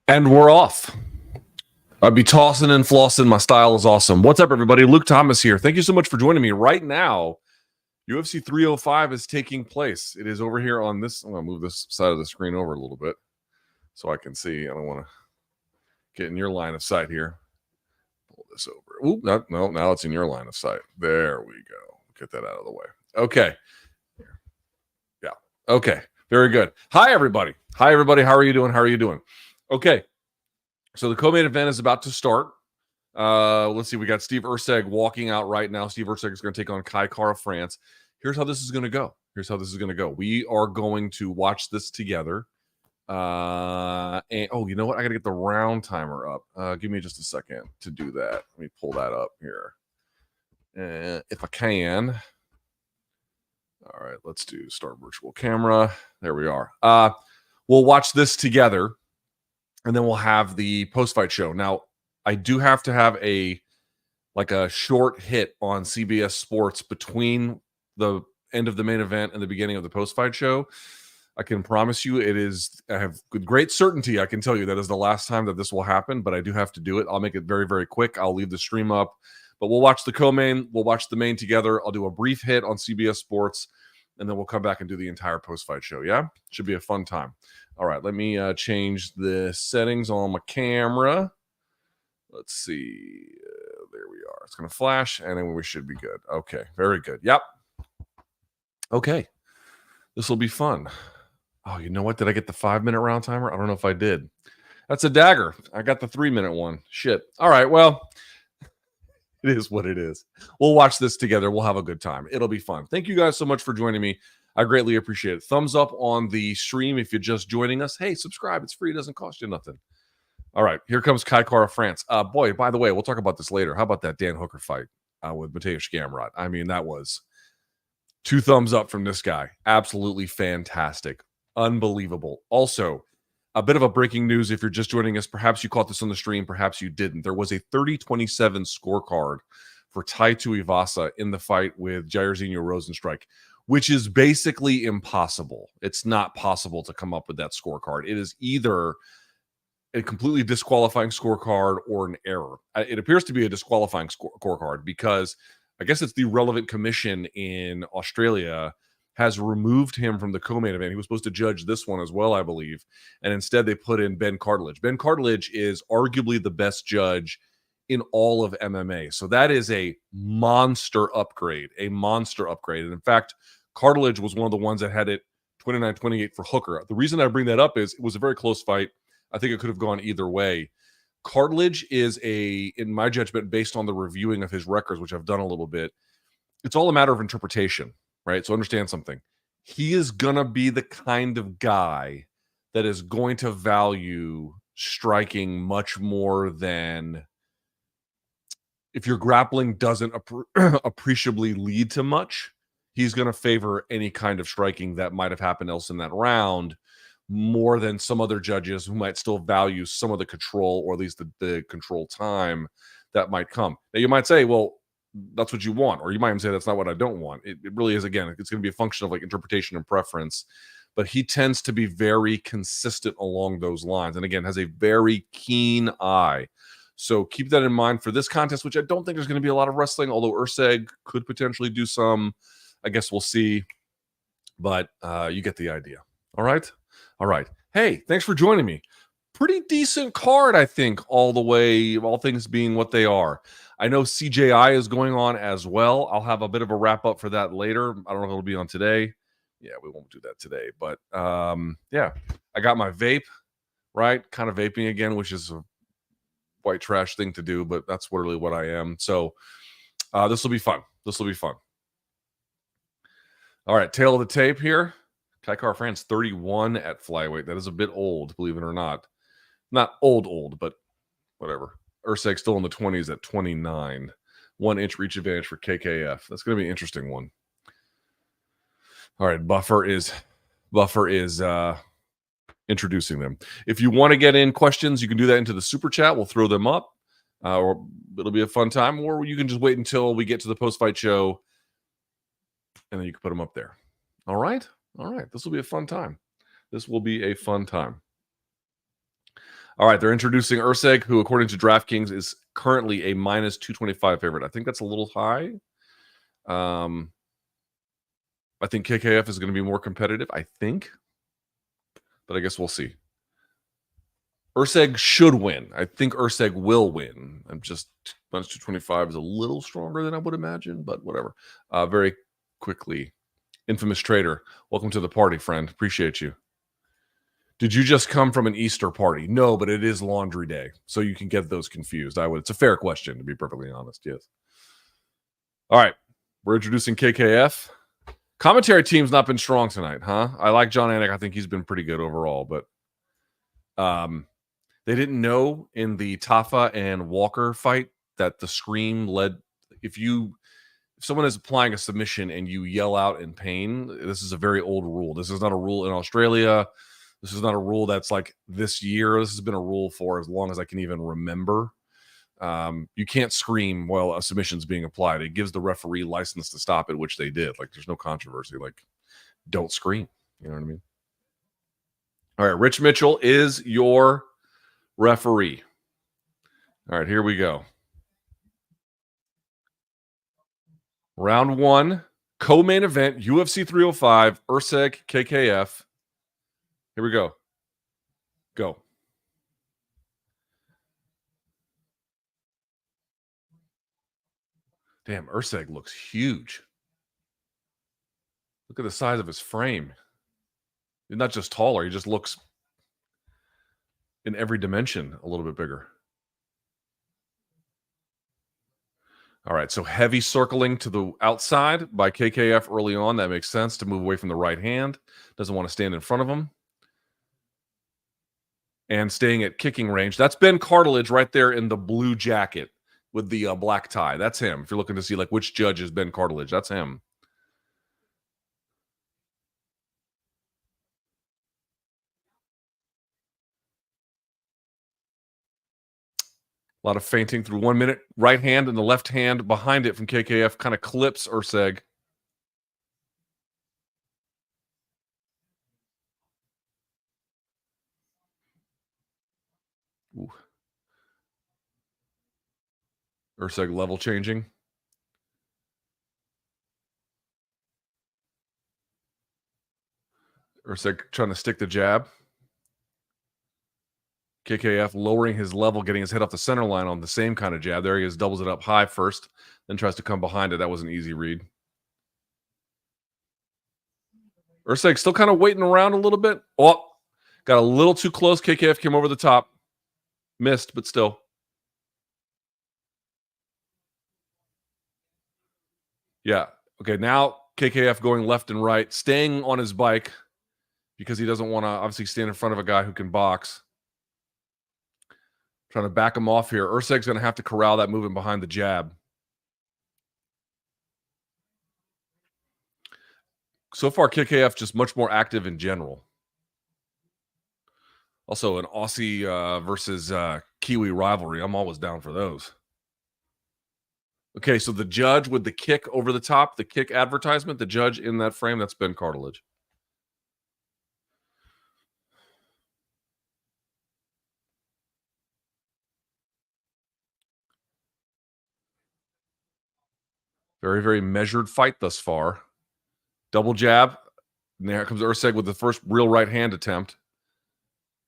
And we're off. I'd be tossing and flossing. My style is awesome. What's up, everybody? Luke Thomas here. Thank you so much for joining me. Right now, UFC 305 is taking place. It is over here on this. I'm going to move this side of the screen over a little bit so I can see. I don't want to get in your line of sight here. Pull this over. Ooh, no, now it's in your line of sight. There we go. Get that out of the way. Okay. Yeah. Okay. Very good. Hi, everybody. Hi, everybody. How are you doing? How are you doing? Okay. So the co-main event is about to start. Let's see. We got Steve Erceg walking out right now. Steve Erceg is going to take on KKF-Erceg. Here's how this is going to go. We are going to watch this together. And oh, you know what? I got to get the round timer up. Give me just a second to do that. Let me pull that up here. If I can. All right, let's do start virtual camera. There we are. We'll watch this together. And then we'll have the post-fight show. Now, I do have to have a short hit on CBS Sports between the end of the main event and the beginning of the post-fight show. I can promise you it is, I have with great certainty, I can tell you that is the last time that this will happen, but I do have to do it. I'll make it very, very quick. I'll leave the stream up, but we'll watch the co-main. We'll watch the main together. I'll do a brief hit on CBS Sports, and then we'll come back and do the entire post-fight show. Yeah? Should be a fun time. All right, let me change the settings on my camera. Let's see. There we are. It's going to flash, and then we should be good. Okay, very good. Yep. Okay. This will be fun. Oh, you know what? Did I get the 5-minute round timer? I don't know if I did. That's a dagger. I got the 3-minute one. Shit. All right, well, it is what it is. We'll watch this together. We'll have a good time. It'll be fun. Thank you guys so much for joining me. I greatly appreciate it. Thumbs up on the stream if you're just joining us. Hey, subscribe. It's free. It doesn't cost you nothing. All right, here comes KKF-Erceg. Boy, by the way, we'll talk about this later. How about that Dan Hooker fight with Mateusz Gamrot? I mean, that was 2 thumbs up from this guy. Absolutely fantastic. Unbelievable. Also, a bit of a breaking news if you're just joining us. Perhaps you caught this on the stream. Perhaps you didn't. There was a 30-27 scorecard for Tai Tuivasa in the fight with Jairzinho Rozenstruik, which is basically impossible. It's not possible to come up with that scorecard. It is either a completely disqualifying scorecard or an error. It appears to be a disqualifying scorecard because I guess it's the relevant commission in Australia has removed him from the co-main event. He was supposed to judge this one as well, I believe. And instead they put in Ben Cartilage. Ben Cartilage is arguably the best judge in all of MMA. So that is a monster upgrade, And in fact, Cartilage was one of the ones that had it 29-28 for Hooker. The reason I bring that up is it was a very close fight. I think it could have gone either way. Cartilage is in my judgment, based on the reviewing of his records, which I've done a little bit, it's all a matter of interpretation, right? So understand something. He is going to be the kind of guy that is going to value striking much more than if your grappling doesn't appreciably lead to much, he's going to favor any kind of striking that might have happened else in that round more than some other judges who might still value some of the control or at least the control time that might come. Now, you might say, well, that's what you want. Or you might even say, that's not what I don't want. It really is, again, it's going to be a function of like interpretation and preference. But he tends to be very consistent along those lines. And again, has a very keen eye. So keep that in mind for this contest, which I don't think there's going to be a lot of wrestling, although Erceg could potentially do some. I guess we'll see. But you get the idea. All right? All right. Hey, thanks for joining me. Pretty decent card, I think, all the way, all things being what they are. I know CJI is going on as well. I'll have a bit of a wrap-up for that later. I don't know if it'll be on today. Yeah, we won't do that today. But, yeah, I got my vape, right? Kind of vaping again, which is a white trash thing to do, but that's literally what I am. So this will be fun. All right, tail of the tape here. KKF-Erceg 31 at flyweight. That is a bit old, believe it or not. Not old, but whatever. Erceg still in the 20s at 29. 1 inch reach advantage for KKF. That's going to be an interesting one. All right, Buffer is introducing them. If you want to get in questions, you can do that into the super chat. We'll throw them up, or it'll be a fun time. Or you can just wait until we get to the post-fight show, and then you can put them up there. All right. This will be a fun time. All right, they're introducing Erceg, who, according to DraftKings, is currently a minus 225 favorite. I think that's a little high. I think KKF is going to be more competitive, I think. But I guess we'll see. Erceg should win. I think Erceg will win. I'm just minus 225 is a little stronger than I would imagine, but whatever. Very quickly, Infamous Trader, welcome to the party, friend. Appreciate you. Did you just come from an Easter party? No, but it is laundry day, so you can get those confused. It's a fair question, to be perfectly honest. Yes. All right, we're introducing KKF. Commentary team's not been strong tonight, huh? I like John Anik. I think he's been pretty good overall, but they didn't know in the Tafa and Walker fight that the scream led. If someone is applying a submission and you yell out in pain, this is a very old rule. This is not a rule in Australia. This is not a rule that's like this year. This has been a rule for as long as I can even remember. You can't scream while a submission's being applied. It gives the referee license to stop it, which they did. Like, there's no controversy. Like, don't scream. You know what I mean? All right, Rich Mitchell is your referee. All right, here we go. Round one, co-main event, UFC 305, Erceg, KKF. Here we go. Go. Damn, Erceg looks huge. Look at the size of his frame. He's not just taller, he just looks in every dimension a little bit bigger. All right, so heavy circling to the outside by KKF early on. That makes sense to move away from the right hand. Doesn't want to stand in front of him. And staying at kicking range. That's Ben Cartilage right there in the blue jacket with the black tie. That's him. If you're looking to see like which judge is Ben Cartilage, that's him. A lot of feinting through 1 minute. Right hand and the left hand behind it from KKF kind of clips Erceg. Ooh. Erceg level changing. Erceg trying to stick the jab. KKF lowering his level, getting his head off the center line on the same kind of jab. There he is, doubles it up high first, then tries to come behind it. That was an easy read. Erceg still kind of waiting around a little bit. Oh, got a little too close. KKF came over the top. Missed, but still. Yeah. Okay, now KKF going left and right, staying on his bike because he doesn't want to obviously stand in front of a guy who can box. Trying to back him off here. Erceg's going to have to corral that movement behind the jab. So far, KKF just much more active in general. Also, an Aussie versus Kiwi rivalry. I'm always down for those. Okay, so the judge with the kick over the top, the kick advertisement, the judge in that frame, that's Ben Cartilage. Very, very measured fight thus far. Double jab. And there comes Erceg with the first real right hand attempt.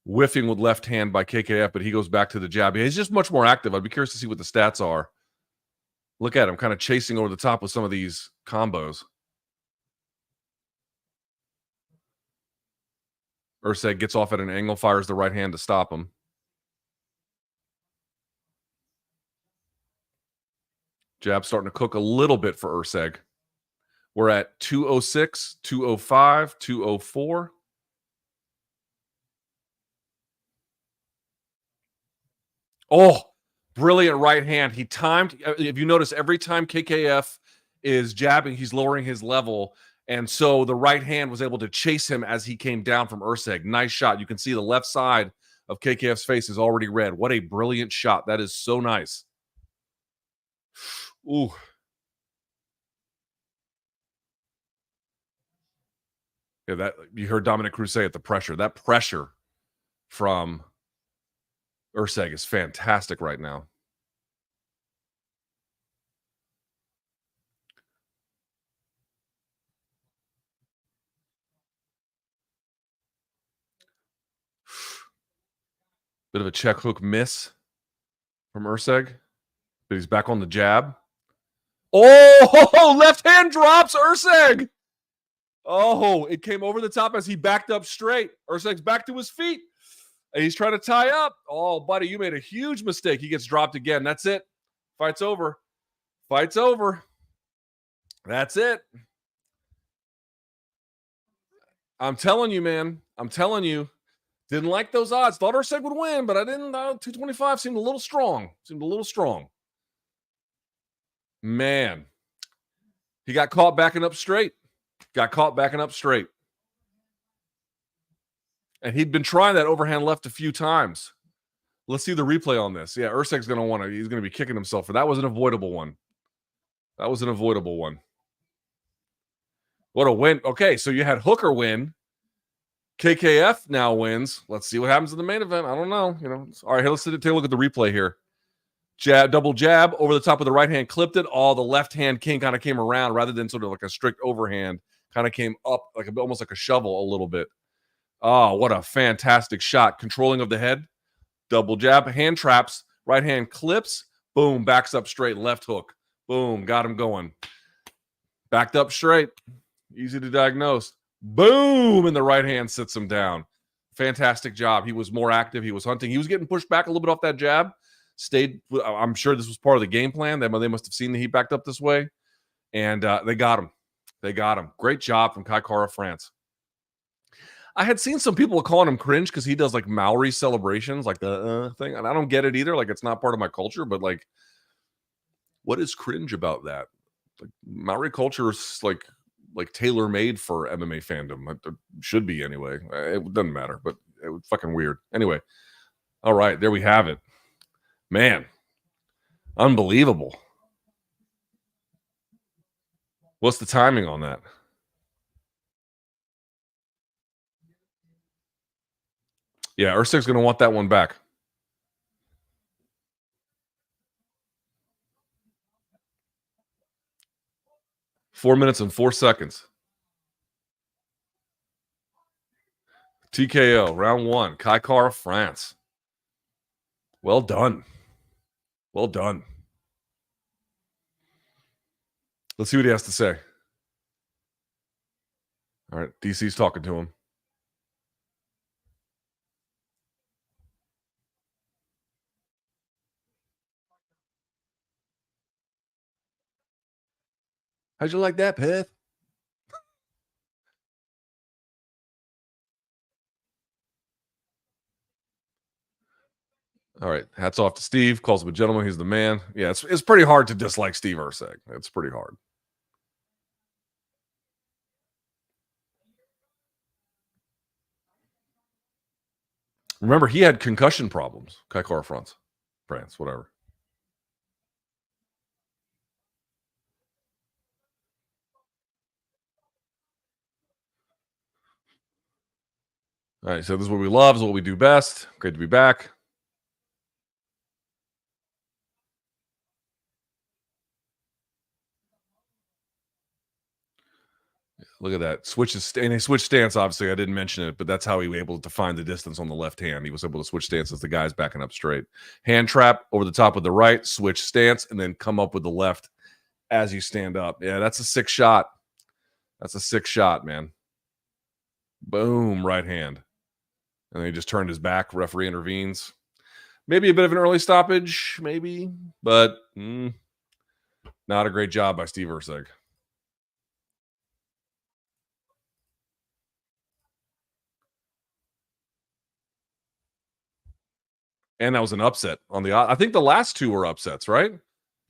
Whiffing with left hand by KKF, but he goes back to the jab. He's just much more active. I'd be curious to see what the stats are. Look at him kind of chasing over the top with some of these combos. Erceg gets off at an angle, fires the right hand to stop him. Jab starting to cook a little bit for Erceg. We're at 206, 205, 204. Oh, brilliant right hand. He timed. If you notice, every time KKF is jabbing, he's lowering his level. And so the right hand was able to chase him as he came down from Erceg. Nice shot. You can see the left side of KKF's face is already red. What a brilliant shot. That is so nice. Ooh. Yeah, that you heard Dominic Cruz say it, the pressure. That pressure from Erceg is fantastic right now. Bit of a check hook miss from Erceg, but he's back on the jab. Oh, left hand drops Erceg. Oh, it came over the top as he backed up straight. Erceg's back to his feet. And he's trying to tie up. Oh, buddy, you made a huge mistake. He gets dropped again. That's it. Fight's over. Fight's over. That's it. I'm telling you, man. I'm telling you. Didn't like those odds. Thought Erceg would win, but I didn't. 225 seemed a little strong. Man. He got caught backing up straight. And he'd been trying that overhand left a few times. Let's see the replay on this. Yeah, Erceg's going to want to. He's going to be kicking himself for that. Was an avoidable one. What a win. Okay, so you had Hooker win. KKF now wins. Let's see what happens in the main event. I don't know. All right, let's take a look at the replay here. Jab, double jab over the top of the right hand, clipped it. The left hand king kind of came around rather than sort of like a strict overhand. Kind of came up almost like a shovel a little bit. Oh, what a fantastic shot. Controlling of the head. Double jab, hand traps, right hand clips. Boom, backs up straight, left hook. Boom, got him going. Backed up straight. Easy to diagnose. Boom, and the right hand sits him down. Fantastic job. He was more active. He was hunting. He was getting pushed back a little bit off that jab. Stayed. I'm sure this was part of the game plan. They must have seen that he backed up this way, and they got him. Great job from KKF-Erceg. I had seen some people calling him cringe because he does like Maori celebrations, like the thing, and I don't get it either. Like, it's not part of my culture, but like, what is cringe about that? Like, Maori culture is like tailor-made for MMA fandom. It should be anyway. It doesn't matter, but it was fucking weird. Anyway, all right, there we have it. Man, unbelievable. What's the timing on that? Yeah, Erceg's going to want that one back. Four minutes and 4 seconds. TKO, round one. KKF-Erceg. Well done. Well done. Let's see what he has to say. All right, DC's talking to him. How'd you like that, Piff? All right, hats off to Steve. Calls him a gentleman. He's the man. Yeah, it's pretty hard to dislike Steve Erceg. It's pretty hard. Remember, he had concussion problems. KKF-Erceg, France, whatever. All right, so this is what we love. This is what we do best. Great to be back. Look at that. And he switched stance, obviously. I didn't mention it, but that's how he was able to find the distance on the left hand. He was able to switch stance as the guy's backing up straight. Hand trap over the top of the right, switch stance, and then come up with the left as you stand up. Yeah, that's a sick shot. That's a sick shot, man. Boom, right hand. And then he just turned his back. Referee intervenes. Maybe a bit of an early stoppage, maybe, but not a great job by Steve Erceg. And that was an upset on the. I think the last two were upsets, right? I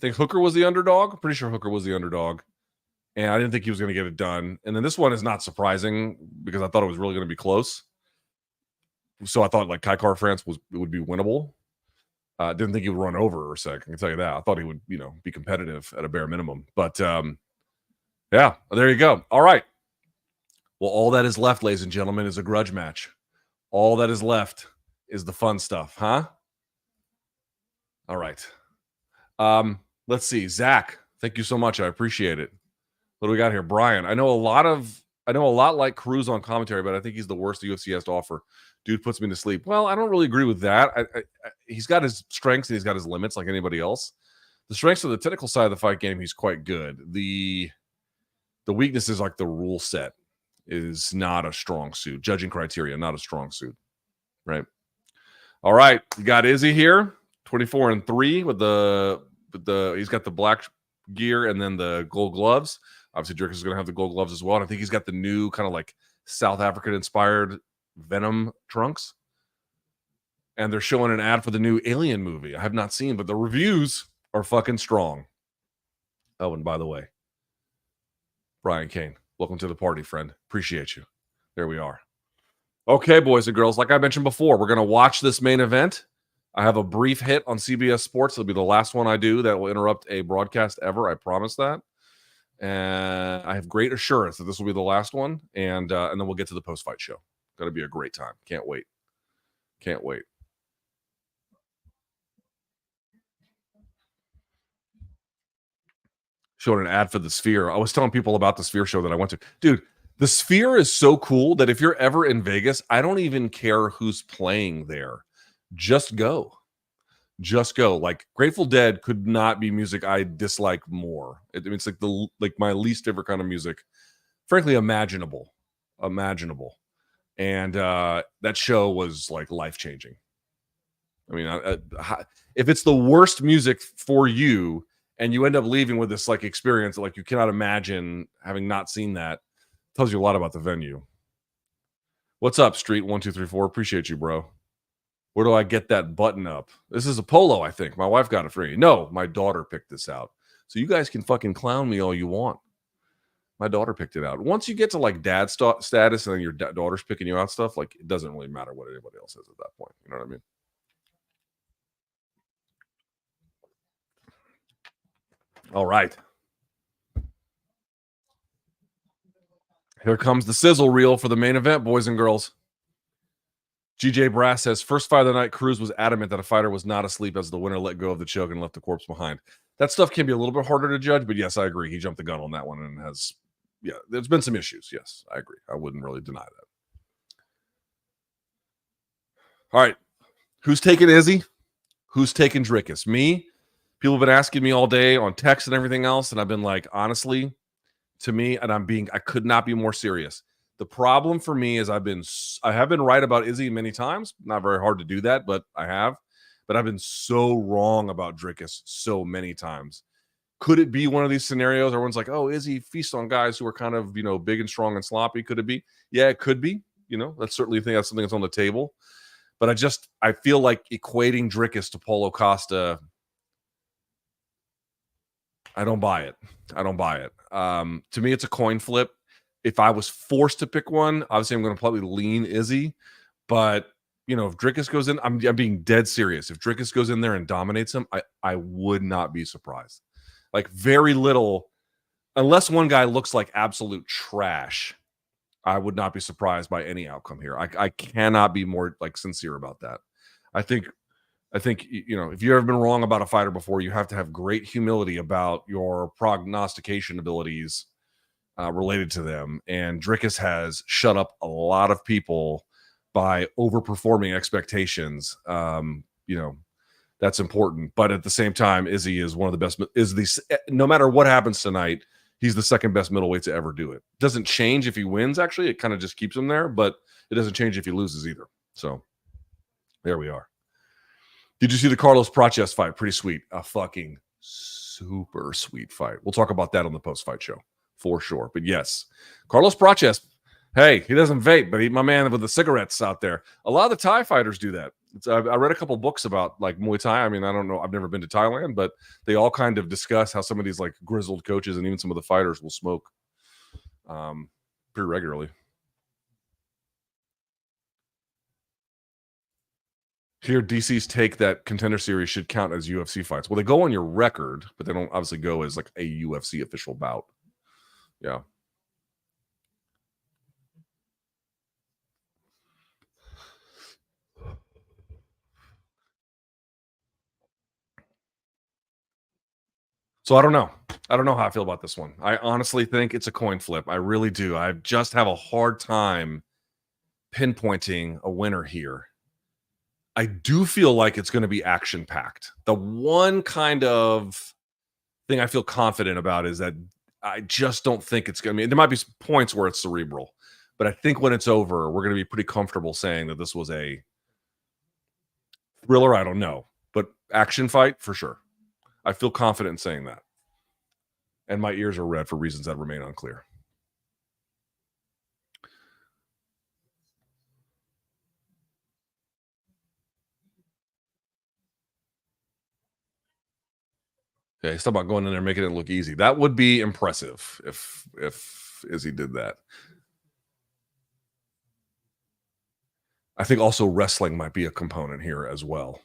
think Hooker was the underdog. I'm pretty sure Hooker was the underdog. And I didn't think he was going to get it done. And then this one is not surprising because I thought it was really going to be close. So I thought like KKF-Erceg would be winnable. Didn't think he would run over Erceg. I can tell you that. I thought he would, be competitive at a bare minimum. But yeah, there you go. All right. Well, all that is left, ladies and gentlemen, is a grudge match. All that is left is the fun stuff, huh? All right. Let's see. Zach, thank you so much. I appreciate it. What do we got here? Brian. I know a lot like Cruz on commentary, but I think he's the worst the UFC has to offer. Dude puts me to sleep. Well, I don't really agree with that. He's got his strengths and he's got his limits like anybody else. The strengths of the technical side of the fight game, he's quite good. The weakness is like the rule set is not a strong suit. Judging criteria, not a strong suit. Right. All right. You got Izzy here, 24-3 with he's got the black gear and then the gold gloves. Obviously, Dricus is going to have the gold gloves as well. And I think he's got the new kind of like South African inspired Venom trunks. And they're showing an ad for the new Alien movie. I have not seen, but the reviews are fucking strong. Oh, and by the way, Brian Kane, welcome to the party, friend. Appreciate you. There we are. Okay, boys and girls, like I mentioned before, we're going to watch this main event. I have a brief hit on CBS Sports. It'll be the last one I do that will interrupt a broadcast ever. I promise that. And I have great assurance that this will be the last one. And then we'll get to the post-fight show. Going to be a great time. Can't wait. Can't wait. Showed an ad for the Sphere. I was telling people about the Sphere show that I went to. Dude, the Sphere is so cool that if you're ever in Vegas, I don't even care who's playing there. Just go. Just go. Like Grateful Dead could not be music I dislike more. It's like my least favorite kind of music, frankly, imaginable. And that show was like life changing. I mean, if it's the worst music for you, and you end up leaving with this like experience that like you cannot imagine having not seen that, tells you a lot about the venue. What's up, Street 1234? Appreciate you, bro. Where do I get that button up? This is a polo, I think. My wife got it for me. No, my daughter picked this out. So you guys can fucking clown me all you want. My daughter picked it out. Once you get to like dad status and then your daughter's picking you out stuff, like it doesn't really matter what anybody else says at that point. You know what I mean? All right. Here comes the sizzle reel for the main event, boys and girls. GJ Brass says, first fight of the night, Cruz was adamant that a fighter was not asleep as the winner let go of the choke and left the corpse behind. That stuff can be a little bit harder to judge, but yes, I agree. He jumped the gun on that one and there's been some issues. Yes, I agree. I wouldn't really deny that. All right. Who's taking Izzy? Who's taking Dricus? Me? People have been asking me all day on text and everything else, and I've been like, honestly, to me, and I could not be more serious. The problem for me is I have been right about Izzy many times. Not very hard to do that, but I have. But I've been so wrong about Dricus so many times. Could it be one of these scenarios? Everyone's like, "Oh, Izzy feasts on guys who are kind of big and strong and sloppy." Could it be? Yeah, it could be. That's certainly that's something that's on the table. But I feel like equating Dricus to Paulo Costa. I don't buy it. To me, it's a coin flip. If I was forced to pick one, obviously I'm going to probably lean Izzy. But if Dricus goes in, I'm being dead serious. If Dricus goes in there and dominates him, I would not be surprised. Like very little, unless one guy looks like absolute trash, I would not be surprised by any outcome here. I cannot be more like sincere about that. I think if you've ever been wrong about a fighter before, you have to have great humility about your prognostication abilities related to them. And Dricus has shut up a lot of people by overperforming expectations. That's important. But at the same time, Izzy is one of the best. No matter what happens tonight, he's the second best middleweight to ever do it. Doesn't change if he wins. Actually, it kind of just keeps him there. But it doesn't change if he loses either. So there we are. Did you see the Carlos Prates fight? Pretty sweet. A fucking super sweet fight. We'll talk about that on the post-fight show for sure. But yes, Carlos Prates, hey, he doesn't vape, but my man with the cigarettes out there. A lot of the Thai fighters do that. I read a couple books about like Muay Thai. I mean, I don't know. I've never been to Thailand, but they all kind of discuss how some of these like grizzled coaches and even some of the fighters will smoke pretty regularly. Here, DC's take that Contender Series should count as UFC fights. Well, they go on your record, but they don't obviously go as like a UFC official bout. Yeah. So I don't know. I don't know how I feel about this one. I honestly think it's a coin flip. I really do. I just have a hard time pinpointing a winner here. I do feel like it's going to be action packed. The one kind of thing I feel confident about is that I just don't think it's going to be. There might be points where it's cerebral, but I think when it's over, we're going to be pretty comfortable saying that this was a thriller. I don't know, but action fight for sure. I feel confident in saying that. And my ears are red for reasons that remain unclear. Yeah, he's talking about going in there making it look easy. That would be impressive if Izzy did that. I think also wrestling might be a component here as well.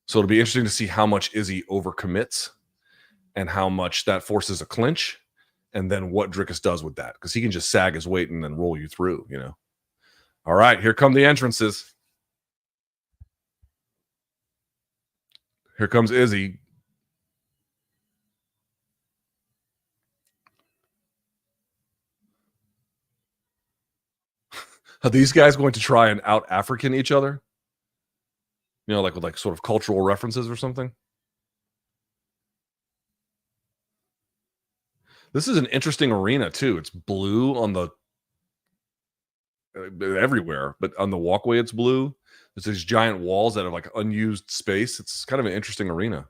So it'll be interesting to see how much Izzy overcommits and how much that forces a clinch, and then what Dricus does with that, because he can just sag his weight and then roll you through, you know. All right, here come the entrances. Here comes Izzy. Are these guys going to try and out African each other? You know, like with like sort of cultural references or something? This is an interesting arena too. It's blue on the everywhere, but on the walkway it's blue. There's these giant walls that are like unused space. It's kind of an interesting arena.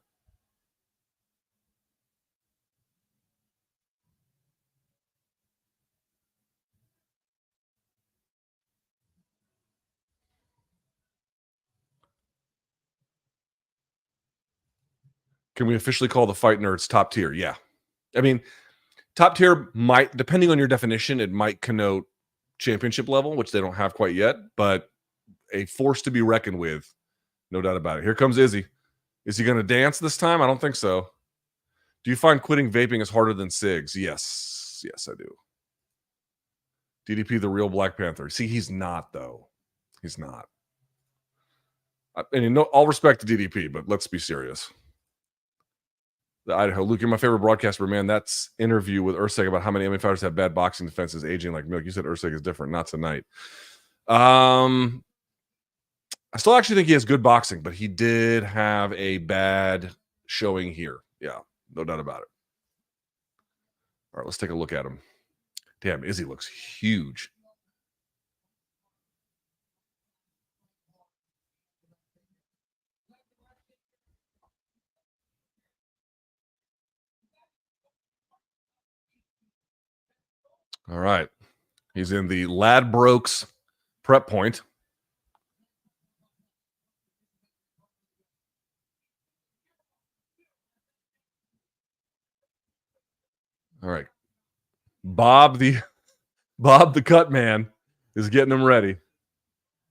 Can we officially call the Fight Nerds top tier? Yeah. I mean, top tier might, depending on your definition, it might connote championship level, which they don't have quite yet, but a force to be reckoned with, no doubt about it. Here comes Izzy. Is he going to dance this time? I don't think so. Do you find quitting vaping is harder than cigs? Yes. Yes, I do. DDP, the real Black Panther. See, he's not, though. He's not. I mean, no, all respect to DDP, but let's be serious. The Idaho. Luke, you're my favorite broadcaster, man. That's interview with Erceg about how many MMA fighters have bad boxing defenses, aging like milk. You said Erceg is different. Not tonight. I still actually think he has good boxing, but he did have a bad showing here. Yeah, no doubt about it. All right, let's take a look at him. Damn, Izzy looks huge. All right. He's in the Ladbrokes prep point. All right. Bob the cut man is getting him ready.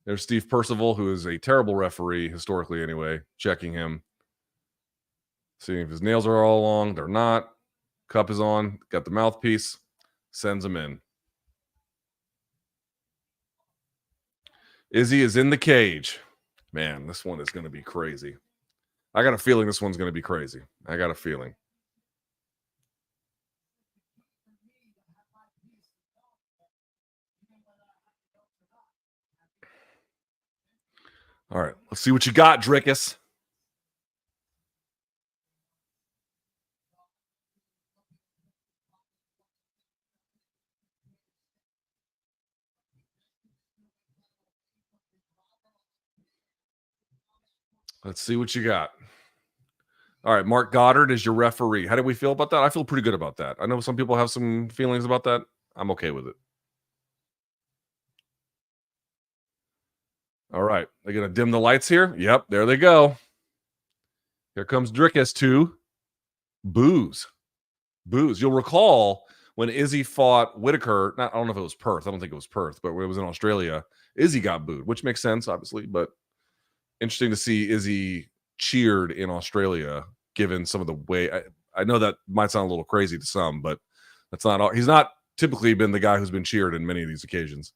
There's Steve Percival, who is a terrible referee historically anyway, checking him. Seeing if his nails are all along. They're not. Cup is on. Got the mouthpiece. Sends him in. Izzy is in the cage. Man, this one is going to be crazy. I got a feeling this one's going to be crazy. I got a feeling. All right, let's see what you got, Dricus. Let's see what you got. All right, Mark Goddard is your referee. How do we feel about that? I feel pretty good about that. I know some people have some feelings about that. I'm okay with it. All right, they're going to dim the lights here. Yep, there they go. Here comes Dricus to booze. You'll recall when Izzy fought Whitaker, I don't know if it was Perth. I don't think it was Perth, but when it was in Australia, Izzy got booed, which makes sense, obviously. But interesting to see Izzy cheered in Australia, given some of the way. I know that might sound a little crazy to some, but that's not all. He's not typically been the guy who's been cheered in many of these occasions.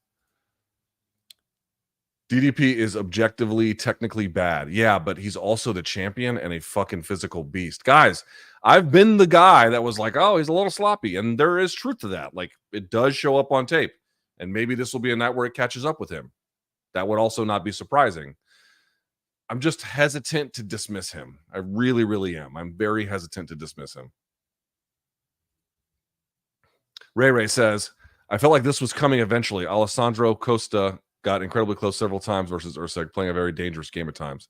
DDP is objectively, technically bad. Yeah, but he's also the champion and a fucking physical beast. Guys, I've been the guy that was like, oh, he's a little sloppy. And there is truth to that. Like, it does show up on tape. And maybe this will be a night where it catches up with him. That would also not be surprising. I'm just hesitant to dismiss him. I really, really am. I'm very hesitant to dismiss him. Ray says, I felt like this was coming eventually. Alessandro Costa got incredibly close several times versus Erceg, playing a very dangerous game at times.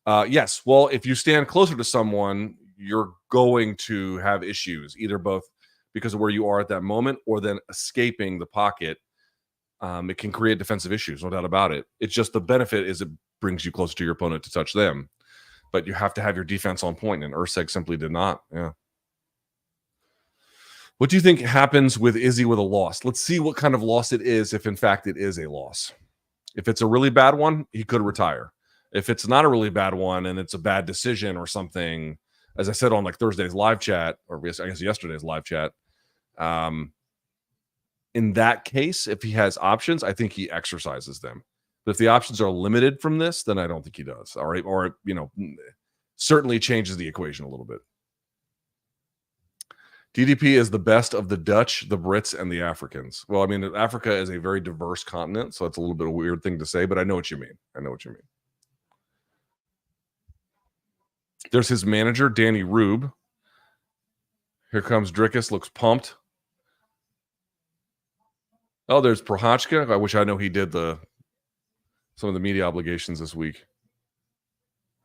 Yes. Well, if you stand closer to someone, you're going to have issues, either both because of where you are at that moment or then escaping the pocket. It can create defensive issues, no doubt about it. It's just the benefit is it brings you closer to your opponent to touch them. But you have to have your defense on point, and Erceg simply did not. Yeah. What do you think happens with Izzy with a loss? Let's see what kind of loss it is, if in fact it is a loss. If it's a really bad one, he could retire. If it's not a really bad one and it's a bad decision or something, as I said on like Thursday's live chat, or I guess yesterday's live chat, in that case, if he has options, I think he exercises them. But if the options are limited from this, then I don't think he does. All right. Or, certainly changes the equation a little bit. DDP is the best of the Dutch, the Brits, and the Africans. Well, I mean, Africa is a very diverse continent, so it's a little bit of a weird thing to say, but I know what you mean. There's his manager, Danny Rube. Here comes Dricus, looks pumped. Oh, there's Prochazka, which I know he did some of the media obligations this week.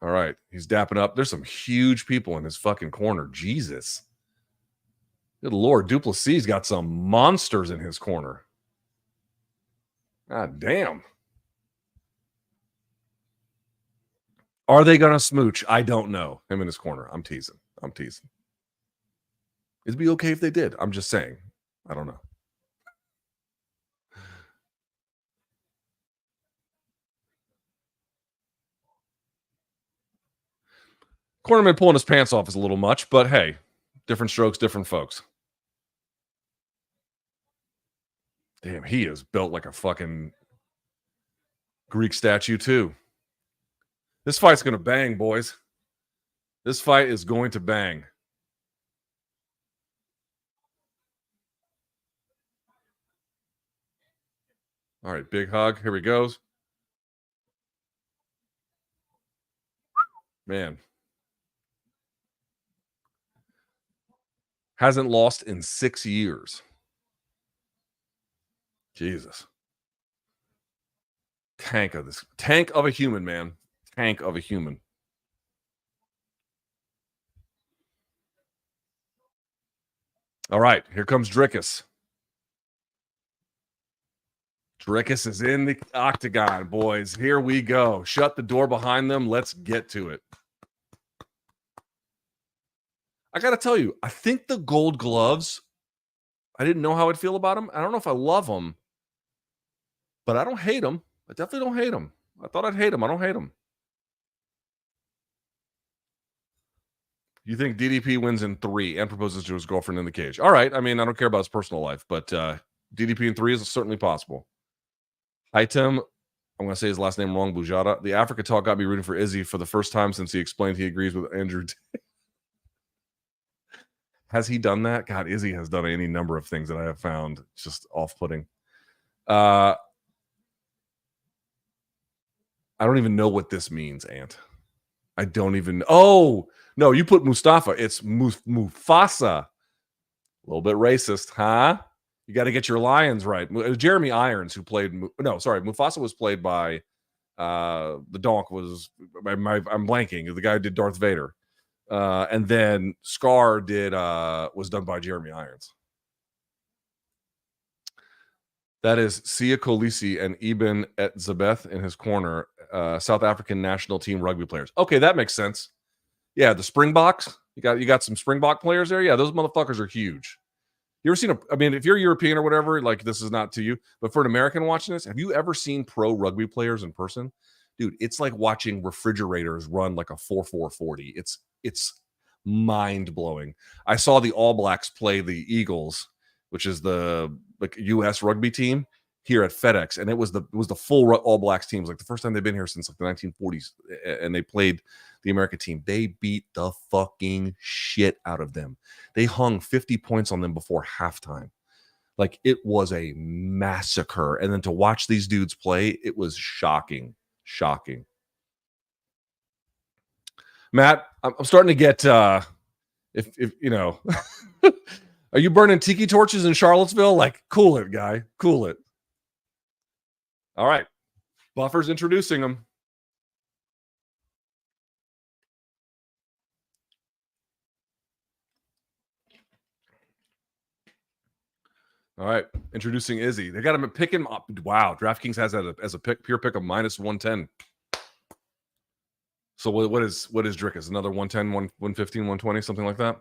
All right, he's dapping up. There's some huge people in his fucking corner. Jesus. Good Lord, du Plessis got some monsters in his corner. God damn. Are they going to smooch? I don't know. Him in his corner. I'm teasing. It'd be okay if they did. I'm just saying. I don't know. Cornerman pulling his pants off is a little much, but hey, different strokes, different folks. Damn, he is built like a fucking Greek statue too. This fight's going to bang, boys. This fight is going to bang. All right, big hug. Here he goes. Man. Hasn't lost in 6 years. Jesus. Tank of a human, man. Tank of a human. All right, here comes Dricus. Dricus is in the octagon, boys. Here we go. Shut the door behind them. Let's get to it. I got to tell you, I think the gold gloves, I didn't know how I'd feel about them. I don't know if I love them, but I don't hate them. I definitely don't hate them. I thought I'd hate them. I don't hate them. You think DDP wins in 3 and proposes to his girlfriend in the cage? All right. I mean, I don't care about his personal life, but DDP in 3 is certainly possible. Item, I'm going to say his last name wrong, Bujada. The Africa talk got me rooting for Izzy for the first time since he explained he agrees with Andrew. Has he done that? God, Izzy has done any number of things that I have found just off-putting. I don't even know what this means, Ant. I don't even. Oh, no, you put Mustafa. It's Mufasa. A little bit racist, huh? You got to get your Lions right. Jeremy Irons, who played. No, sorry. Mufasa was played by. The donk was. I'm blanking. The guy who did Darth Vader. And then Scar was done by Jeremy Irons. That is Sia Kolisi and Ibn Etzebeth in his corner, South African national team rugby players. Okay, that makes sense. Yeah, the Springboks. You got some Springbok players there. Yeah, those motherfuckers are huge. You ever seen if you're European or whatever, like this is not to you, but for an American watching this, have you ever seen pro rugby players in person? Dude, it's like watching refrigerators run like a 4.440. It's mind-blowing. I saw the All Blacks play the Eagles, which is the U.S. rugby team. here at FedEx, and it was the full All Blacks team. It was like the first time they've been here since like the 1940s, and they played the American team. They beat the fucking shit out of them. They hung 50 points on them before halftime. Like, it was a massacre. And then to watch these dudes play, it was shocking. Matt, I'm starting to get if you know, are you burning tiki torches in Charlottesville? Like, cool it, guy. Cool it. All right. Buffer's introducing him. All right. Introducing Izzy. They got him at pick him up. Wow. DraftKings has that as a pure pick of -110. So what is Dricus? Another 110, 115, 120, something like that?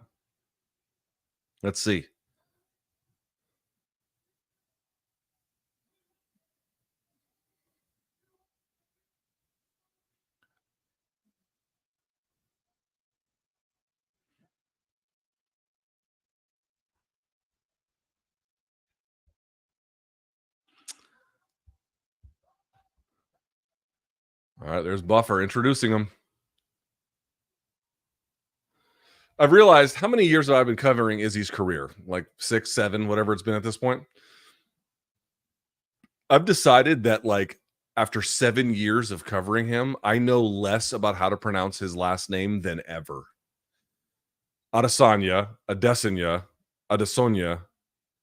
Let's see. All right, there's Buffer introducing him. I've realized how many years have I been covering Izzy's career? Like 6, 7, whatever it's been at this point. I've decided that, like, after 7 years of covering him, I know less about how to pronounce his last name than ever. Adesanya, Adesanya.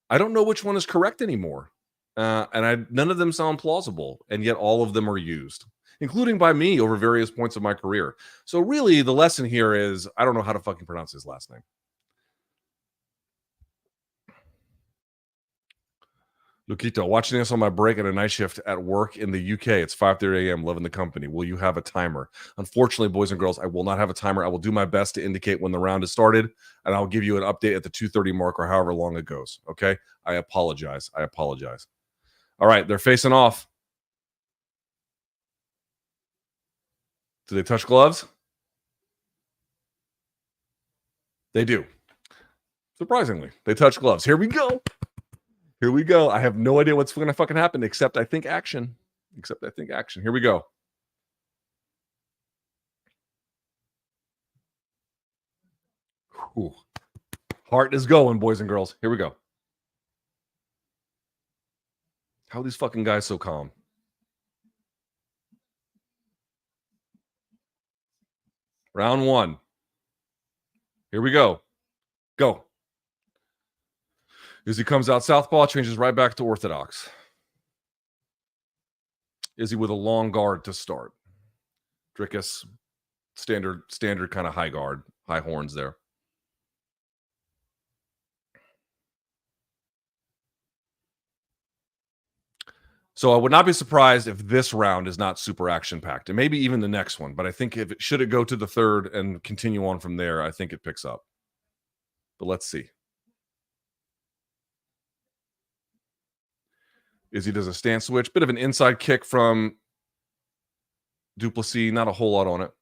I don't know which one is correct anymore. And none of them sound plausible, and yet all of them are used, including by me over various points of my career. So really, the lesson here is I don't know how to fucking pronounce his last name. Luquito, watching this on my break at a night shift at work in the UK. It's 5:30 a.m. Loving the company. Will you have a timer? Unfortunately, boys and girls, I will not have a timer. I will do my best to indicate when the round is started, and I'll give you an update at the 2:30 mark or however long it goes. Okay? I apologize. All right, they're facing off. Do they touch gloves? They do. Surprisingly, they touch gloves. Here we go. I have no idea what's going to fucking happen, except I think action. Here we go. Ooh. Heart is going, boys and girls. Here we go. How are these fucking guys so calm? Round 1. Here we go. Go. Izzy comes out southpaw, changes right back to orthodox. Izzy with a long guard to start. Dricus, standard kind of high guard, high horns there. So I would not be surprised if this round is not super action-packed, and maybe even the next one. But I think should it go to the third and continue on from there, I think it picks up. But let's see. Izzy does a stance switch. Bit of an inside kick from du Plessis. Not a whole lot on it.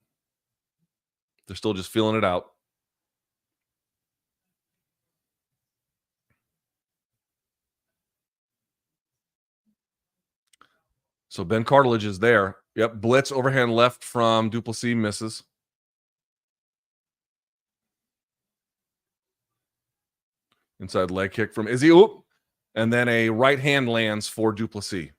They're still just feeling it out. So Ben Cartilage is there. Yep, blitz overhand left from du Plessis, misses. Inside leg kick from Izzy. Oop. And then a right hand lands for du Plessis.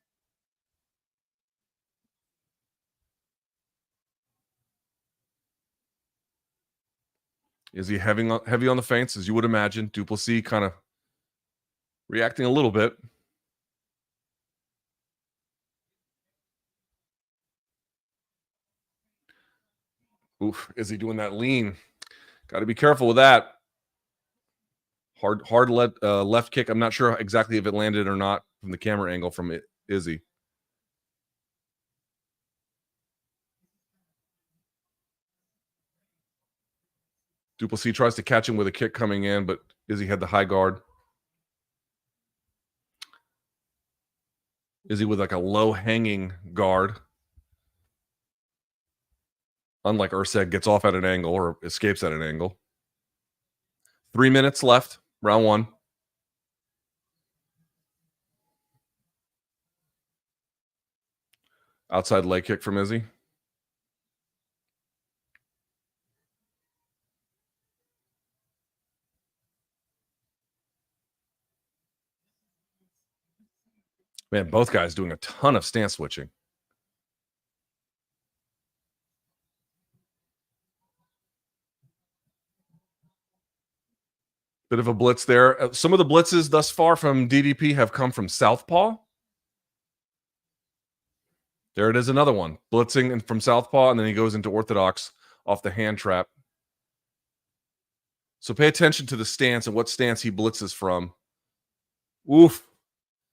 Izzy heavy on the feints, as you would imagine. Du Plessis kind of reacting a little bit. Oof, Izzy doing that lean. Got to be careful with that. Hard left kick. I'm not sure exactly if it landed or not from the camera angle from Izzy. Du Plessis tries to catch him with a kick coming in, but Izzy had the high guard. Izzy with like a low hanging guard. Unlike Erceg, gets off at an angle or escapes at an angle. 3 minutes left, round 1. Outside leg kick from Izzy. Man, both guys doing a ton of stance switching. Bit of a blitz there. Some of the blitzes thus far from DDP have come from southpaw. There it is, another one. Blitzing from southpaw, and then he goes into orthodox off the hand trap. So pay attention to the stance and what stance he blitzes from. Oof.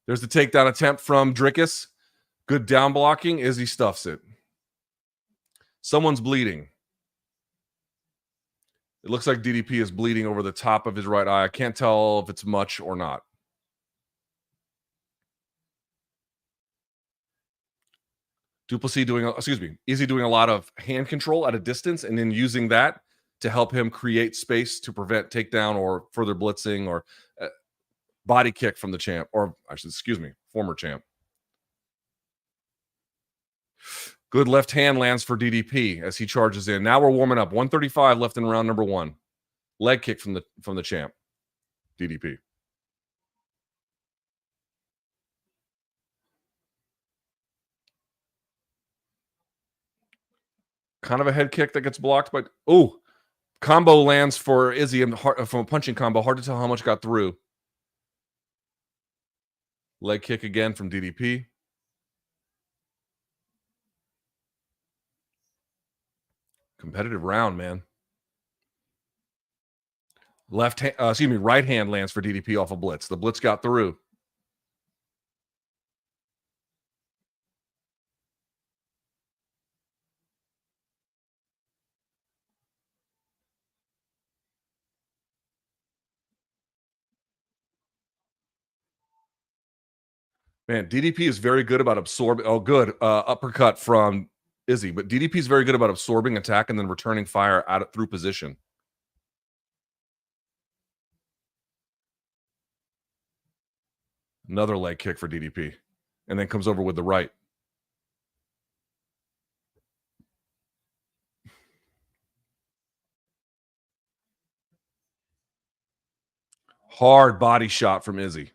There's the takedown attempt from Dricus. Good down blocking. Izzy stuffs it. Someone's bleeding. It looks like DDP is bleeding over the top of his right eye. I can't tell if it's much or not. Izzy doing a lot of hand control at a distance and then using that to help him create space to prevent takedown or further blitzing or body kick from the champ, or former champ. Good left hand lands for DDP as he charges in. Now we're warming up. 135 left in round number 1. Leg kick from the champ, DDP. Kind of a head kick that gets blocked, but combo lands for Izzy from a punching combo. Hard to tell how much got through. Leg kick again from DDP. Competitive round, man. Right hand lands for DDP off a blitz. The blitz got through. Man, DDP is very good about absorbing. Oh, good uppercut from Izzy, but DDP is very good about absorbing attack and then returning fire through position. Another leg kick for DDP, and then comes over with the right. Hard body shot from Izzy.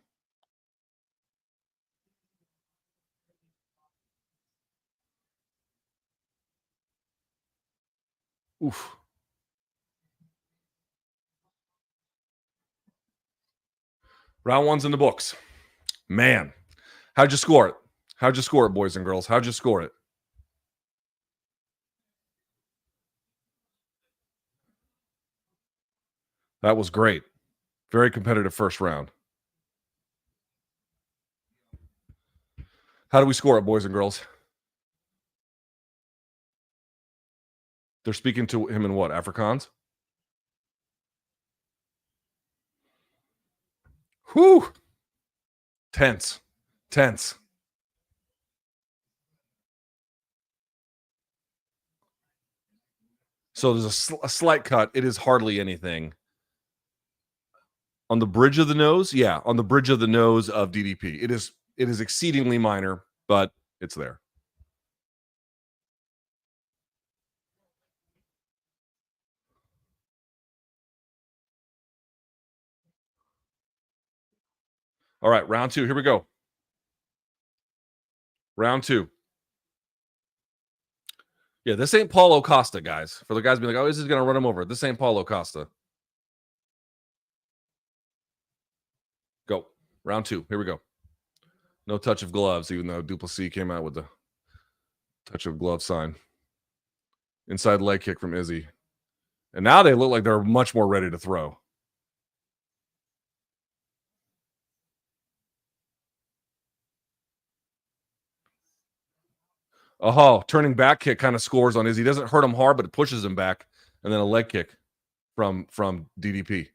Oof. Round 1's in the books. Man, how'd you score it? How'd you score it, boys and girls? How'd you score it? That was great. Very competitive first round. How do we score it, boys and girls? They're speaking to him in what? Afrikaans? Whew. Tense. So there's a slight cut. It is hardly anything. On the bridge of the nose? Yeah, on the bridge of the nose of DDP. It is exceedingly minor, but it's there. All right, round 2. Here we go. Round 2. Yeah, this ain't Paulo Costa, guys. For the guys being like, oh, this is going to run him over. This ain't Paulo Costa. Go. Round 2. Here we go. No touch of gloves, even though Du Plessis came out with the touch of glove sign. Inside leg kick from Izzy. And now they look like they're much more ready to throw. Oh, turning back kick kind of scores on Izzy. Doesn't hurt him hard, but it pushes him back. And then a leg kick from DDP.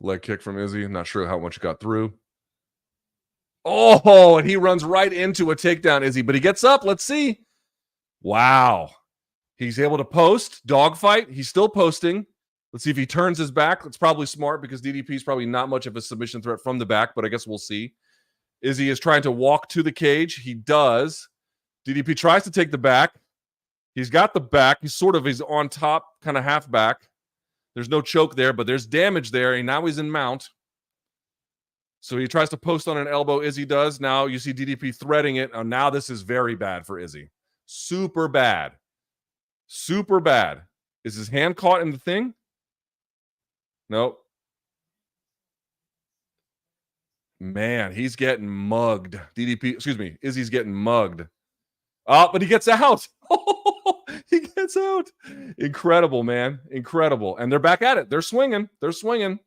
Leg kick from Izzy. Not sure how much got through. Oh, and he runs right into a takedown, Izzy. But he gets up. Let's see. Wow. He's able to post, dogfight. He's still posting. Let's see if he turns his back. It's probably smart because DDP is probably not much of a submission threat from the back, but I guess we'll see. Izzy is trying to walk to the cage. He does. DDP tries to take the back. He's got the back. He's on top, kind of half back. There's no choke there, but there's damage there. And now he's in mount. So he tries to post on an elbow. Izzy does. Now you see DDP threading it. Oh, now this is very bad for Izzy. Super bad. Super bad. Is his hand caught in the thing? Nope. Man, he's getting mugged. Izzy's getting mugged. But he gets out. He gets out. Incredible, man. Incredible. And they're back at it. They're swinging. They're swinging.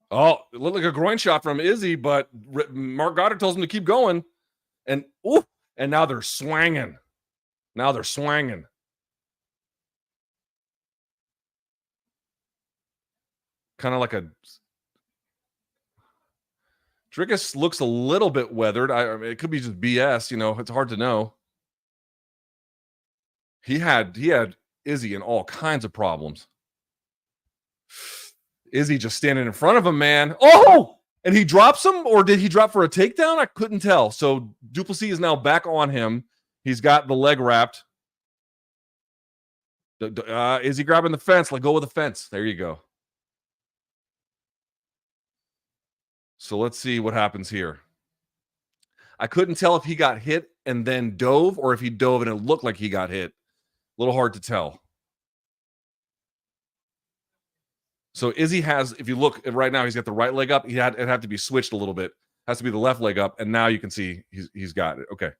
Oh, it looked like a groin shot from Izzy, but Mark Goddard tells him to keep going. And now they're swanging. Now they're swanging. Kind of like a Dricus looks a little bit weathered. I mean, it could be just BS. It's hard to know. He had Izzy in all kinds of problems. Izzy just standing in front of him, man. Oh, and he drops him, or did he drop for a takedown? I couldn't tell. So Du Plessis is now back on him. He's got the leg wrapped. Izzy grabbing the fence? Let go of the fence. There you go. So let's see what happens here. I couldn't tell if he got hit and then dove, or if he dove and it looked like he got hit. A little hard to tell. So Izzy has, if you look right now, he's got the right leg up. It'd have to be switched a little bit. Has to be the left leg up, and now you can see he's got it. Okay.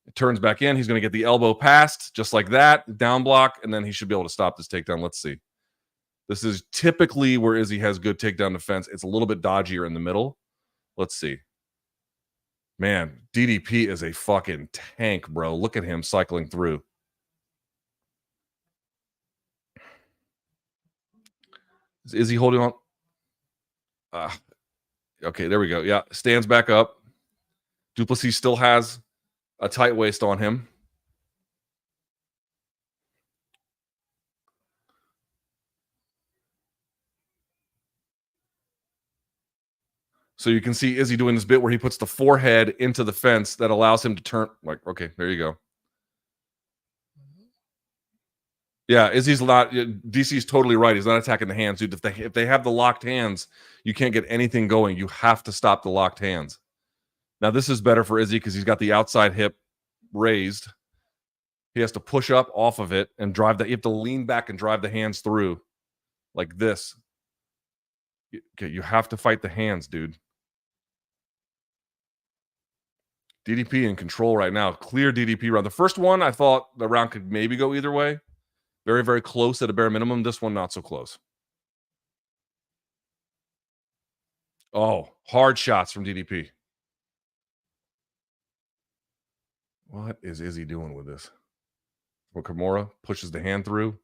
It turns back in. He's going to get the elbow passed just like that, down block, and then he should be able to stop this takedown. Let's see. This is typically where Izzy has good takedown defense. It's a little bit dodgier in the middle. Let's see. Man, DDP is a fucking tank, bro. Look at him cycling through. Is he holding on? Okay, there we go. Yeah, stands back up. Du Plessis still has a tight waist on him. So you can see Izzy doing this bit where he puts the forehead into the fence that allows him to turn. Like, okay, there you go. Yeah, Izzy's not. DC's totally right. He's not attacking the hands, dude. If they have the locked hands, you can't get anything going. You have to stop the locked hands. Now this is better for Izzy because he's got the outside hip raised. He has to push up off of it and drive that. You have to lean back and drive the hands through like this. Okay, you have to fight the hands, dude. DDP in control right now. Clear DDP round. The first one, I thought the round could maybe go either way. Very, very close at a bare minimum. This one, not so close. Oh, hard shots from DDP. What is Izzy doing with this? Well, Kimura pushes the hand through.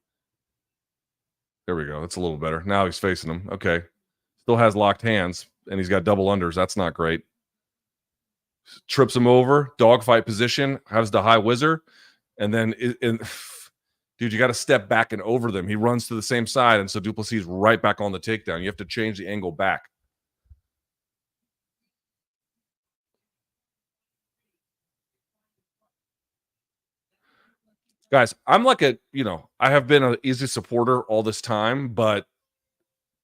There we go. That's a little better. Now he's facing him. Okay. Still has locked hands, and he's got double unders. That's not great. Trips him over. Dogfight position. Has the high whizzer. And then, dude, you got to step back and over them. He runs to the same side, and so Du Plessis is right back on the takedown. You have to change the angle back. Guys, I'm like I have been an Izzy supporter all this time, but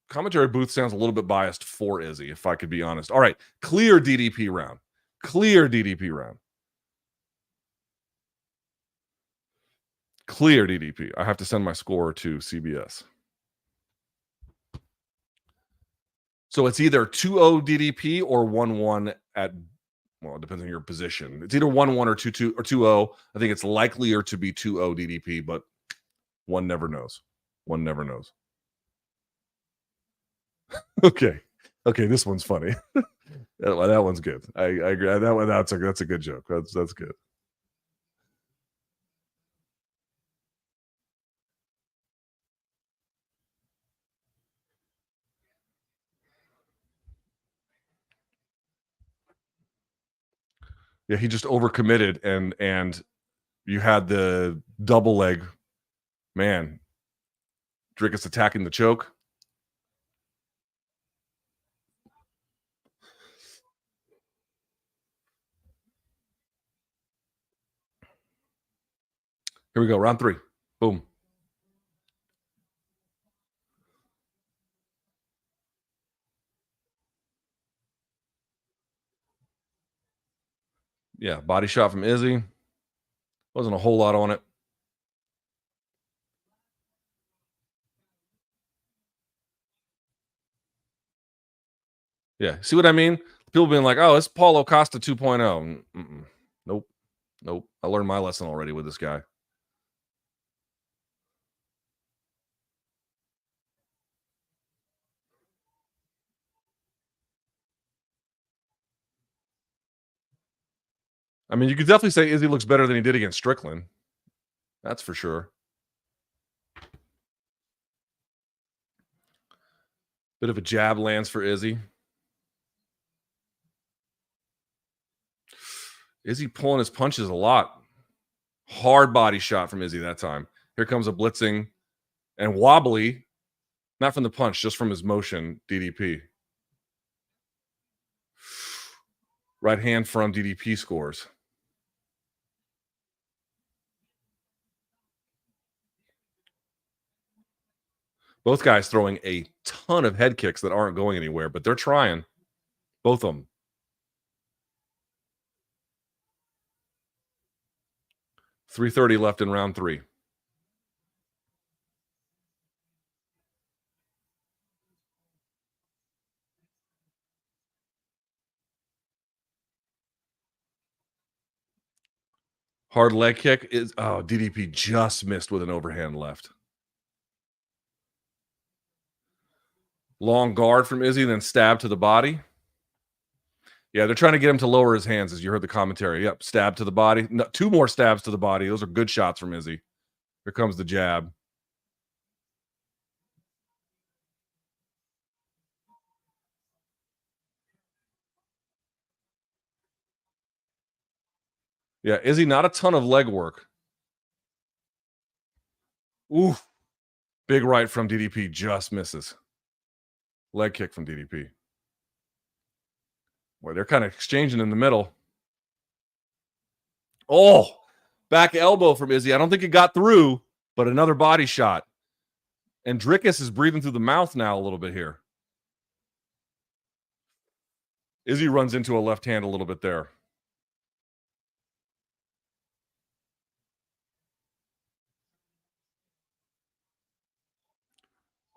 commentary booth sounds a little bit biased for Izzy, if I could be honest. All right, clear DDP round. Clear DDP round. Clear DDP. I have to send my score to CBS. So it's either 2-0 DDP or 1-1 at, well, it depends on your position. It's either 1-1 or 2-2 or 2-0. I think it's likelier to be 2-0 DDP, but one never knows. One never knows. Okay. Okay, this one's funny. that one's good. I agree. That's a good joke. That's good. Yeah, he just overcommitted and you had the double leg. Man, Dricus attacking the choke. Here we go, round 3. Boom. Yeah, body shot from Izzy. Wasn't a whole lot on it. Yeah, see what I mean? People being like, "Oh, it's Paulo Costa 2.0." Nope. Nope. I learned my lesson already with this guy. I mean, you could definitely say Izzy looks better than he did against Strickland. That's for sure. Bit of a jab lands for Izzy. Izzy pulling his punches a lot. Hard body shot from Izzy that time. Here comes a blitzing and wobbly, not from the punch, just from his motion, DDP. Right hand from DDP scores. Both guys throwing a ton of head kicks that aren't going anywhere, but they're trying. Both of them. 3:30 left in round 3. Hard leg kick is DDP just missed with an overhand left. Long guard from Izzy, then stab to the body. Yeah, they're trying to get him to lower his hands, as you heard the commentary. Yep, stab to the body. No, 2 more stabs to the body. Those are good shots from Izzy. Here comes the jab. Yeah, Izzy, not a ton of leg work. Ooh, big right from DDP, just misses. Leg kick from DDP. Boy, they're kind of exchanging in the middle. Oh, back elbow from Izzy. I don't think it got through, but another body shot. And Dricus is breathing through the mouth now a little bit here. Izzy runs into a left hand a little bit there.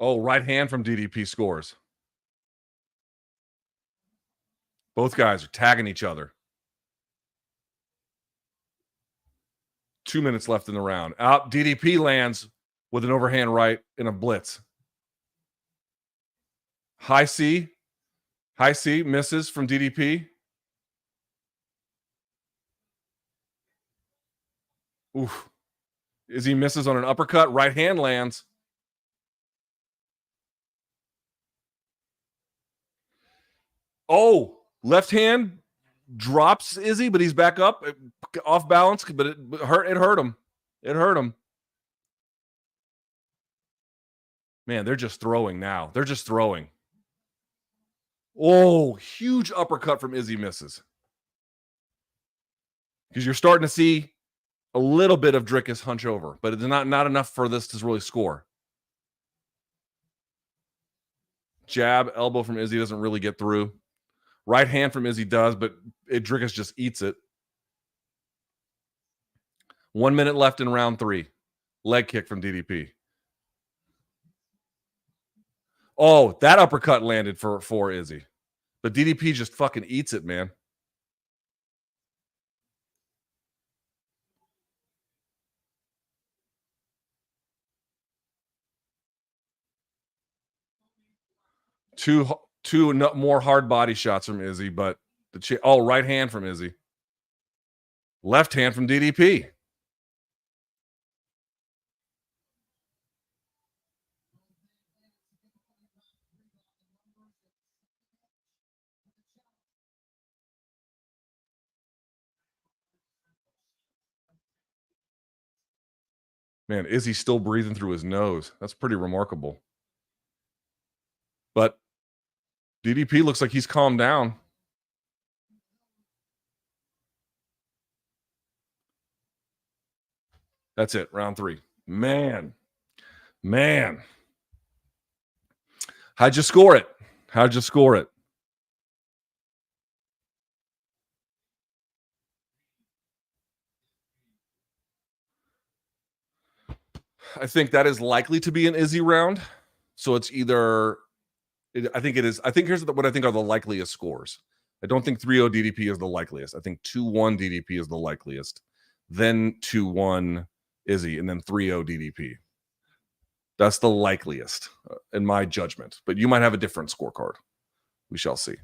Oh, right hand from DDP scores. Both guys are tagging each other. 2 minutes left in the round. Out, DDP lands with an overhand right in a blitz. High C misses from DDP. Oof. Izzy misses on an uppercut. Right hand lands. Oh, left hand drops Izzy, but he's back up, off balance. But it hurt him. It hurt him. Man, they're just throwing now. They're just throwing. Oh, huge uppercut from Izzy misses. Because you're starting to see a little bit of Dricus hunch over, but it's not enough for this to really score. Jab, elbow from Izzy doesn't really get through. Right hand from Izzy does, but Dricus just eats it. 1 minute left in round 3. Leg kick from DDP. Oh, that uppercut landed for Izzy. But DDP just fucking eats it, man. Two more hard body shots from Izzy, but right hand from Izzy. Left hand from DDP. Man, Izzy still breathing through his nose. That's pretty remarkable. But DDP looks like he's calmed down. That's it. Round 3. Man. How'd you score it? I think that is likely to be an Izzy round. So it's either, I think it is. I think here's what I think are the likeliest scores. I don't think 3-0 DDP is the likeliest. I think 2-1 DDP is the likeliest. Then 2-1 Izzy, and then 3-0 DDP. That's the likeliest in my judgment. But you might have a different scorecard. We shall see.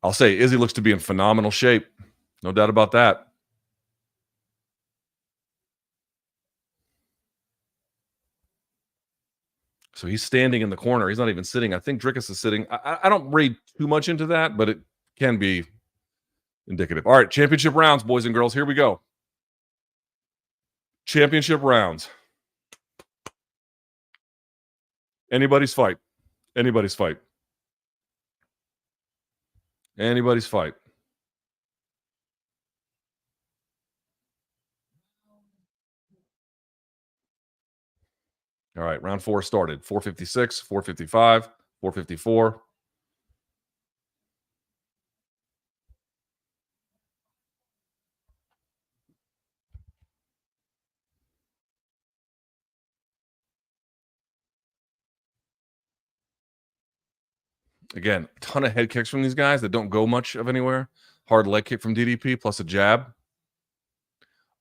I'll say Izzy looks to be in phenomenal shape. No doubt about that. So he's standing in the corner. He's not even sitting. I think Dricus is sitting. I don't read too much into that, but it can be indicative. All right, championship rounds, boys and girls. Here we go. Championship rounds. Anybody's fight. Anybody's fight. Anybody's fight. All right, round 4 started. 456, 455, 454. Again, a ton of head kicks from these guys that don't go much of anywhere. Hard leg kick from DDP plus a jab.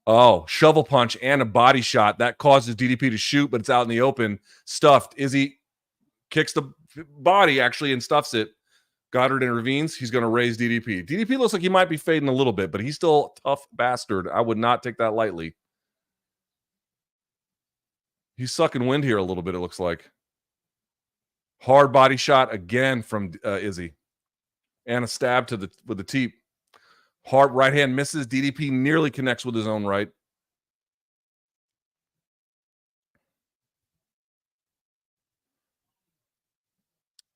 Oh, shovel punch and a body shot. That causes DDP to shoot, but it's out in the open. Stuffed. Izzy kicks the body, actually, and stuffs it. Goddard intervenes. He's going to raise DDP. DDP looks like he might be fading a little bit, but he's still a tough bastard. I would not take that lightly. He's sucking wind here a little bit, it looks like. Hard body shot again from Izzy. And a stab to with the teep. Hard right hand misses. DDP nearly connects with his own right.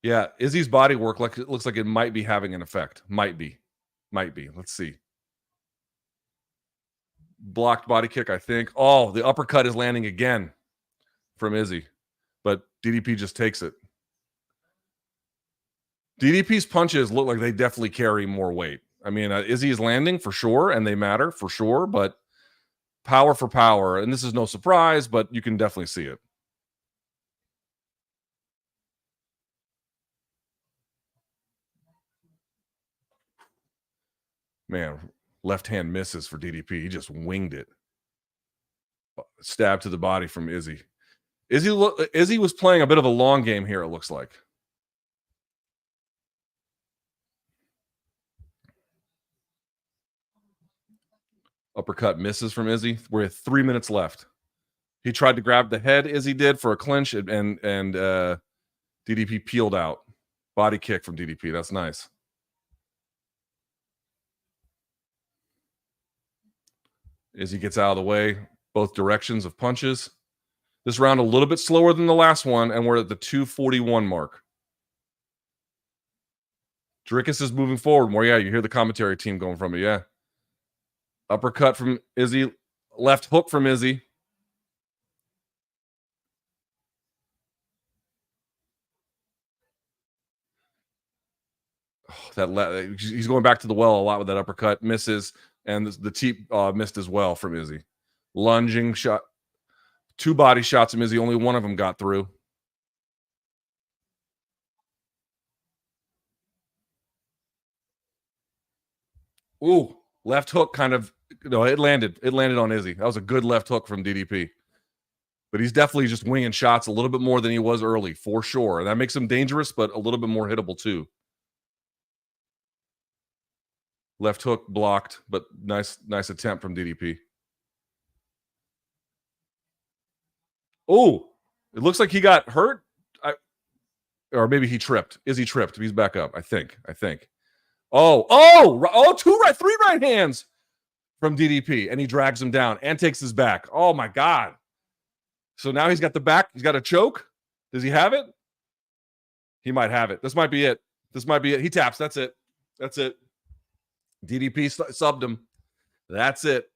Yeah, Izzy's body work it looks like it might be having an effect. Might be. Let's see. Blocked body kick, I think. Oh, the uppercut is landing again from Izzy. But DDP just takes it. DDP's punches look like they definitely carry more weight. I mean, Izzy is landing for sure, and they matter for sure, but power for power, and this is no surprise, but you can definitely see it. Man, left hand misses for DDP. He just winged it. Stab to the body from Izzy. Izzy was playing a bit of a long game here, it looks like. Uppercut misses from Izzy. We're at 3 minutes left. He tried to grab the head, Izzy did, for a clinch, and DDP peeled out. Body kick from DDP. That's nice. Izzy gets out of the way, both directions of punches. This round a little bit slower than the last one, and we're at the 2:41 mark. Dricus is moving forward more. Yeah, you hear the commentary team going from it. Yeah. Uppercut from Izzy. Left hook from Izzy. Oh, he's going back to the well a lot with that uppercut. Misses, and the teep missed as well from Izzy. Lunging shot. 2 body shots from Izzy. Only one of them got through. Ooh, left hook kind of, it landed. It landed on Izzy. That was a good left hook from DDP. But he's definitely just winging shots a little bit more than he was early, for sure. And that makes him dangerous, but a little bit more hittable too. Left hook blocked, but nice attempt from DDP. Oh, it looks like he got hurt. Or maybe he tripped. Izzy tripped. He's back up, I think. 3 right hands. from DDP, and he drags him down and takes his back. Oh my God. So now he's got the back. He's got a choke. Does he have it? He might have it. This might be it. This might be it. He taps. That's it. That's it. DDP subbed him. That's it.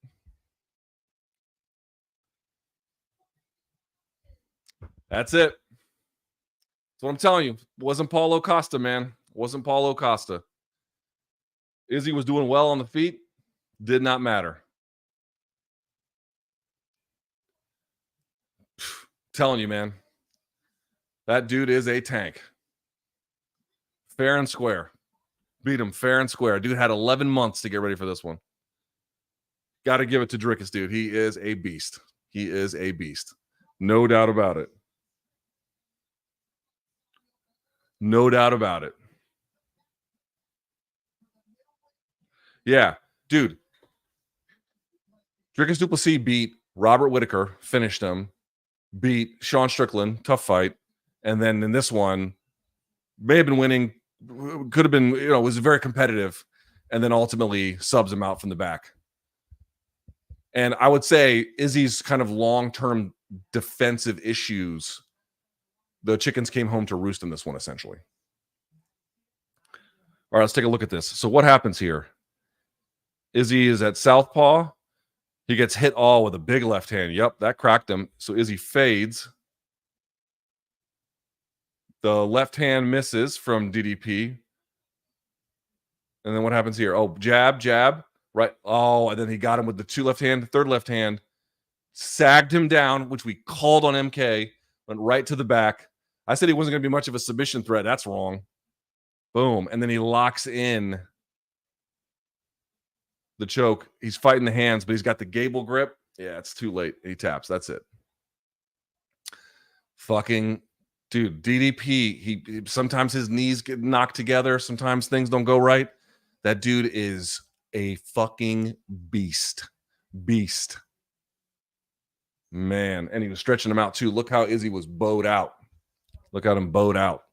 That's it. That's what I'm telling you. Wasn't Paulo Costa, man. Wasn't Paulo Costa. Izzy was doing well on the feet. Did not matter. Telling you, man. That dude is a tank. Fair and square. Beat him fair and square. Dude had 11 months to get ready for this one. Got to give it to Dricus, dude. He is a beast. He is a beast. No doubt about it. No doubt about it. Yeah, dude. Dricus du Plessis beat Robert Whittaker, finished him, beat Sean Strickland, tough fight. And then in this one, may have been winning, could have been, was very competitive. And then ultimately subs him out from the back. And I would say Izzy's kind of long-term defensive issues, the chickens came home to roost in this one, essentially. All right, let's take a look at this. So what happens here? Izzy is at southpaw. He gets hit all with a big left hand. Yep, that cracked him. So Izzy fades. The left hand misses from DDP. And then what happens here? Oh, jab, jab. Right. Oh, and then he got him with the two left hand, third left hand, sagged him down, which we called on MK, went right to the back. I said he wasn't going to be much of a submission threat. That's wrong. Boom. And then he locks in the choke. He's fighting the hands, but he's got the gable grip. Yeah, it's too late. He taps. That's it. Fucking dude, DDP, he sometimes his knees get knocked together. Sometimes things don't go right. That dude is a fucking beast. Beast. Man. And he was stretching him out too. Look how Izzy was bowed out. Look at him bowed out.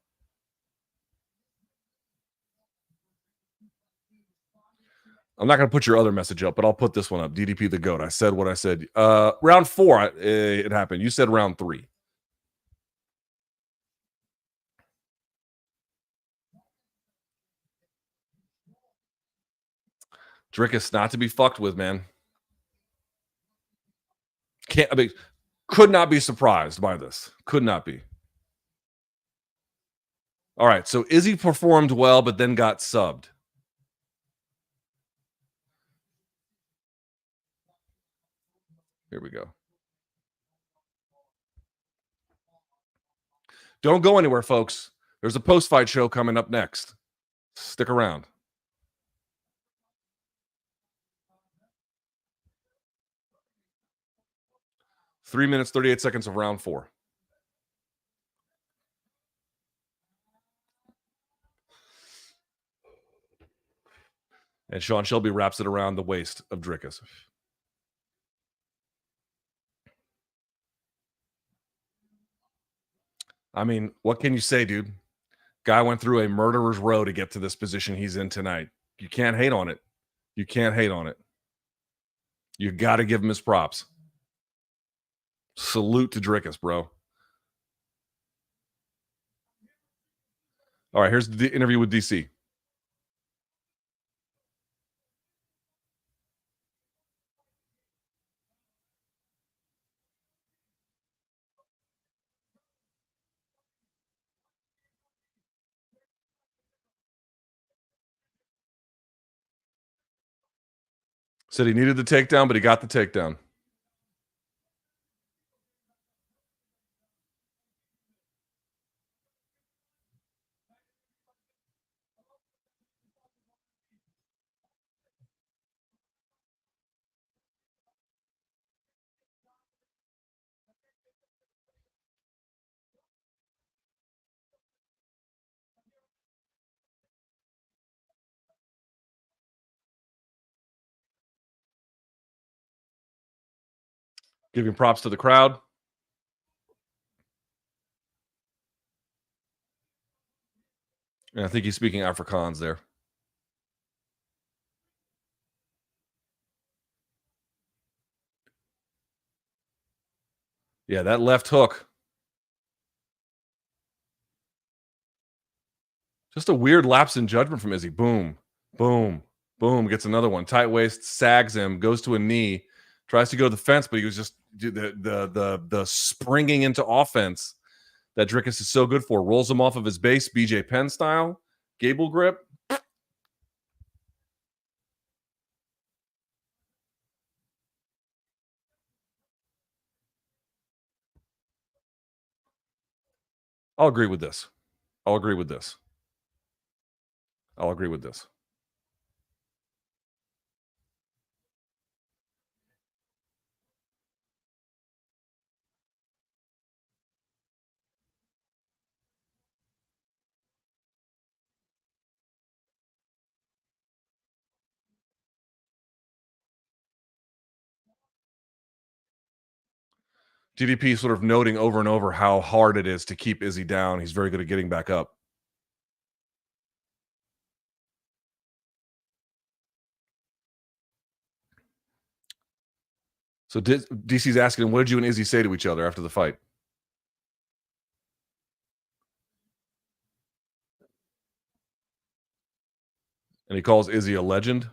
I'm not going to put your other message up, but I'll put this one up. DDP the GOAT. I said what I said. Round 4, it happened. You said round 3. Dricus not to be fucked with, man. Could not be surprised by this. Could not be. All right, so Izzy performed well, but then got subbed. Here we go. Don't go anywhere, folks. There's a post-fight show coming up next. Stick around. Three minutes, 38 seconds of round 4. And Sean Shelby wraps it around the waist of Dricus. I mean, what can you say, dude? Guy went through a murderer's row to get to this position he's in tonight. You can't hate on it. You can't hate on it. You got to give him his props. Salute to Dricus, bro. All right, here's the interview with DC. Said he needed the takedown, but he got the takedown. Giving props to the crowd. And I think he's speaking Afrikaans there. Yeah, that left hook. Just a weird lapse in judgment from Izzy. Boom, boom, boom. Gets another one. Tight waist, sags him, goes to a knee, tries to go to the fence, but he was just the springing into offense that Dricus is so good for. Rolls him off of his base, BJ Penn style, gable grip. I'll agree with this. I'll agree with this. I'll agree with this. DDP sort of noting over and over how hard it is to keep Izzy down. He's very good at getting back up. So DC's asking, what did you and Izzy say to each other after the fight? And he calls Izzy a legend.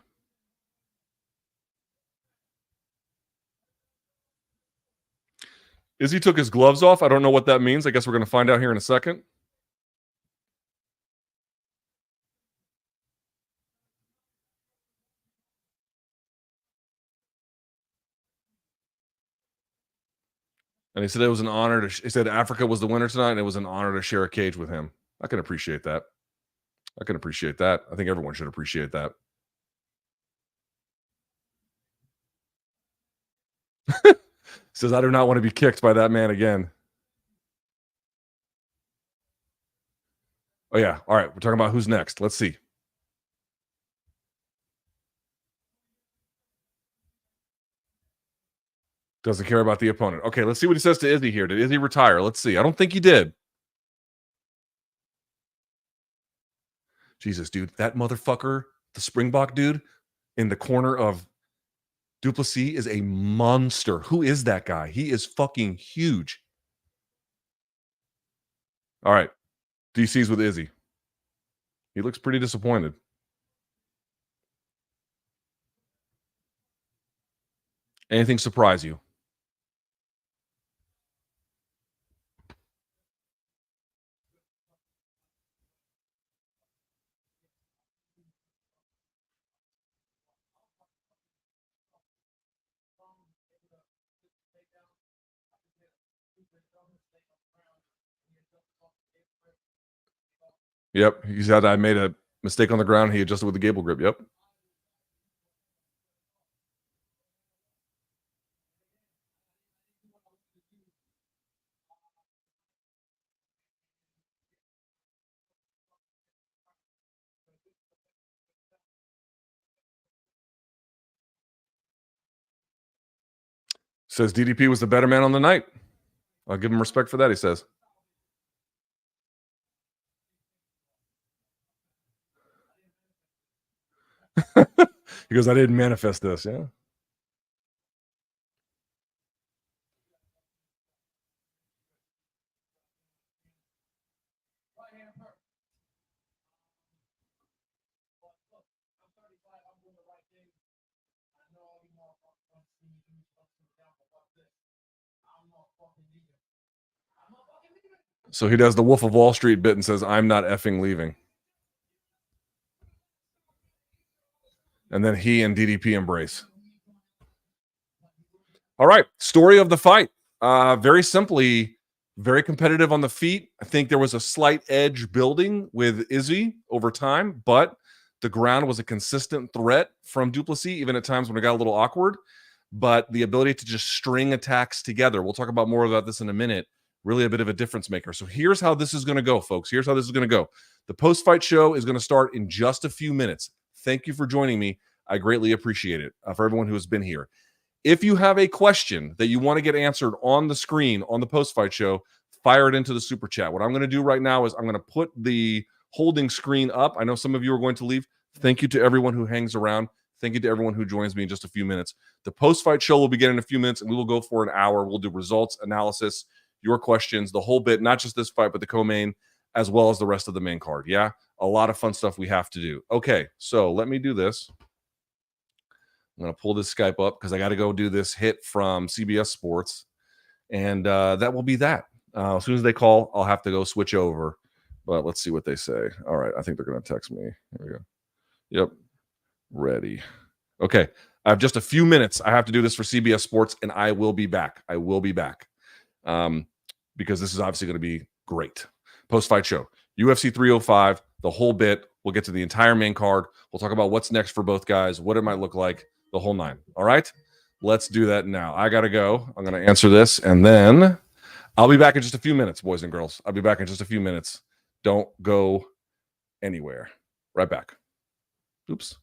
Izzy took his gloves off. I don't know what that means. I guess we're going to find out here in a second. And he said it was an honor he said Africa was the winner tonight, and it was an honor to share a cage with him. I can appreciate that. I can appreciate that. I think everyone should appreciate that. Says, I do not want to be kicked by that man again. Oh, yeah. All right. We're talking about who's next. Let's see. Doesn't care about the opponent. Okay, let's see what he says to Izzy here. Did Izzy retire? Let's see. I don't think he did. Jesus, dude. That motherfucker, the Springbok dude in the corner of Du Plessis is a monster. Who is that guy? He is fucking huge. All right. DC's with Izzy. He looks pretty disappointed. Anything surprise you? Yep. He said I made a mistake on the ground. He adjusted with the gable grip. Yep. Says DDP was the better man on the night. I'll give him respect for that, he says. He goes, I didn't manifest this. Yeah. So he does the Wolf of Wall Street bit and says, I'm not effing leaving. And then he and DDP embrace. All right. Story of the fight. Very simply, very competitive on the feet. I think there was a slight edge building with Izzy over time, but the ground was a consistent threat from Du Plessis, even at times when it got a little awkward. But the ability to just string attacks together, we'll talk about more about this in a minute, really a bit of a difference maker. So here's how this is going to go, folks. Here's how this is going to go. The post-fight show is going to start in just a few minutes. Thank you for joining me. I greatly appreciate it for everyone who has been here. If you have a question that you want to get answered on the screen on the post-fight show, fire it into the super chat. What I'm going to do right now is I'm going to put the holding screen up. I know some of you are going to leave. Thank you to everyone who hangs around. Thank you to everyone who joins me in just a few minutes. The post-fight show will begin in a few minutes, and we will go for an hour. We'll do results, analysis, your questions, the whole bit, not just this fight, but the co-main, as well as the rest of the main card. Yeah, a lot of fun stuff we have to do. Okay, so let me do this. I'm going to pull this Skype up because I got to go do this hit from CBS Sports. And that will be that. As soon as they call, I'll have to go switch over. But let's see what they say. All right. I think they're going to text me. Here we go. Yep. Ready. Okay. I have just a few minutes. I have to do this for CBS Sports, and I will be back. I will be back because this is obviously going to be great. Post-fight show. UFC 305, the whole bit. We'll get to the entire main card. We'll talk about what's next for both guys, what it might look like, the whole nine. All right? Let's do that now. I got to go. I'm going to answer this, and then I'll be back in just a few minutes, boys and girls. I'll be back in just a few minutes. Don't go anywhere. Right back. Oops.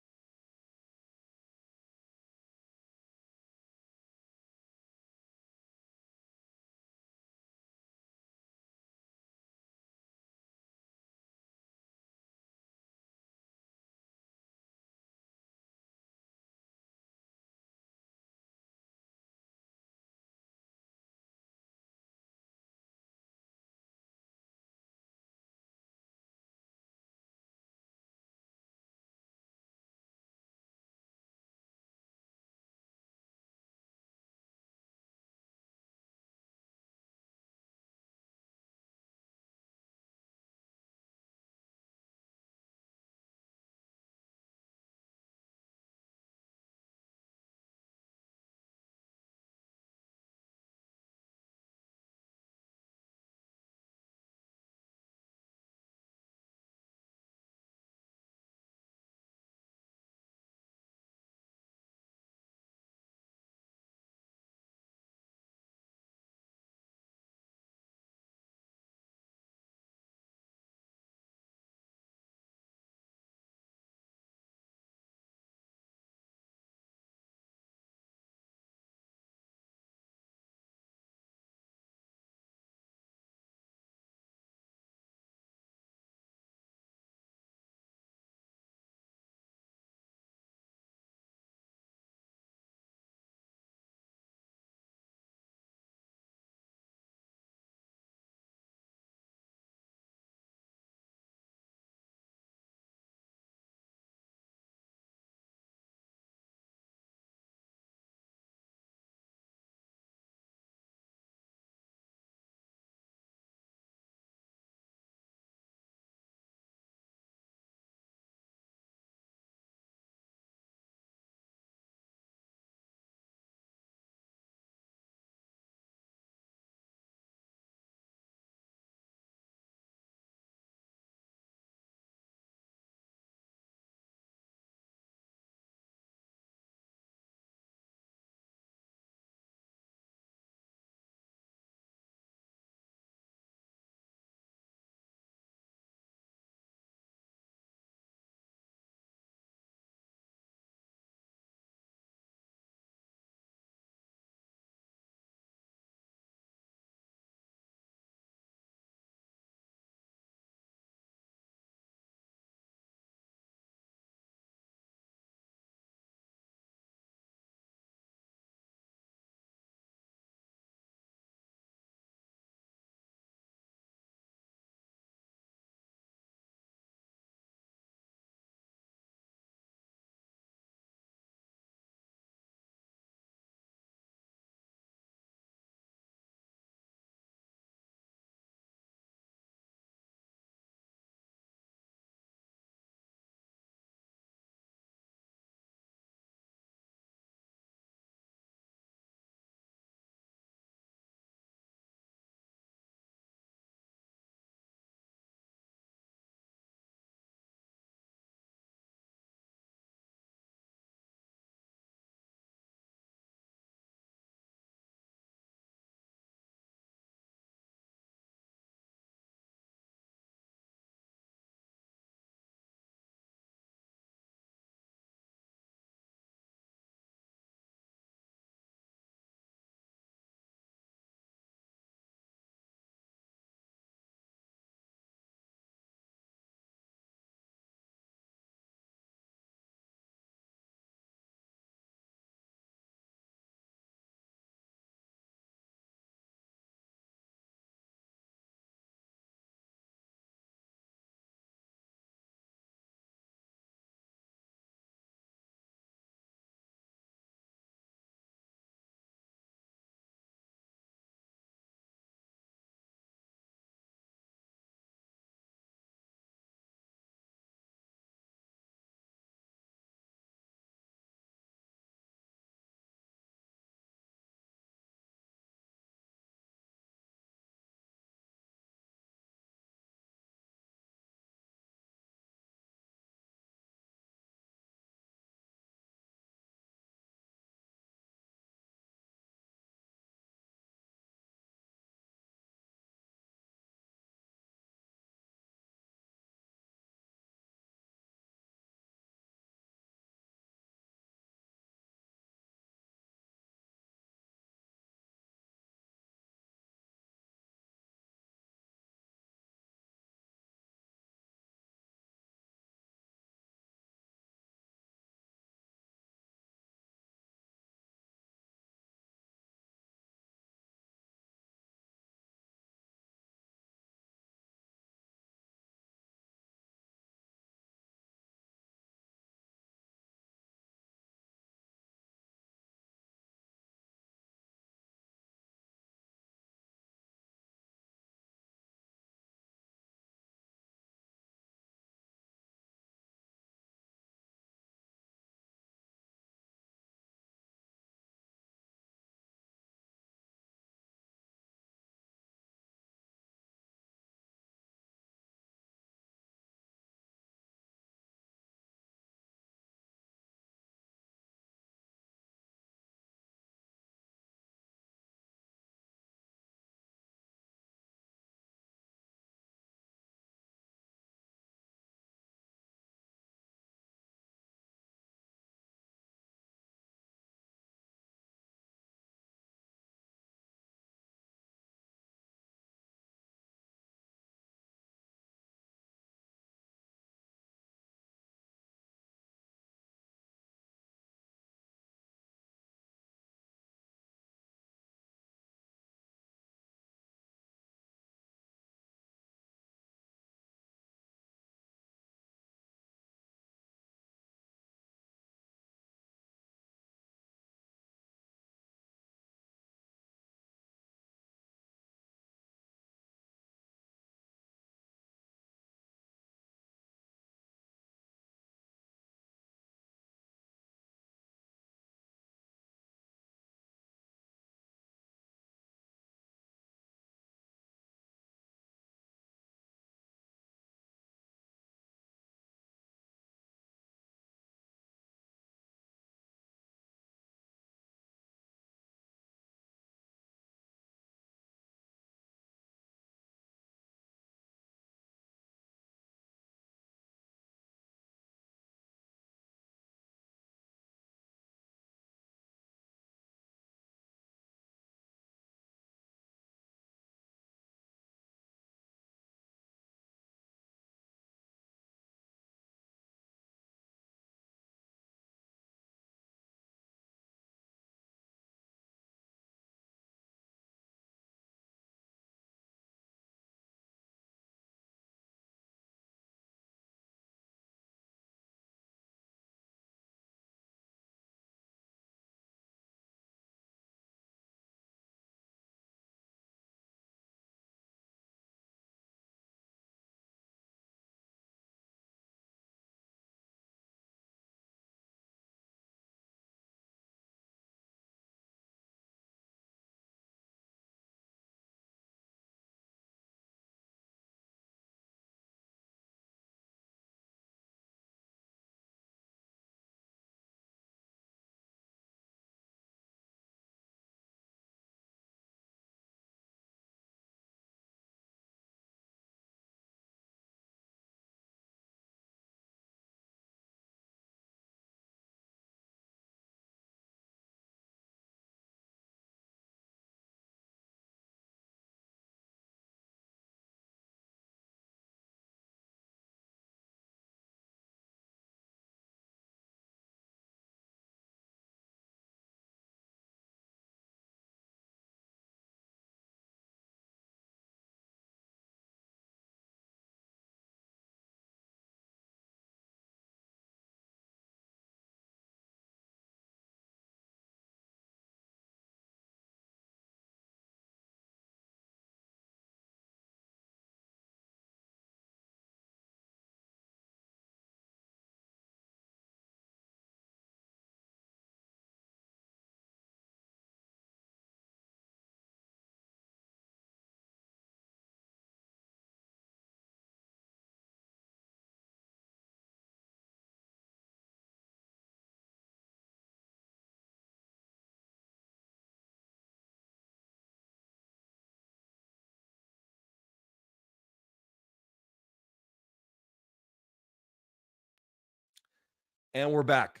And we're back.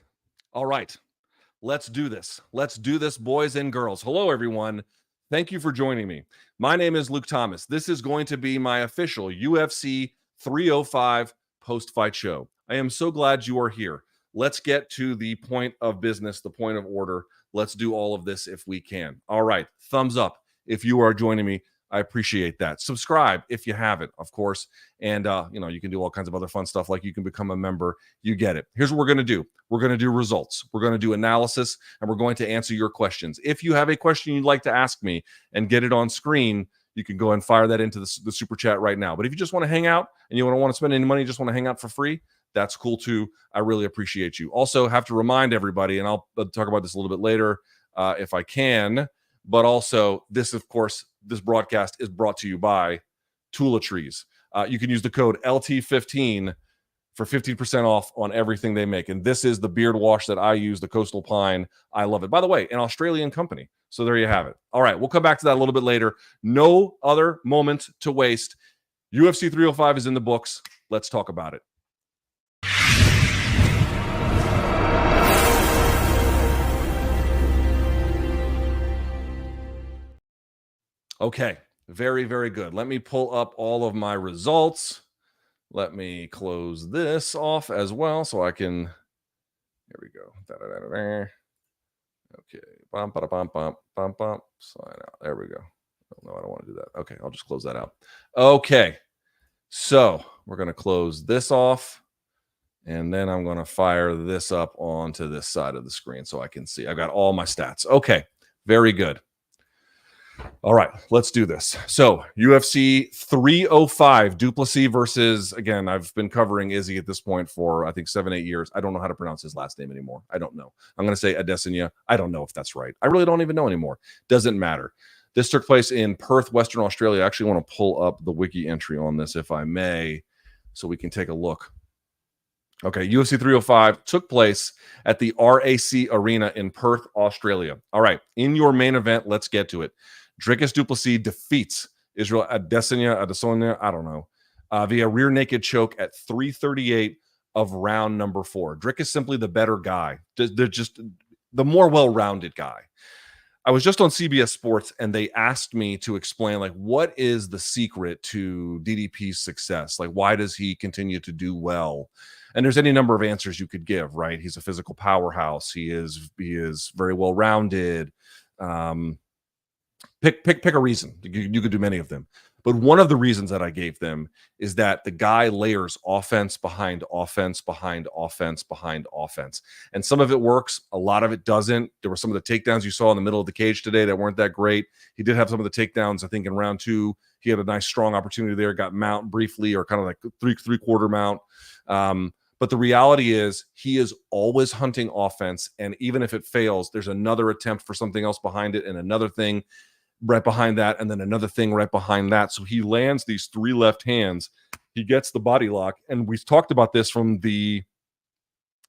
All right. Let's do this. Let's do this, boys and girls. Hello, everyone. Thank you for joining me. My name is Luke Thomas. This is going to be my official UFC 305 post-fight show. I am so glad you are here. Let's get to the point of business, the point of order. Let's do all of this if we can. All right. Thumbs up if you are joining me. I appreciate that. Subscribe if you haven't, of course. And, you can do all kinds of other fun stuff, like you can become a member. You get it. Here's what we're going to do. We're going to do results. We're going to do analysis, and we're going to answer your questions. If you have a question you'd like to ask me and get it on screen, you can go and fire that into the super chat right now. But if you just want to hang out and you don't want to spend any money, just want to hang out for free, that's cool too. I really appreciate you. Also, have to remind everybody, and I'll talk about this a little bit later if I can, but also this, of course, this broadcast is brought to you by Toiletries. You can use the code LT15 for 15% off on everything they make. And this is the beard wash that I use, the Coastal Pine. I love it. By the way, an Australian company. So there you have it. All right, we'll come back to that a little bit later. No other moment to waste. UFC 305 is in the books. Let's talk about it. Okay, very, very good. Let me pull up all of my results. Let me close this off as well so I can. Here we go. Okay. Bump, bump, bump, bump, bump. Sign out. There we go. Oh, no, I don't want to do that. Okay, I'll just close that out. Okay, so we're going to close this off, and then I'm going to fire this up onto this side of the screen so I can see. I've got all my stats. Okay, very good. All right, let's do this. So UFC 305, du Plessis versus, again, I've been covering Izzy at this point for, I think, 7-8 years. I don't know how to pronounce his last name anymore. I don't know. I'm going to say Adesanya. I don't know if that's right. I really don't even know anymore. Doesn't matter. This took place in Perth, Western Australia. I actually want to pull up the wiki entry on this, if I may, so we can take a look. Okay, UFC 305 took place at the RAC Arena in Perth, Australia. All right, in your main event, let's get to it. Dricus du Plessis defeats Israel Adesanya, I don't know, via rear naked choke at 3:38 of round number 4. Dricus is simply the better guy. They're just the more well-rounded guy. I was just on CBS Sports, and they asked me to explain, like, what is the secret to DDP's success? Like, why does he continue to do well? And there's any number of answers you could give, right? He's a physical powerhouse. He is very well-rounded. Pick a reason. You could do many of them. But one of the reasons that I gave them is that the guy layers offense behind offense behind offense behind offense. And some of it works. A lot of it doesn't. There were some of the takedowns you saw in the middle of the cage today that weren't that great. He did have some of the takedowns, I think, in round 2. He had a nice, strong opportunity there, got mount briefly, or kind of like three-quarter mount. But the reality is he is always hunting offense. And even if it fails, there's another attempt for something else behind it, and another thing right behind that, and then another thing right behind that. So he lands these 3 left hands. He gets the body lock. And we've talked about this from the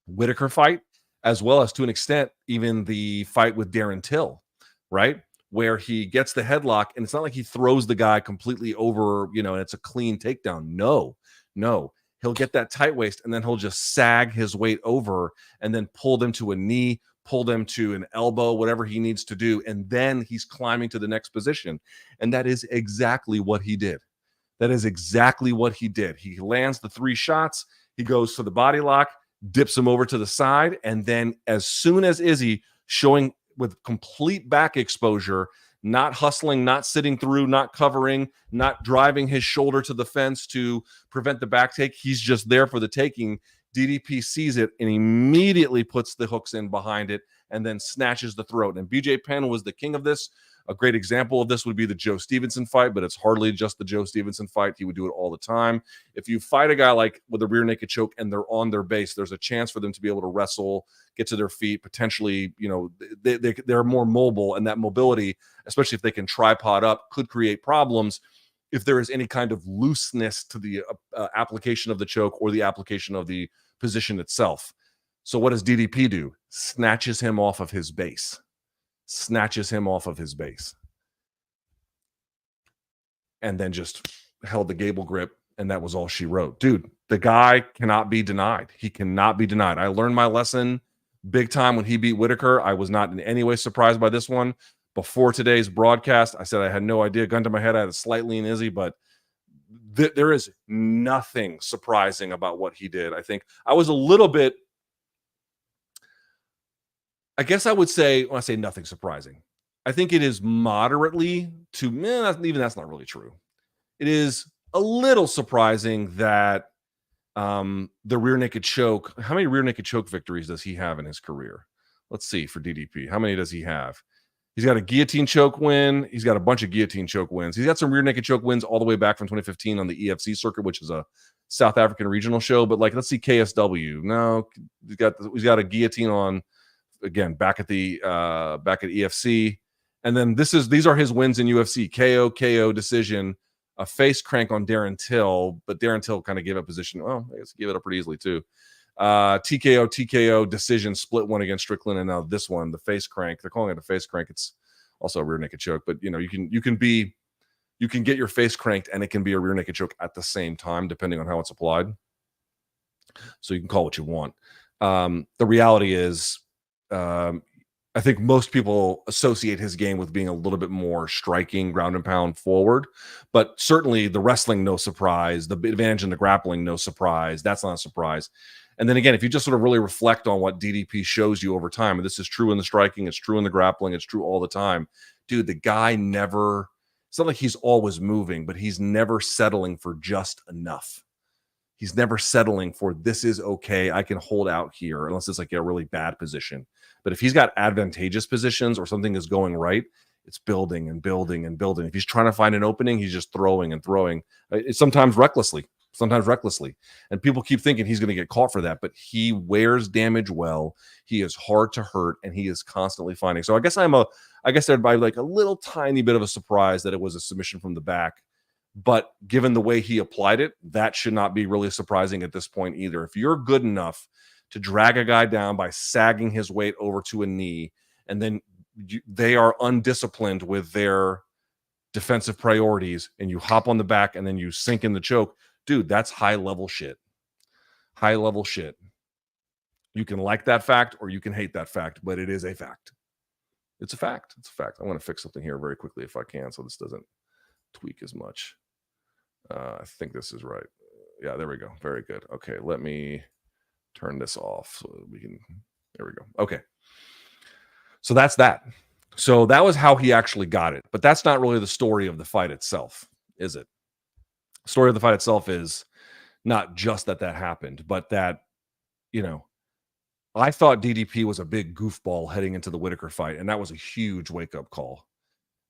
Whitaker fight, as well as, to an extent, even the fight with Darren Till, right? Where he gets the headlock, and it's not like he throws the guy completely over, and it's a clean takedown. No. He'll get that tight waist, and then he'll just sag his weight over and then pull them to a knee, pull them to an elbow, whatever he needs to do. And then he's climbing to the next position. And that is exactly what he did. He lands the 3 shots. He goes for the body lock, dips him over to the side. And then as soon as Izzy, showing with complete back exposure, not hustling, not sitting through, not covering, not driving his shoulder to the fence to prevent the back take, he's just there for the taking. DDP sees it and immediately puts the hooks in behind it and then snatches the throat. And BJ Penn was the king of this. A great example of this would be the Joe Stevenson fight, but it's hardly just the Joe Stevenson fight. He would do it all the time. If you fight a guy like with a rear naked choke and they're on their base, there's a chance for them to be able to wrestle, get to their feet, potentially, they're more mobile, and that mobility, especially if they can tripod up, could create problems if there is any kind of looseness to the application of the choke or the application of the position itself. So what does DDP do? Snatches him off of his base. And then just held the gable grip, and that was all she wrote. Dude, The guy cannot be denied. He cannot be denied. I learned my lesson big time when he beat Whitaker. I was not in any way surprised by this one. Before today's broadcast, I said I had no idea. Gun to my head, I had a slight lean Izzy, but there is nothing surprising about what he did. I think I was a little bit, I guess I would say, when I say nothing surprising, I think it is moderately to, that's not really true. It is a little surprising that the rear naked choke, how many rear naked choke victories does he have in his career? Let's see for DDP. How many does he have? He's got a guillotine choke win. He's got a bunch of guillotine choke wins. He's got some rear naked choke wins all the way back from 2015 on the UFC circuit, which is a South African regional show. But like, let's see KSW. No, he's got a guillotine on, again, back at EFC. And then these are his wins in UFC: KO decision, a face crank on Darren Till, but Darren Till kind of gave up position. Well, I guess he gave it up pretty easily too. TKO decision, split one against Strickland, and now this one, the face crank. They're calling it a face crank. It's also a rear naked choke, but you can get your face cranked and it can be a rear naked choke at the same time, depending on how it's applied. So you can call what you want. The reality is, I think most people associate his game with being a little bit more striking, ground and pound forward, but certainly the wrestling, no surprise. The advantage in the grappling, no surprise. That's not a surprise. And then again, if you just sort of really reflect on what DDP shows you over time, and this is true in the striking, it's true in the grappling, it's true all the time. Dude, the guy never, it's not like he's always moving, but he's never settling for just enough. He's never settling for, this is okay, I can hold out here, unless it's like a really bad position. But if he's got advantageous positions or something is going right, it's building and building and building. If he's trying to find an opening, he's just throwing and throwing. It's sometimes recklessly. And people keep thinking he's going to get caught for that, but he wears damage well. He is hard to hurt, and he is constantly finding. So I guess everybody like a little tiny bit of a surprise that it was a submission from the back. But given the way he applied it, that should not be really surprising at this point either. If you're good enough to drag a guy down by sagging his weight over to a knee, and then they are undisciplined with their defensive priorities, and you hop on the back and then you sink in the choke, dude, that's high-level shit. High-level shit. You can like that fact or you can hate that fact, but it is a fact. It's a fact. It's a fact. I want to fix something here very quickly if I can, so this doesn't tweak as much. I think this is right. Yeah, there we go. Very good. Okay, let me turn this off so we can, there we go. Okay. So that's that. So that was how he actually got it. But that's not really the story of the fight itself, is it? The story of the fight itself is not just that happened, but that, I thought DDP was a big goofball heading into the Whitaker fight, and that was a huge wake-up call.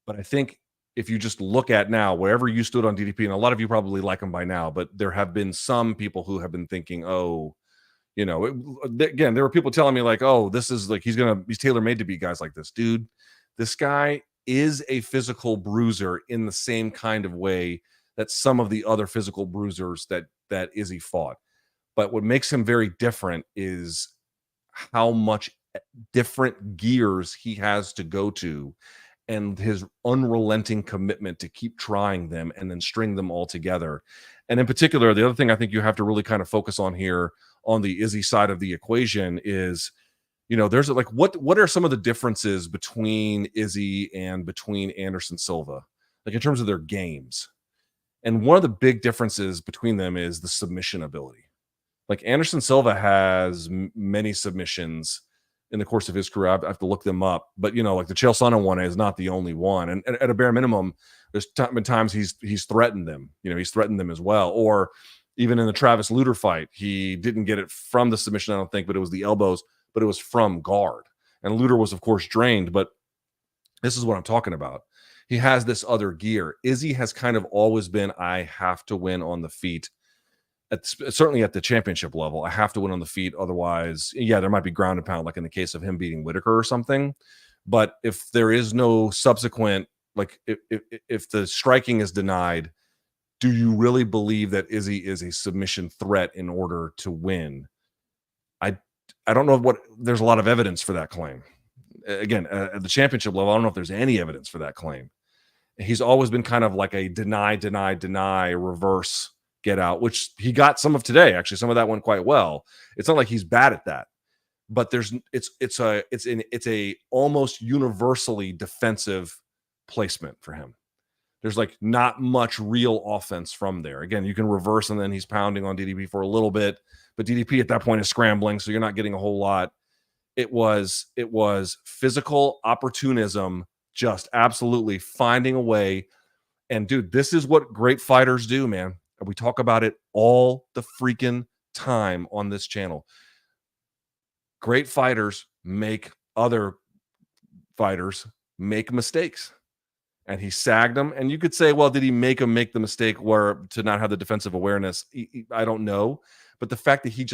But I think if you just look at now, wherever you stood on DDP, and a lot of you probably like him by now, but there have been some people who have been thinking, again, there were people telling me like, oh, this is like, he's tailor-made to beat guys like this. Dude, this guy is a physical bruiser in the same kind of way that some of the other physical bruisers that Izzy fought. But what makes him very different is how much different gears he has to go to, and his unrelenting commitment to keep trying them and then string them all together. And in particular, the other thing I think you have to really kind of focus on here on the Izzy side of the equation is, there's like, what are some of the differences between Izzy and between Anderson Silva, like in terms of their games? And one of the big differences between them is the submission ability. Like Anderson Silva has many submissions in the course of his career. I have to look them up, but like the Chael Sonnen one is not the only one. And at a bare minimum, there's been times he's threatened them. He's threatened them as well. Or even in the Travis Lutter fight, he didn't get it from the submission, I don't think, but it was the elbows, but it was from guard. And Lutter was, of course, drained. But this is what I'm talking about. He has this other gear. Izzy has kind of always been, I have to win on the feet. Certainly at the championship level, I have to win on the feet. Otherwise, yeah, there might be ground and pound, like in the case of him beating Whitaker or something. But if there is no subsequent, like if the striking is denied, do you really believe that Izzy is a submission threat in order to win? I don't know there's a lot of evidence for that claim. Again, at the championship level, I don't know if there's any evidence for that claim. He's always been kind of like a deny, reverse get out, which he got some of today. Actually, some of that went quite well. It's not like he's bad at that, but it's a almost universally defensive placement for him. There's like not much real offense from there. Again, you can reverse and then he's pounding on DDP for a little bit, but DDP at that point is scrambling, so you're not getting a whole lot. It was physical opportunism, just absolutely finding a way. And dude, this is what great fighters do, man. We talk about it all the freaking time on this channel. Great fighters make other fighters make mistakes. And he sagged him. And you could say, well, did he make him make the mistake where to not have the defensive awareness? I don't know. But the fact that he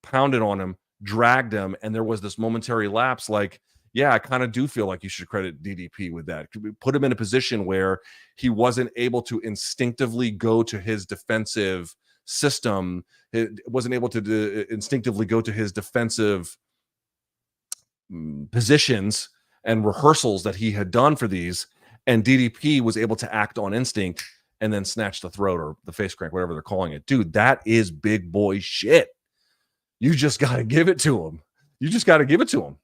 pounded on him, dragged him, and there was this momentary lapse, like, yeah, I kind of do feel like you should credit DDP with that. Put him in a position where he wasn't able to instinctively go to his defensive system. It wasn't able to instinctively go to his defensive positions and rehearsals that he had done for these. And DDP was able to act on instinct and then snatch the throat or the face crank, whatever they're calling it. Dude, that is big boy shit. You just got to give it to him. You just got to give it to him.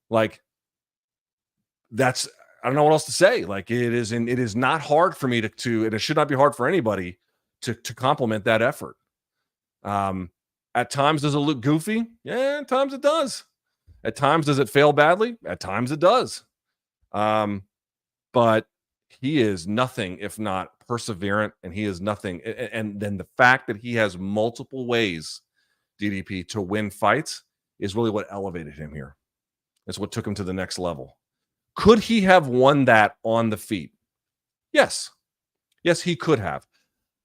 Like, that's, I don't know what else to say. Like, it is not hard for me to and it should not be hard for anybody to compliment that effort. At times, does it look goofy? Yeah, at times it does. At times, does it fail badly? At times it does. But he is nothing if not perseverant, and he is nothing. And then the fact that he has multiple ways, DDP, to win fights is really what elevated him here. It's what took him to the next level. Could he have won that on the feet? Yes. Yes, he could have.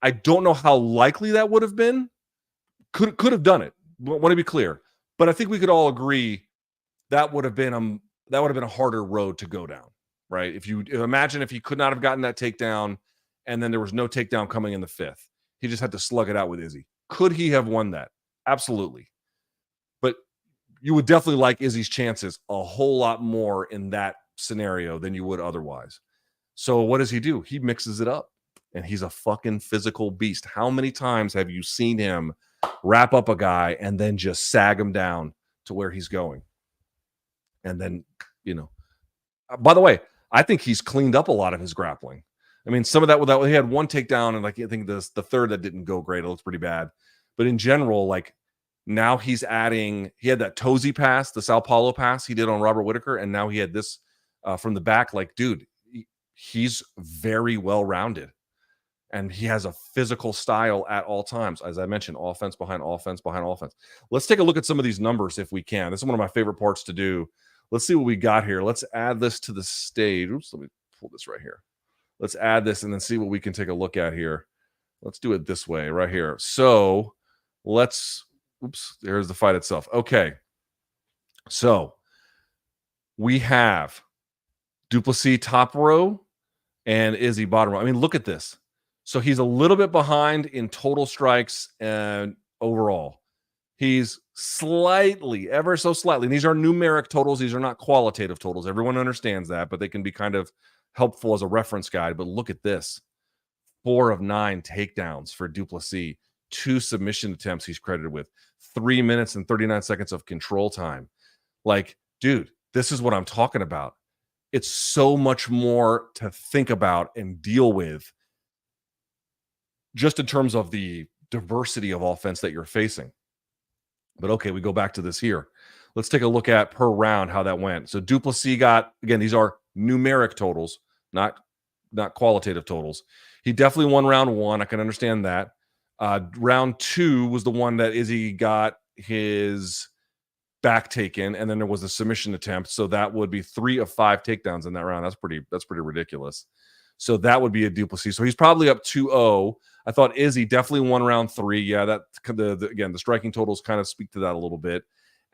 I don't know how likely that would have been. Could have done it. Want to be clear. But I think we could all agree that would have been a harder road to go down, right? Imagine if he could not have gotten that takedown and then there was no takedown coming in the fifth. He just had to slug it out with Izzy. Could he have won that? Absolutely. But you would definitely like Izzy's chances a whole lot more in that scenario than you would otherwise. So what does he do? He mixes it up, and he's a fucking physical beast. How many times have you seen him wrap up a guy and then just sag him down to where he's going? And then, by the way, I think he's cleaned up a lot of his grappling. I mean, some of that he had one takedown, and like I think the third that didn't go great. It looks pretty bad. But in general, like now he had that Tozy pass, the Sao Paulo pass he did on Robert Whittaker, and now he had this from the back. Like, dude, he's very well-rounded. And he has a physical style at all times. As I mentioned, offense behind offense behind offense. Let's take a look at some of these numbers if we can. This is one of my favorite parts to do. Let's see what we got here. Let's add this to the stage. Oops, let me pull this right here. Let's add this and then see what we can take a look at here. Let's do it this way right here. So there's the fight itself. Okay. So we have du Plessis top row and Izzy bottom row. I mean, look at this. So he's a little bit behind in total strikes and overall. He's slightly, ever so slightly. These are numeric totals. These are not qualitative totals. Everyone understands that, but they can be kind of helpful as a reference guide. But look at this. 4 of 9 takedowns for du Plessis. 2 submission attempts he's credited with. 3 minutes and 39 seconds of control time. Like, dude, this is what I'm talking about. It's so much more to think about and deal with just in terms of the diversity of offense that you're facing. But okay, we go back to this here. Let's take a look at per round how that went. So du Plessis got, again, these are numeric totals, not qualitative totals. He definitely won round 1. I can understand that. Round 2 was the one that Izzy got his back taken, and then there was a submission attempt. So that would be 3 of 5 takedowns in that round. That's pretty ridiculous. So that would be a du Plessis. So he's probably up 2-0. I thought Izzy definitely won round 3. Yeah, that again, the striking totals kind of speak to that a little bit.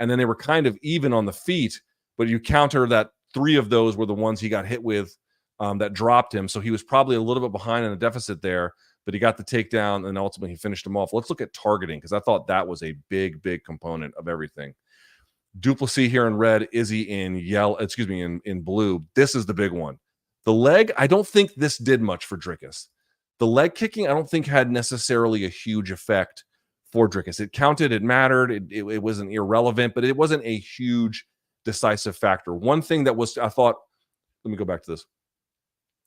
And then they were kind of even on the feet, but you counter that 3 of those were the ones he got hit with that dropped him. So he was probably a little bit behind in the deficit there, but he got the takedown and ultimately he finished him off. Let's look at targeting because I thought that was a big component of everything. Du Plessis here in red, Izzy in yellow, in blue. This is the big one. The leg, I don't think this did much for Dricus. The leg kicking, I don't think had necessarily a huge effect for Dricus. It counted, it mattered, it wasn't irrelevant, but it wasn't a huge decisive factor. One thing that was, I thought, let me go back to this.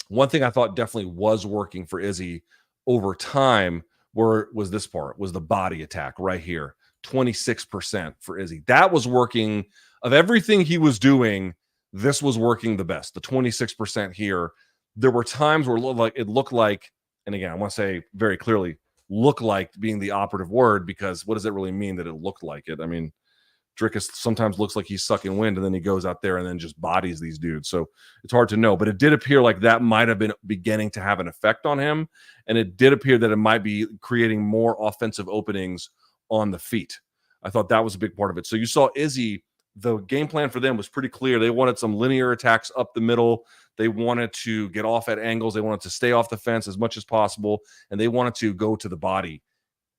One thing I thought definitely was working for Izzy over time was this part, was the body attack right here. 26% for Izzy. That was working. Of everything he was doing, this was working the best. The 26% here. There were times where it looked like, and again, I want to say very clearly, look like being the operative word, because what does it really mean that it looked like it? I mean, Dricus sometimes looks like he's sucking wind, and then he goes out there and then just bodies these dudes. So it's hard to know, but it did appear like that might have been beginning to have an effect on him. And it did appear that it might be creating more offensive openings on the feet. I thought that was a big part of it. So you saw Izzy, the game plan for them was pretty clear. They wanted some linear attacks up the middle. They wanted to get off at angles. They wanted to stay off the fence as much as possible. And they wanted to go to the body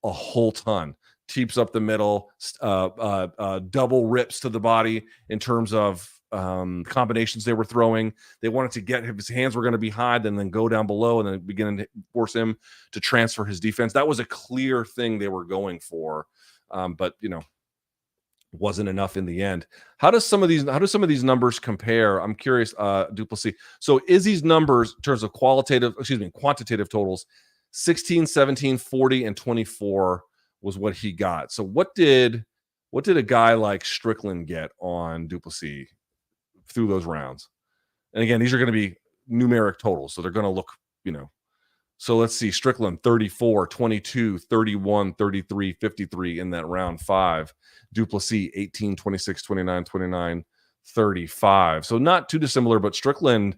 a whole ton. Teeps up the middle, double rips to the body in terms of combinations they were throwing. They wanted to get his hands were going to be high, then go down below and then begin to force him to transfer his defense. That was a clear thing they were going for, but wasn't enough in the end. How do some of these numbers compare? I'm curious, du Plessis. So Izzy's numbers in terms of quantitative totals, 16, 17, 40, and 24 was what he got. So what did a guy like Strickland get on du Plessis through those rounds? And again, these are going to be numeric totals, so they're going to look, So let's see, Strickland 34, 22, 31, 33, 53 in that round 5. Du Plessis 18, 26, 29, 29, 35. So not too dissimilar, but Strickland,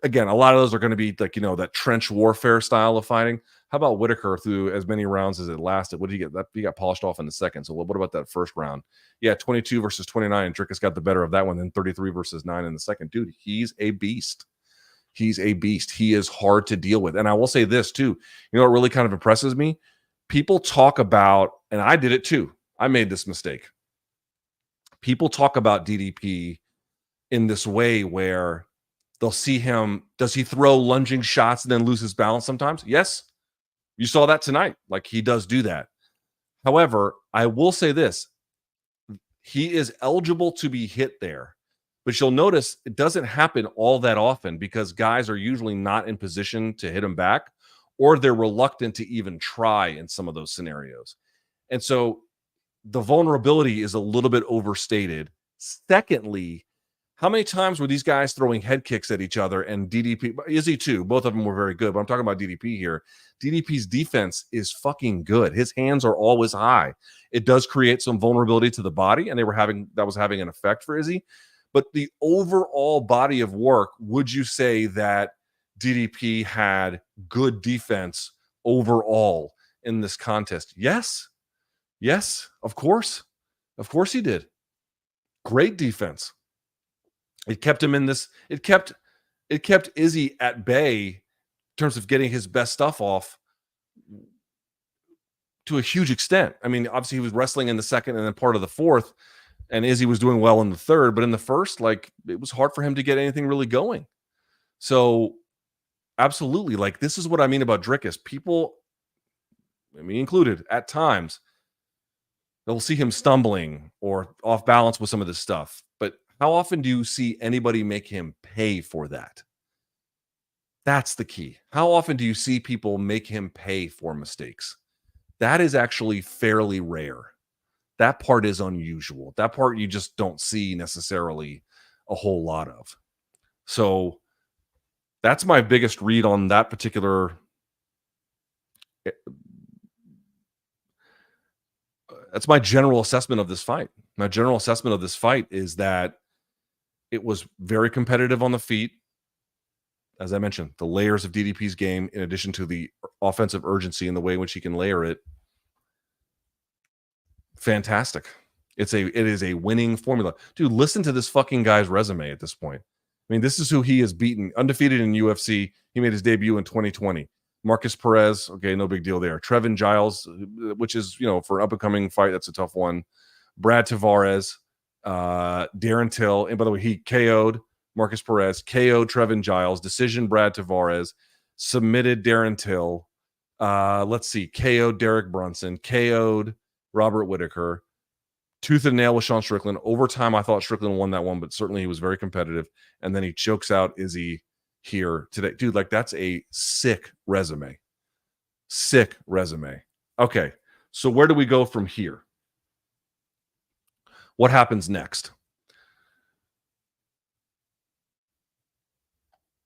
again, a lot of those are going to be like, that trench warfare style of fighting. How about Whitaker through as many rounds as it lasted? What did he get? He got polished off in the second. So what about that first round? Yeah, 22 versus 29. Dricus got the better of that one. Then 33 versus 9 in the second. Dude, he's a beast. He's a beast. He is hard to deal with. And I will say this too. What really kind of impresses me? People talk about, and I did it too. I made this mistake. People talk about DDP in this way where they'll see him. Does he throw lunging shots and then lose his balance sometimes? Yes. You saw that tonight. Like, he does do that. However, I will say this. He is eligible to be hit there. But you'll notice it doesn't happen all that often because guys are usually not in position to hit him back, or they're reluctant to even try in some of those scenarios. And so the vulnerability is a little bit overstated. Secondly, how many times were these guys throwing head kicks at each other? And DDP, Izzy too, both of them were very good, but I'm talking about DDP here. DDP's defense is fucking good. His hands are always high. It does create some vulnerability to the body, and that was having an effect for Izzy. But the overall body of work, would you say that DDP had good defense overall in this contest? Yes. Yes, of course. Of course he did. Great defense. It kept him in this. It kept Izzy at bay in terms of getting his best stuff off to a huge extent. I mean, obviously he was wrestling in the second and then part of the fourth, and Izzy was doing well in the third, but in the first, it was hard for him to get anything really going. So absolutely, this is what I mean about Dricus. People, me included, at times, they'll see him stumbling or off balance with some of this stuff. But how often do you see anybody make him pay for that? That's the key. How often do you see people make him pay for mistakes? That is actually fairly rare. That part is unusual. That part you just don't see necessarily a whole lot of. So that's my biggest read on that particular. That's my general assessment of this fight. My general assessment of this fight is that it was very competitive on the feet. As I mentioned, the layers of DDP's game, in addition to the offensive urgency and the way in which he can layer it, fantastic. It is a winning formula. Dude, listen to this fucking guy's resume at this point. I mean, this is who he has beaten. Undefeated in UFC. He made his debut in 2020. Marcus Perez, okay, no big deal there. Trevin Giles, which is, for an up-and-coming fight, that's a tough one. Brad Tavares, Darren Till, and by the way, he KO'd Marcus Perez, KO'd Trevin Giles, decision Brad Tavares, submitted Darren Till. Let's see, KO'd Derek Brunson, KO'd Robert Whittaker, tooth and nail with Sean Strickland. Overtime, I thought Strickland won that one, but certainly he was very competitive. And then he chokes out Izzy here today. Dude, like, that's a sick resume. Sick resume. Okay, so where do we go from here? What happens next?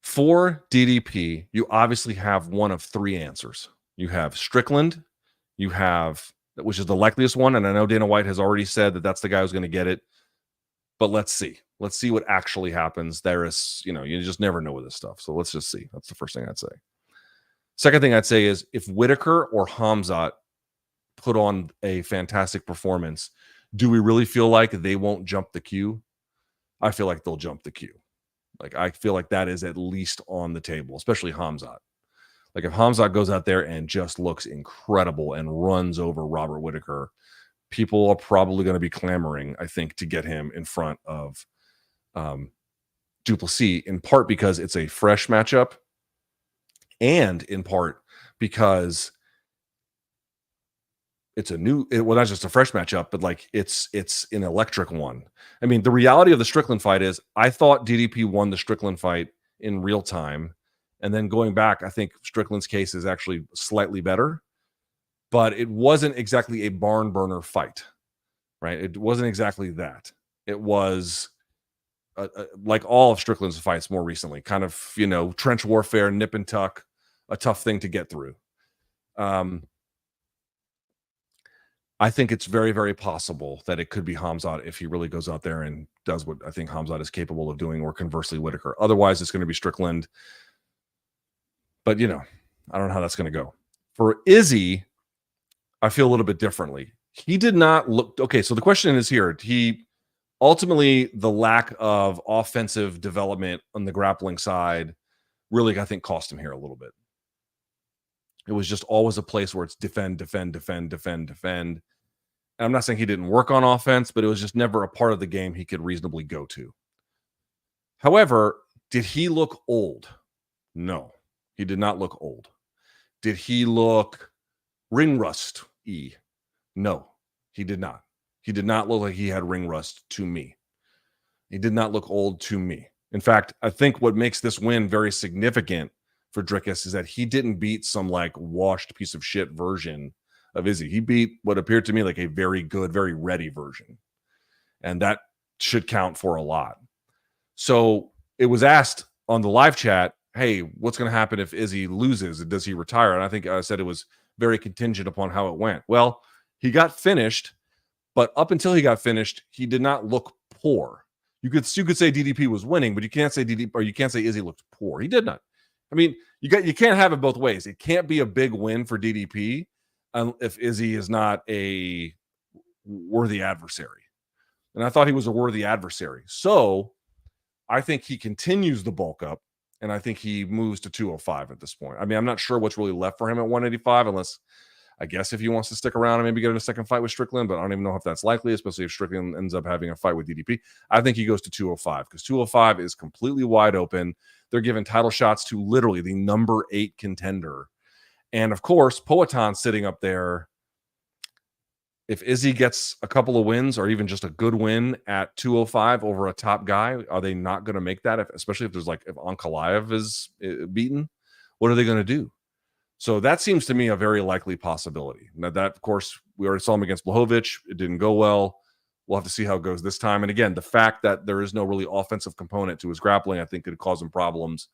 For DDP, you obviously have one of three answers. You have Strickland, you have, which is the likeliest one, and I know Dana White has already said that that's the guy who's going to get it, but let's see. Let's see what actually happens. There is, you just never know with this stuff, so let's just see. That's the first thing I'd say. Second thing I'd say is if Whittaker or Khamzat put on a fantastic performance, do we really feel like they won't jump the queue? I feel like they'll jump the queue. Like, I feel like that is at least on the table, especially Khamzat. Like, if Khamzat goes out there and just looks incredible and runs over Robert Whittaker, people are probably going to be clamoring, I think, to get him in front of du Plessis, in part because it's a fresh matchup, and in part because it's well, not just a fresh matchup, but like it's an electric one. I mean, the reality of the Strickland fight is I thought DDP won the Strickland fight in real time. And then going back, I think Strickland's case is actually slightly better, but it wasn't exactly a barn burner fight, right? It wasn't exactly that. It was like all of Strickland's fights more recently, kind of, trench warfare, nip and tuck, a tough thing to get through. I think it's very, very possible that it could be Khamzat if he really goes out there and does what I think Khamzat is capable of doing, or conversely Whittaker. Otherwise, it's going to be Strickland. But, I don't know how that's going to go. For Izzy, I feel a little bit differently. He did not look... Okay, so the question is here. Ultimately, the lack of offensive development on the grappling side really, I think, cost him here a little bit. It was just always a place where it's defend, defend, defend, defend, defend. And I'm not saying he didn't work on offense, but it was just never a part of the game he could reasonably go to. However, did he look old? No, he did not look old. Did he look ring rust-y? No, he did not. He did not look like he had ring rust to me. He did not look old to me. In fact, I think what makes this win very significant for Dricus is that he didn't beat some like washed piece of shit version of Izzy. He beat what appeared to me like a very good, very ready version. And that should count for a lot. So it was asked on the live chat, hey, what's going to happen if Izzy loses? Does he retire? And I think I said it was very contingent upon how it went. Well, he got finished, but up until he got finished, he did not look poor. You could say DDP was winning, but you can't say Izzy looked poor. He did not. I mean, you can't have it both ways. It can't be a big win for DDP if Izzy is not a worthy adversary. And I thought he was a worthy adversary. So I think he continues the bulk up, and I think he moves to 205 at this point. I mean, I'm not sure what's really left for him at 185, unless I guess if he wants to stick around and maybe get in a second fight with Strickland, but I don't even know if that's likely, especially if Strickland ends up having a fight with DDP. I think he goes to 205 because 205 is completely wide open. They're giving title shots to literally the number 8 contender. And of course, Poatan's sitting up there. If Izzy gets a couple of wins or even just a good win at 205 over a top guy, are they not going to make that? Especially if there's if Ankalaev is beaten, what are they going to do? So that seems to me a very likely possibility. Now that, of course, we already saw him against Blachowicz. It didn't go well. We'll have to see how it goes this time. And again, the fact that there is no really offensive component to his grappling, I think could cause him problems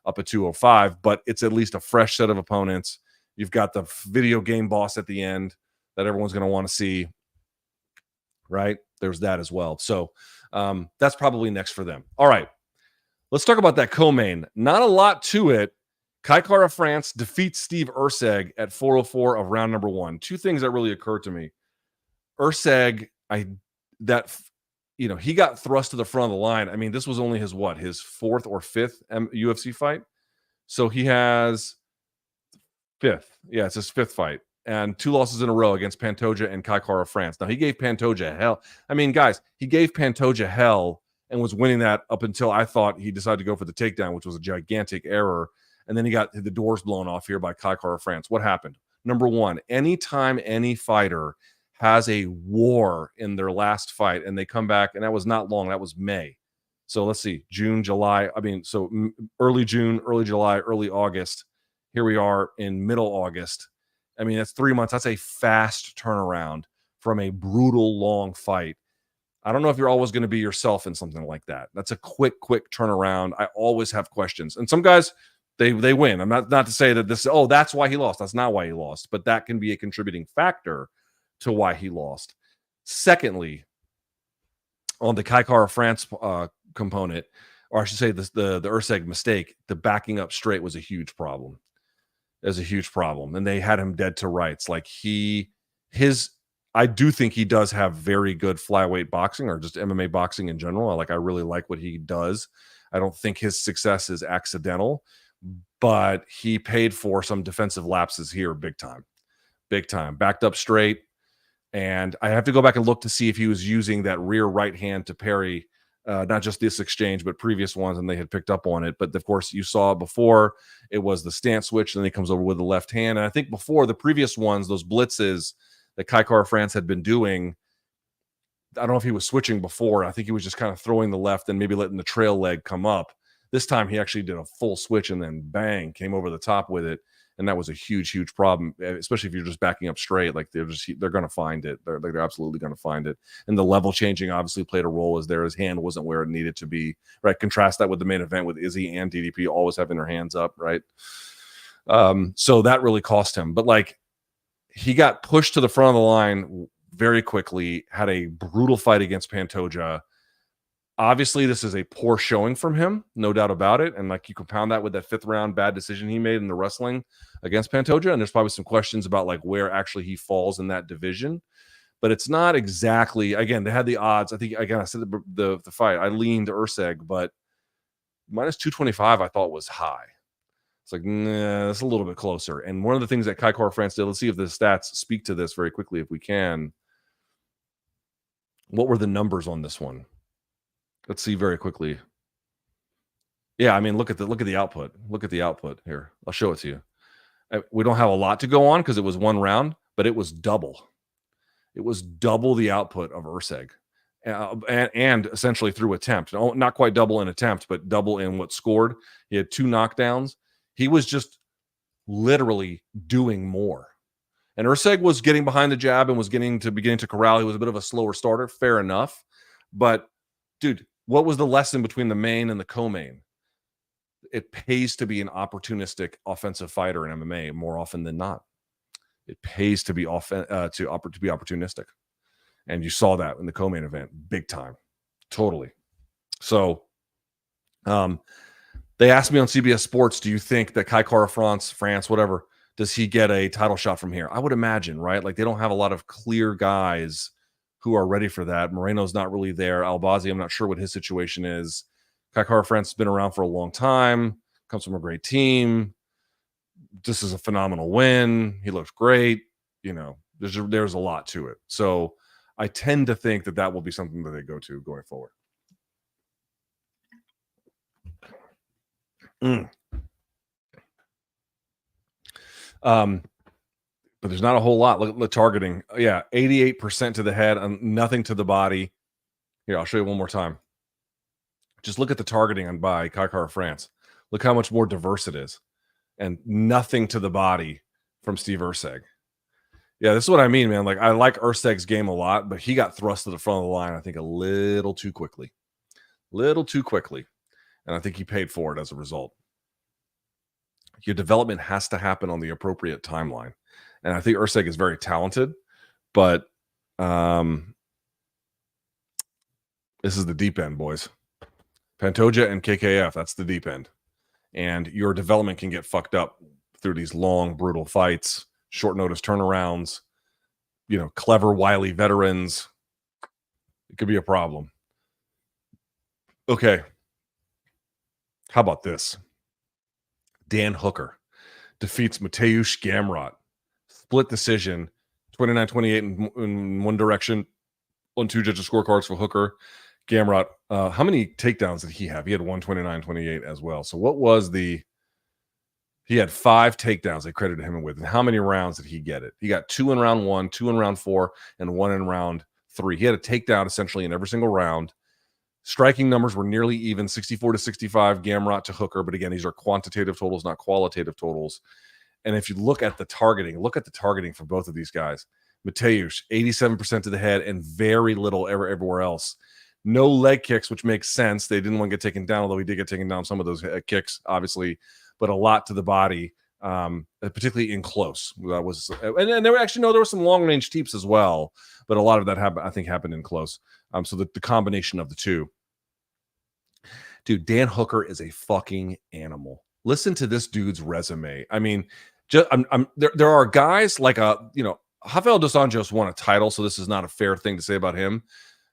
up at 205, but it's at least a fresh set of opponents. You've got the video game boss at the end that everyone's going to want to see, right? There's that as well. So that's probably next for them. All right, let's talk about that co-main. Not a lot to it. Kai Kara-France defeats Steve Erceg at 404 of round number 1. Two things that really occurred to me. Erceg, he got thrust to the front of the line. I mean, this was only his 4th or 5th UFC fight. So he has 5th. Yeah, it's his 5th fight. And 2 losses in a row against Pantoja and Kai Kara-France. Now, he gave Pantoja hell. I mean, guys, he gave Pantoja hell and was winning that up until I thought he decided to go for the takedown, which was a gigantic error. And then he got the doors blown off here by KKF-Erceg. What happened? Number one, anytime any fighter has a war in their last fight and they come back, and that was not long, that was May. So let's see, June, July. I mean, so early June, early July, early August. Here we are in middle August. I mean, that's 3 months. That's a fast turnaround from a brutal, long fight. I don't know if you're always going to be yourself in something like that. That's a quick turnaround. I always have questions. And some guys, they win. I'm not to say that this, oh, that's why he lost. That's not why he lost. But that can be a contributing factor to why he lost. Secondly, on the KKF-Erceg component, or I should say the Erceg mistake, the backing up straight was a huge problem. There's a huge problem. And they had him dead to rights. Like I do think he does have very good flyweight boxing, or just MMA boxing in general. I really like what he does. I don't think his success is accidental, but he paid for some defensive lapses here big time. Backed up straight. And I have to go back and look to see if he was using that rear right hand to parry, not just this exchange, but previous ones, and they had picked up on it. But of course, you saw before, it was the stance switch, and then he comes over with the left hand. And I think before, the previous ones, those blitzes that KKF-Erceg had been doing, I don't know if he was switching before. I think he was just kind of throwing the left and maybe letting the trail leg come up. This time he actually did a full switch and then bang, came over the top with it. And that was a huge problem, especially if you're just backing up straight. Like they're going to find it. They're absolutely going to find it. And the level changing obviously played a role, as his hand wasn't where it needed to be. Right. Contrast that with the main event with Izzy and DDP always having their hands up. Right. So that really cost him. But he got pushed to the front of the line very quickly, had a brutal fight against Pantoja. Obviously, this is a poor showing from him, no doubt about it. And you compound that with that 5th round bad decision he made in the wrestling against Pantoja. And there's probably some questions about where actually he falls in that division. But it's not exactly, again, they had the odds. I think, again, I said the fight, I leaned Erceg, but minus 225 I thought was high. It's nah, that's a little bit closer. And one of the things that KKF-Erceg did, let's see if the stats speak to this very quickly if we can. What were the numbers on this one? Let's see very quickly. Yeah, I mean, look at the output. Look at the output here. I'll show it to you. We don't have a lot to go on because it was one round, but it was double. It was double the output of Erceg, and essentially through attempt. Not quite double in attempt, but double in what scored. He had 2 knockdowns. He was just literally doing more. And Erceg was getting behind the jab and was beginning to corral. He was a bit of a slower starter, fair enough. But, dude, what was the lesson between the main and the co-main? It pays to be an opportunistic offensive fighter in MMA more often than not. It pays to be opportunistic. And you saw that in the co-main event big time. Totally. So, they asked me on CBS Sports, do you think that KKF-France, whatever, does he get a title shot from here? I would imagine, right? They don't have a lot of clear guys who are ready for that. Moreno's not really there. Albazi, I'm not sure what his situation is. KKF-France has been around for a long time, comes from a great team. This is a phenomenal win. He looks great. There's a lot to it. So I tend to think that will be something that they go to going forward. But there's not a whole lot. Look at the targeting. Yeah, 88% to the head and nothing to the body. Here, I'll show you one more time. Just look at the targeting by KKF-France. Look how much more diverse it is. And nothing to the body from Steve Erceg. Yeah, this is what I mean, man. I like Erceg's game a lot, but he got thrust to the front of the line, I think, a little too quickly. And I think he paid for it as a result. Your development has to happen on the appropriate timeline. And I think Erceg is very talented, but this is the deep end, boys. Pantoja and KKF, that's the deep end. And your development can get fucked up through these long, brutal fights, short notice turnarounds, clever, wily veterans. It could be a problem. Okay. How about this? Dan Hooker defeats Mateusz Gamrot. Split decision, 29-28 in one direction on 2 judges' scorecards for Hooker. Gamrot, how many takedowns did he have? He had 129-28 as well. So what was the He had 5 takedowns they credited him with. And how many rounds did he get it? He got 2 in round 1, 2 in round 4, and 1 in round 3. He had a takedown essentially in every single round. Striking numbers were nearly even, 64 to 65, Gamrot to Hooker. But again, these are quantitative totals, not qualitative totals. And if you look at the targeting for both of these guys. Mateusz, 87% to the head and very little everywhere else. No leg kicks, which makes sense. They didn't want to get taken down, although he did get taken down some of those kicks, obviously, but a lot to the body, particularly in close. That was, and there were actually, no, there were some long range teeps as well, but a lot of that happened in close. So the combination of the two. Dude, Dan Hooker is a fucking animal. Listen to this dude's resume. I mean, there are guys like Rafael dos Anjos won a title, so this is not a fair thing to say about him.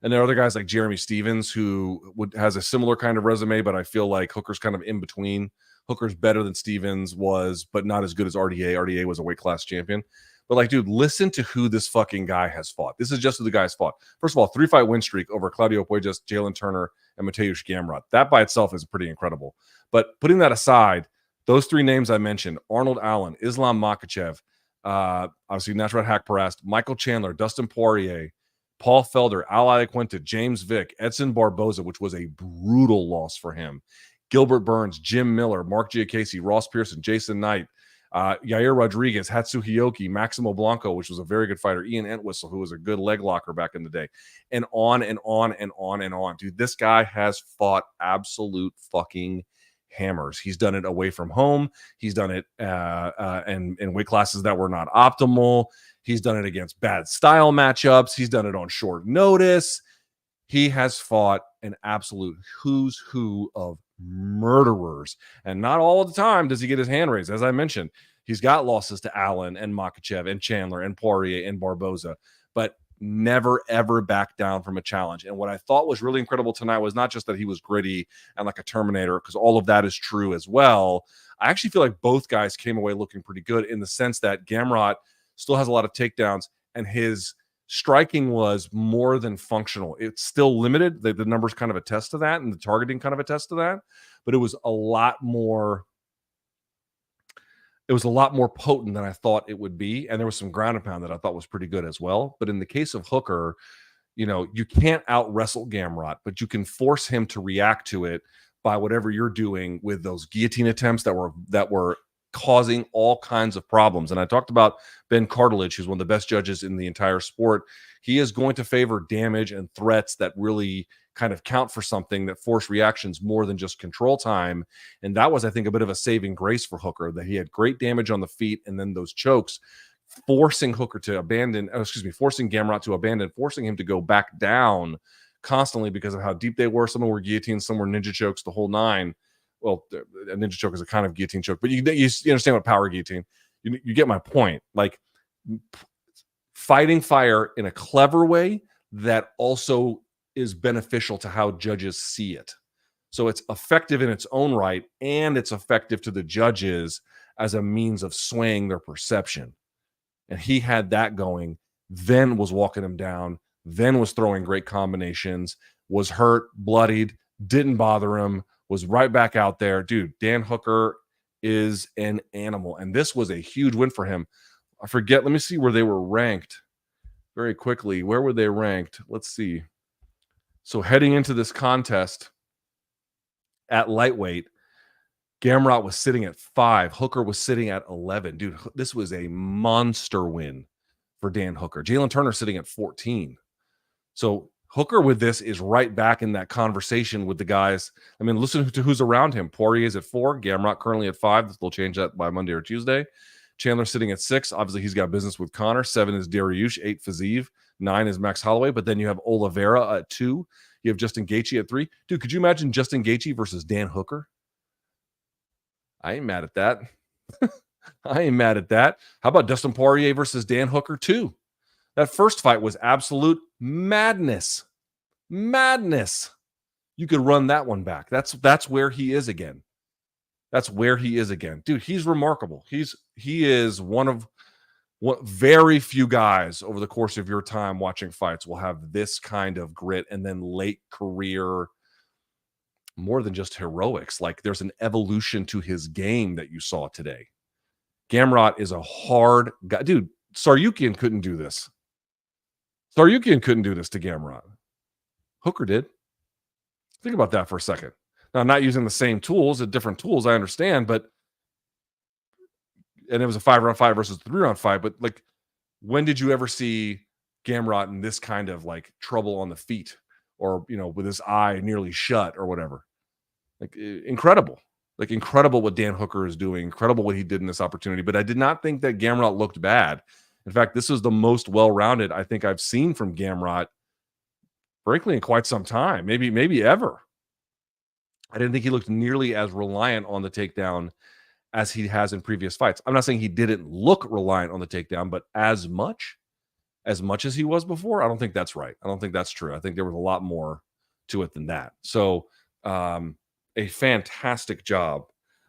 And there are other guys like Jeremy Stevens who has a similar kind of resume, but I feel like Hooker's kind of in between. Hooker's better than Stevens was, but not as good as RDA. RDA was a weight class champion. But like, dude, listen to who this fucking guy has fought. This is just who the guy's fought. First of all, 3-fight win streak over Claudio Puelles, Jalen Turner, and Mateusz Gamrot. That by itself is pretty incredible. But putting that aside, those 3 names I mentioned, Arnold Allen, Islam Makhachev, obviously Nasrat Haqparast, Michael Chandler, Dustin Poirier, Paul Felder, Al Iaquinta, James Vick, Edson Barboza, which was a brutal loss for him, Gilbert Burns, Jim Miller, Mark Giacchese, Ross Pearson, Jason Knight, Yair Rodriguez, Hatsuhioki, Maximo Blanco, which was a very good fighter, Ian Entwistle, who was a good leg locker back in the day, and on and on and on and on. Dude, this guy has fought absolute fucking hammers. He's done it away from home. He's done it in weight classes that were not optimal. He's done it against bad style matchups. He's done it on short notice. He has fought an absolute who's who of murderers. And not all the time does he get his hand raised. As I mentioned, he's got losses to Allen and Makhachev and Chandler and Poirier and Barboza, but never, ever back down from a challenge. And what I thought was really incredible tonight was not just that he was gritty and like a Terminator, because all of that is true as well. I actually feel like both guys came away looking pretty good in the sense that Gamrot still has a lot of takedowns, and his striking was more than functional. It's still limited. The numbers kind of attest to that, and the targeting kind of attest to that. But it was a lot more. It was a lot more potent than I thought it would be, and there was some ground and pound that I thought was pretty good as well. But in the case of Hooker, you can't out wrestle Gamrot, but you can force him to react to it by whatever you're doing with those guillotine attempts that were causing all kinds of problems. And I talked about Ben Cartilage, who's one of the best judges in the entire sport. He is going to favor damage and threats that really kind of count for something, that force reactions more than just control time. And that was, I think, a bit of a saving grace for Hooker, that he had great damage on the feet, and then those chokes forcing Hooker to forcing Gamrot to abandon, forcing him to go back down constantly because of how deep they were. Some were guillotines, some were ninja chokes, the whole 9. Well, a ninja choke is a kind of guillotine choke, but you understand what power guillotine. You get my point. Like fighting fire in a clever way that also is beneficial to how judges see it. So it's effective in its own right, and it's effective to the judges as a means of swaying their perception. And he had that going, then was walking him down, then was throwing great combinations, was hurt, bloodied, didn't bother him, was right back out there. Dude, Dan Hooker is an animal. And this was a huge win for him. I forget. Let me see where they were ranked very quickly. Where were they ranked? Let's see. So heading into this contest at lightweight, Gamrot was sitting at 5. Hooker was sitting at 11. Dude, this was a monster win for Dan Hooker. Jalen Turner sitting at 14. So Hooker with this is right back in that conversation with the guys. I mean, listen to who's around him. Poirier's at 4. Gamrot currently at 5. They'll change that by Monday or Tuesday. Chandler sitting at 6. Obviously, he's got business with Connor. 7 is Dariush. 8, Fiziev. 9 is Max Holloway. But then you have Oliveira at 2. You have Justin Gaethje at 3. Dude, could you imagine Justin Gaethje versus Dan Hooker? I ain't mad at that. I ain't mad at that. How about Dustin Poirier versus Dan Hooker 2? That first fight was absolute madness. Madness. You could run that one back. That's where he is again. That's where he is again. Dude, he's remarkable. He is one of what very few guys over the course of your time watching fights will have this kind of grit and then late career more than just heroics. Like there's an evolution to his game that you saw today. Gamrot is a hard guy. Dude, Tsarukyan couldn't do this. Tsarukyan couldn't do this to Gamrot. Hooker did. Think about that for a second. Now, not using the same tools, different tools, I understand, but and it was a 5-round fight versus a 3-round fight, but like, when did you ever see Gamrot in this kind of like trouble on the feet or, with his eye nearly shut or whatever? Like incredible. Like incredible what Dan Hooker is doing. Incredible what he did in this opportunity. But I did not think that Gamrot looked bad. In fact, this was the most well-rounded I think I've seen from Gamrot, frankly, in quite some time. Maybe ever. I didn't think he looked nearly as reliant on the takedown as he has in previous fights. I'm not saying he didn't look reliant on the takedown, but as much as he was before, I don't think that's right. I don't think that's true. I think there was a lot more to it than that. So a fantastic job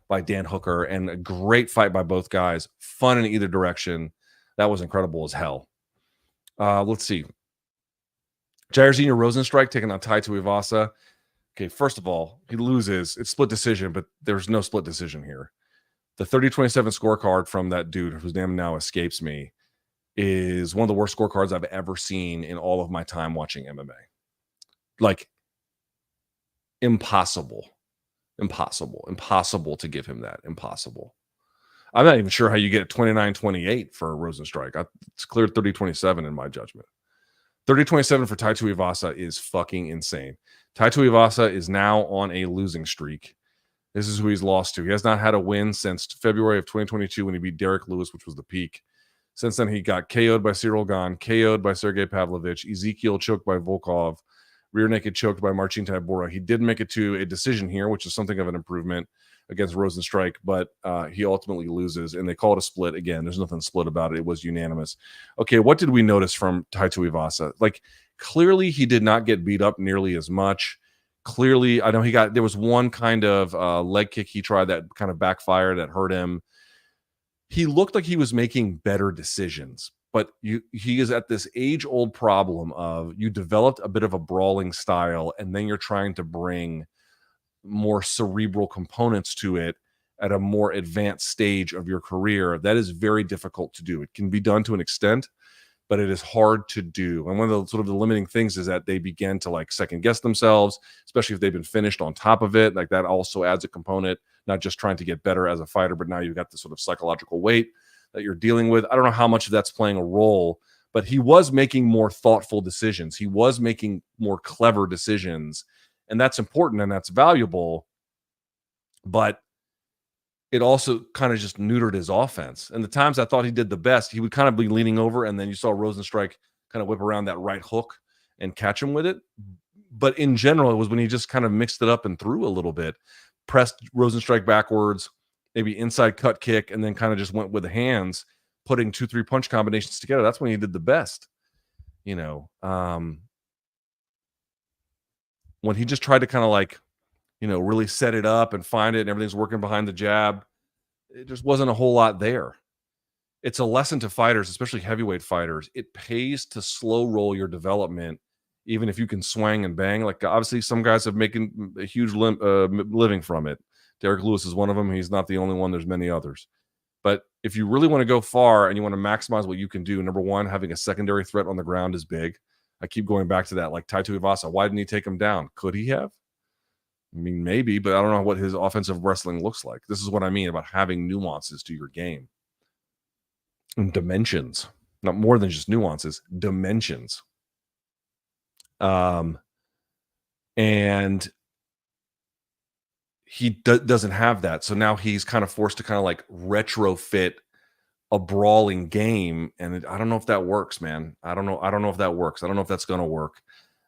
by Dan Hooker and a great fight by both guys. Fun in either direction. That was incredible as hell. Let's see. Jairzinho Rozenstruik taking on Tai Tuivasa. Okay, first of all, he loses. It's split decision, but there's no split decision here. The 30-27 scorecard from that dude, whose name now escapes me, is one of the worst scorecards I've ever seen in all of my time watching MMA. Like, impossible to give him that. Impossible. I'm not even sure how you get 29-28 for Rozenstruik. It's cleared 30-27 in my judgment. 30-27 for Tai Tuivasa is fucking insane. Tai Tuivasa is now on a losing streak. This is who he's lost to. He has not had a win since February of 2022 when he beat Derek Lewis, which was the peak. Since then, he got KO'd by Cyril Gane, KO'd by Sergey Pavlovich, Ezekiel choked by Volkov, rear naked choked by Marcin Tybura. He did make it to a decision here, which is something of an improvement against Rozenstruik, but he ultimately loses, and they call it a split. Again, there's nothing split about it. It was unanimous. Okay, what did we notice from Tai Tuivasa? Like, clearly he did not get beat up nearly as much. Clearly, I know there was one kind of leg kick he tried that kind of backfired, that hurt him. He looked like he was making better decisions, but he is at this age-old problem of you developed a bit of a brawling style, and then you're trying to bring more cerebral components to it at a more advanced stage of your career. That is very difficult to do. It can be done to an extent, but it is hard to do. And one of the sort of the limiting things is that they begin to like second guess themselves, especially if they've been finished on top of it. Like that also adds a component, not just trying to get better as a fighter, but now you've got this sort of psychological weight that you're dealing with. I don't know how much of that's playing a role, but he was making more thoughtful decisions. He was making more clever decisions, and that's important and that's valuable. But it also kind of just neutered his offense. And the times I thought he did the best, he would kind of be leaning over, and then you saw Rozenstruik kind of whip around that right hook and catch him with it. But in general, it was when he just kind of mixed it up and threw a little bit, pressed Rozenstruik backwards, maybe inside cut kick, and then kind of just went with the hands, putting 2-3 punch combinations together. That's when he did the best. When he just tried to kind of like, really set it up and find it and everything's working behind the jab, it just wasn't a whole lot there. It's a lesson to fighters, especially heavyweight fighters. It pays to slow roll your development, even if you can swing and bang. Like, obviously, some guys have making a huge living from it. Derek Lewis is one of them. He's not the only one. There's many others. But if you really want to go far and you want to maximize what you can do, number one, having a secondary threat on the ground is big. I keep going back to that. Like Tai Tuivasa, why didn't he take him down? Could he have? I mean, maybe, but I don't know what his offensive wrestling looks like. This is what I mean about having nuances to your game. And dimensions. Not more than just nuances, dimensions. And he doesn't have that. So now he's kind of forced to kind of like retrofit a brawling game. And I don't know if that works, man. I don't know if that works. I don't know if that's going to work.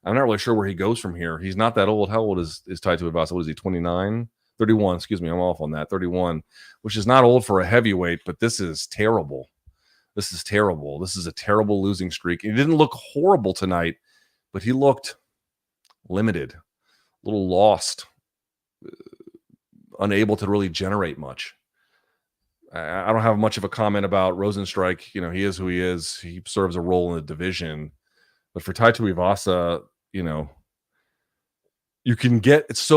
I'm not really sure where he goes from here. He's not that old. How old is Tai Tuivasa? What is he, 29? 31, excuse me. I'm off on that. 31, which is not old for a heavyweight, but this is terrible. This is terrible. This is a terrible losing streak. He didn't look horrible tonight, but he looked limited, a little lost, unable to really generate much. I don't have much of a comment about Rozenstruik. He is who he is. He serves a role in the division. But for Tai Tuivasa, you can get it's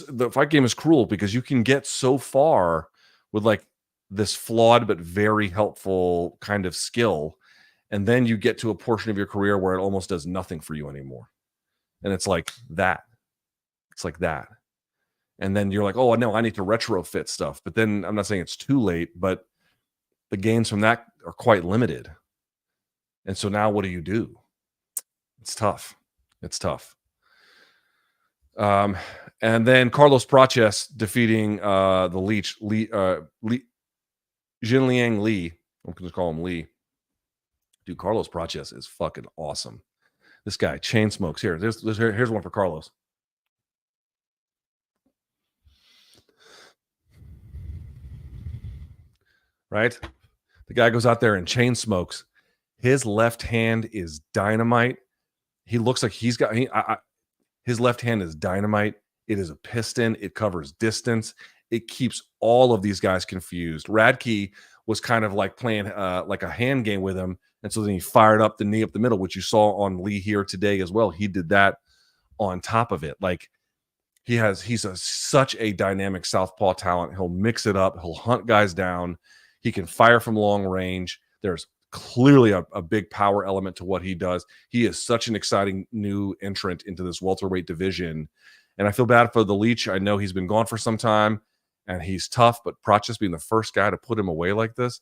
the fight game is cruel because you can get so far with like this flawed but very helpful kind of skill, and then you get to a portion of your career where it almost does nothing for you anymore, and it's like that. It's like that. And then you're like, oh no, I need to retrofit stuff. But then I'm not saying it's too late, but the gains from that are quite limited. And so now what do you do? It's tough. It's tough. And then Carlos Prates defeating the Leech, Jiangliang Li. I'm going to call him Lee. Dude, Carlos Prates is fucking awesome. This guy chain smokes. Here's one for Carlos. Right? The guy goes out there and chain smokes. His left hand is dynamite. He looks like he's got his left hand is dynamite. It is a piston. It covers distance. It keeps all of these guys confused. Radke was kind of like playing like a hand game with him. And so then he fired up the knee up the middle, which you saw on Lee here today as well. He did that on top of it. Like he's such a dynamic southpaw talent. He'll mix it up. He'll hunt guys down. He can fire from long range. There's clearly a big power element to what he does. He is such an exciting new entrant into this welterweight division. And I feel bad for the Leech. I know he's been gone for some time and he's tough, but Prates being the first guy to put him away like this,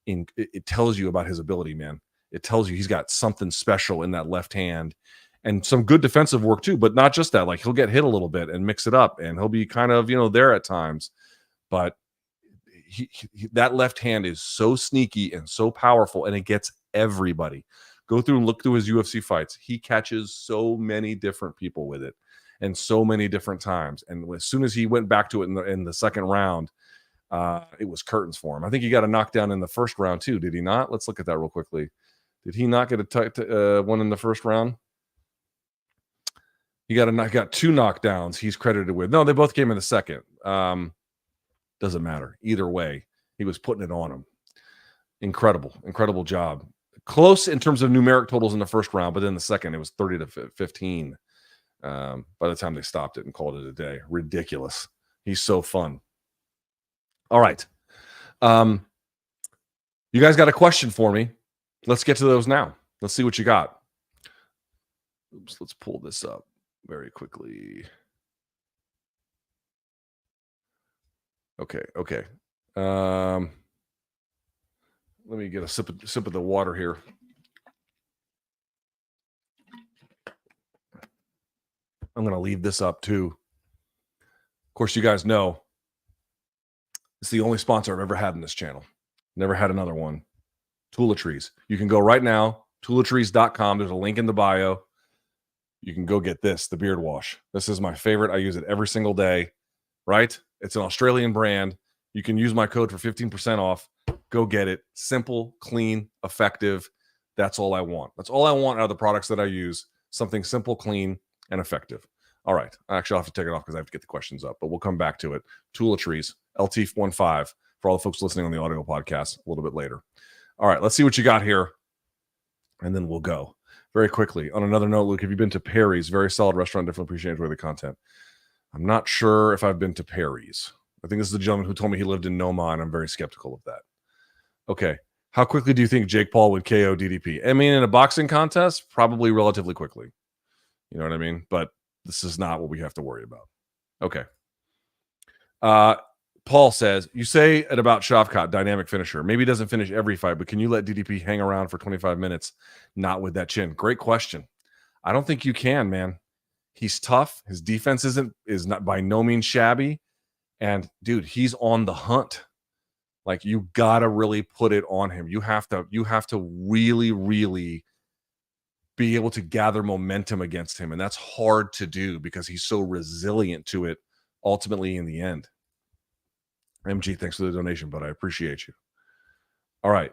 it tells you about his ability, man. It tells you he's got something special in that left hand and some good defensive work too, but not just that. Like he'll get hit a little bit and mix it up and he'll be kind of, there at times. But that left hand is so sneaky and so powerful, and it gets everybody. Go through and look through his UFC fights. He catches so many different people with it and so many different times. And as soon as he went back to it in the second round, it was curtains for him. I think he got a knockdown in the first round too, did he not? Let's look at that real quickly. Did he not get a one in the first round? He got two knockdowns he's credited with. No, they both came in the second. Doesn't matter. Either way, he was putting it on him. Incredible job. Close in terms of numeric totals in the first round, but then the second, it was 30-15 by the time they stopped it and called it a day. Ridiculous. He's so fun. All right. You guys got a question for me. Let's get to those now. Let's see what you got. Oops, let's pull this up very quickly. Okay. Let me get a sip of the water here. I'm going to leave this up too. Of course, you guys know it's the only sponsor I've ever had in this channel. Never had another one. Toiletries. You can go right now, toiletries.com. There's a link in the bio. You can go get this, the beard wash. This is my favorite. I use it every single day, right? It's an Australian brand. You can use my code for 15% off. Go get it. Simple, clean, effective. That's all I want. That's all I want out of the products that I use. Something simple, clean, and effective. All right. Actually, I'll have to take it off because I have to get the questions up, but we'll come back to it. Toiletries, LT15 for all the folks listening on the audio podcast a little bit later. All right. Let's see what you got here, and then we'll go. Very quickly. On another note, Luke, have you been to Perry's? Very solid restaurant. Definitely appreciate the content. I'm not sure if I've been to Perry's. I think this is the gentleman who told me he lived in Noma, and I'm very skeptical of that. Okay. How quickly do you think Jake Paul would KO DDP? I mean, in a boxing contest, probably relatively quickly. You know what I mean? But this is not what we have to worry about. Okay. Paul says, you say it about Shavkat, dynamic finisher. Maybe he doesn't finish every fight, but can you let DDP hang around for 25 minutes? Not with that chin. Great question. I don't think you can, man. He's tough. His defense is not by no means shabby. And dude, he's on the hunt. Like, you gotta really put it on him. You have to really, really be able to gather momentum against him. And that's hard to do because he's so resilient to it ultimately in the end. MG, thanks for the donation, but I appreciate you. All right.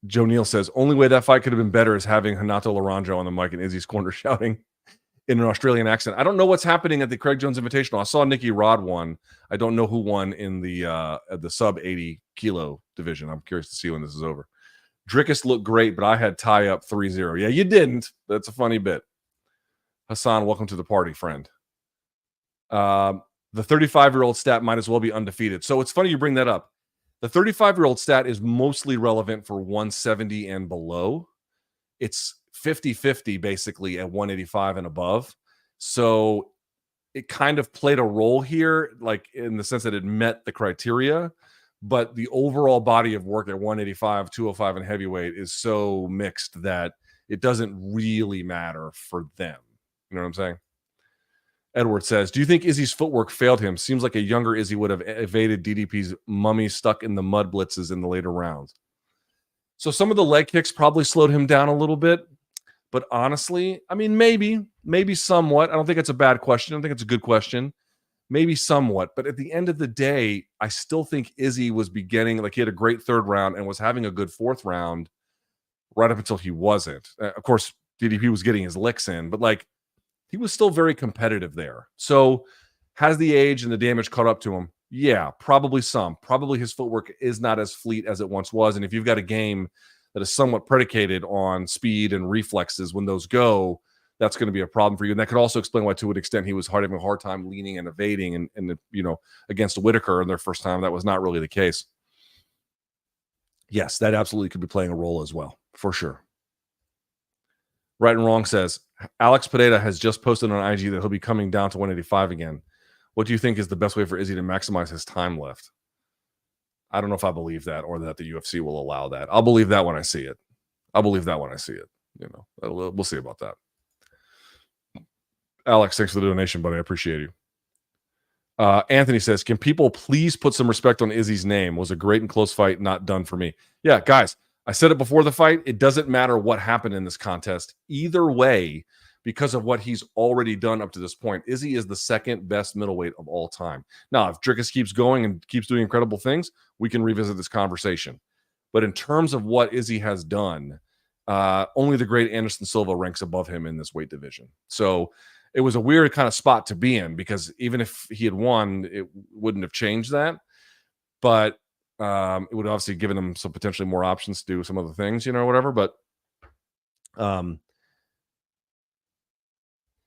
Joe Neal says, only way that fight could have been better is having Renato Laranjo on the mic in Izzy's corner shouting in an Australian accent. I don't know what's happening at the Craig Jones Invitational. I saw Nicky Rod won. I don't know who won in the sub 80 kilo division. I'm curious to see when this is over. Dricus looked great, but I had tie up 3-0. Yeah, you didn't. That's a funny bit. Hassan, welcome to the party, friend. The 35-year-old stat might as well be undefeated. So it's funny you bring that up. The 35-year-old stat is mostly relevant for 170 and below. It's 50-50 basically at 185 and above. So it kind of played a role here, like in the sense that it met the criteria, but the overall body of work at 185, 205 and heavyweight is so mixed that it doesn't really matter for them. You know what I'm saying? Edward says, do you think Izzy's footwork failed him? Seems like a younger Izzy would have evaded DDP's mummy stuck in the mud blitzes in the later rounds. So some of the leg kicks probably slowed him down a little bit. But honestly, I mean, maybe somewhat. I don't think it's a bad question. I think it's a good question. Maybe somewhat. But at the end of the day, I still think Izzy was beginning, like he had a great third round and was having a good fourth round right up until he wasn't. Of course, DDP was getting his licks in, but like he was still very competitive there. So has the age and the damage caught up to him? Yeah, probably some. Probably his footwork is not as fleet as it once was. And if you've got a game that is somewhat predicated on speed and reflexes, when those go, that's going to be a problem for you. And that could also explain why, to an extent, he was having a hard time leaning and evading and against Whitaker in their first time. That was not really the case. Yes, that absolutely could be playing a role as well, for sure. Right and Wrong says, Alex Pineda has just posted on IG that he'll be coming down to 185 again. What do you think is the best way for Izzy to maximize his time left? I don't know if I believe that or that the UFC will allow that. I'll believe that when I see it. We'll see about that. Alex, thanks for the donation, buddy. I appreciate you. Anthony says, can people please put some respect on Izzy's name? Was a great and close fight, not done for me. Yeah, guys, I said it before the fight. It doesn't matter what happened in this contest. Either way, because of what he's already done up to this point, Izzy is the second best middleweight of all time. Now, if Dricus keeps going and keeps doing incredible things, we can revisit this conversation. But in terms of what Izzy has done, only the great Anderson Silva ranks above him in this weight division. So it was a weird kind of spot to be in, because even if he had won, it wouldn't have changed that. But it would have obviously given him some potentially more options to do some other things, whatever. But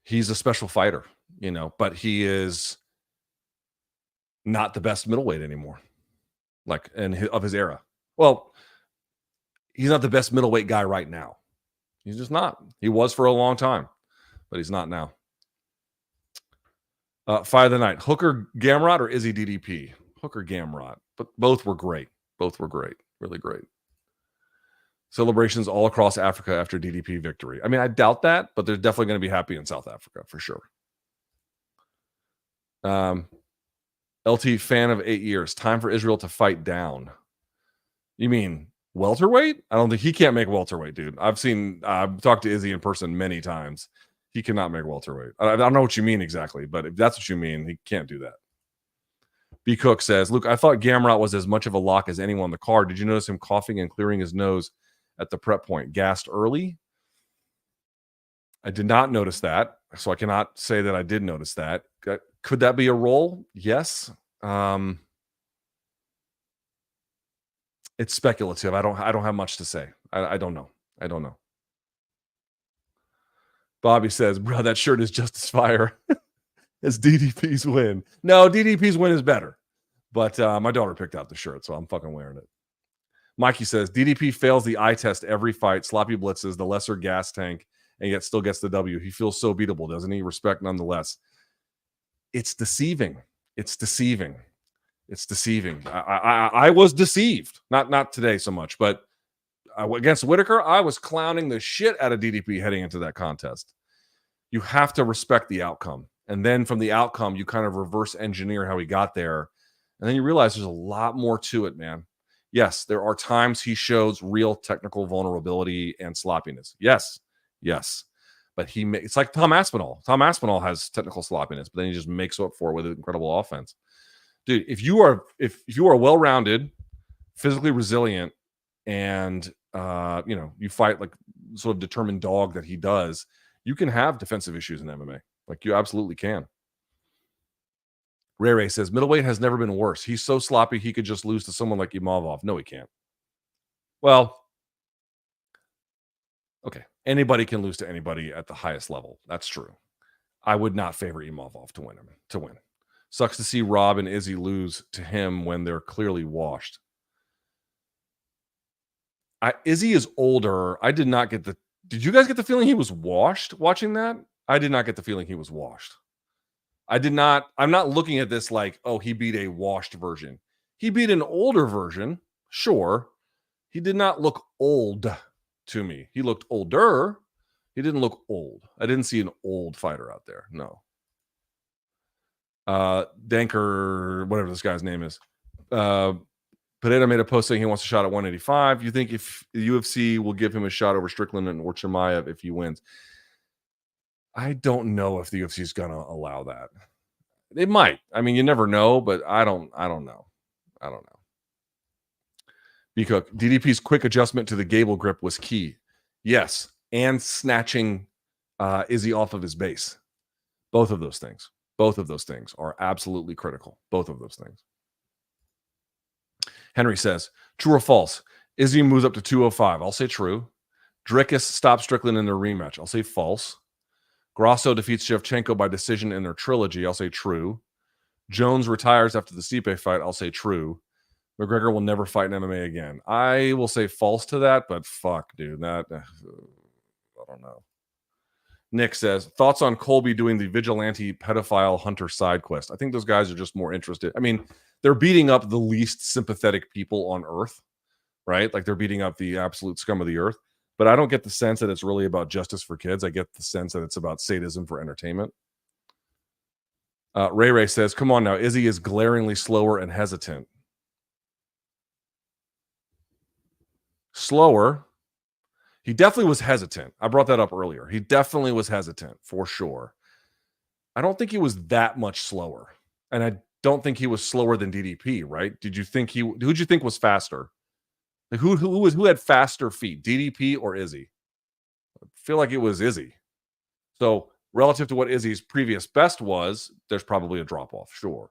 he's a special fighter, but he is not the best middleweight anymore, of his era. Well, he's not the best middleweight guy right now. He's just not. He was for a long time, but he's not now. Fight of the night, Hooker Gamrot or Izzy DDP? Hooker Gamrot, but both were great. Really great. Celebrations all across Africa after DDP victory. I mean, I doubt that, but they're definitely going to be happy in South Africa for sure. LT, fan of 8 years. Time for Israel to fight down. You mean welterweight? I don't think he can't make welterweight, dude. I've talked to Izzy in person many times. He cannot make welterweight. I don't know what you mean exactly, but if that's what you mean, he can't do that. B. Cook says, Luke, I thought Gamrot was as much of a lock as anyone on the card. Did you notice him coughing and clearing his nose at the prep point? Gassed early? I did not notice that, so I cannot say that I did notice that. Could that be a role? Yes. It's speculative. I don't have much to say. I don't know. Bobby says, bro, that shirt is just as fire as DDP's win. No, DDP's win is better. But my daughter picked out the shirt, so I'm fucking wearing it. Mikey says, DDP fails the eye test every fight. Sloppy blitzes, the lesser gas tank, and yet still gets the W. He feels so beatable, doesn't he? Respect nonetheless. It's deceiving. I was deceived. Not today so much, but against Whitaker, I was clowning the shit out of DDP heading into that contest. You have to respect the outcome. And then from the outcome, you kind of reverse engineer how he got there. And then you realize there's a lot more to it, man. Yes, there are times he shows real technical vulnerability and sloppiness. Yes. But it's like Tom Aspinall. Tom Aspinall has technical sloppiness, but then he just makes up for it with incredible offense. Dude, if you are well-rounded, physically resilient, and you fight like sort of determined dog that he does, you can have defensive issues in MMA. Like, you absolutely can. Ray says, middleweight has never been worse. He's so sloppy he could just lose to someone like Imavov. No, he can't. Well, okay. Anybody can lose to anybody at the highest level. That's true. I would not favor Imavov to win. Sucks to see Rob and Izzy lose to him when they're clearly washed. Izzy is older. I did not get the. Did you guys get the feeling he was washed watching that? I did not get the feeling he was washed. I did not. I'm not looking at this like, oh, he beat a washed version. He beat an older version. Sure. He did not look old to me. He looked older. He didn't look old. I didn't see an old fighter out there. No. Danker, whatever this guy's name is. Pineda made a post saying he wants a shot at 185. You think if the UFC will give him a shot over Strickland or Chimaev if he wins? I don't know if the UFC is going to allow that. It might. I mean, you never know, but I don't know. I don't know. B-Cook, DDP's quick adjustment to the Gable grip was key. Yes, and snatching Izzy off of his base. Both of those things. Both of those things are absolutely critical. Both of those things. Henry says, true or false? Izzy moves up to 205. I'll say true. Dricus stops Strickland in their rematch. I'll say false. Grasso defeats Shevchenko by decision in their trilogy. I'll say true. Jones retires after the Stipe fight. I'll say true. McGregor will never fight in MMA again. I will say false to that, but fuck, dude. That I don't know. Nick says, thoughts on Colby doing the vigilante pedophile hunter side quest? I think those guys are just more interested. I mean, they're beating up the least sympathetic people on earth, right? Like they're beating up the absolute scum of the earth. But I don't get the sense that it's really about justice for kids. I get the sense that it's about sadism for entertainment. Ray says, come on now. Izzy is glaringly slower and hesitant. Slower. He definitely was hesitant. I brought that up earlier. He definitely was hesitant for sure. I don't think he was that much slower. And I don't think he was slower than DDP, right? Did you think who'd you think was faster? Like who had faster feet, DDP or Izzy? I feel like it was Izzy. So relative to what Izzy's previous best was, there's probably a drop-off. Sure.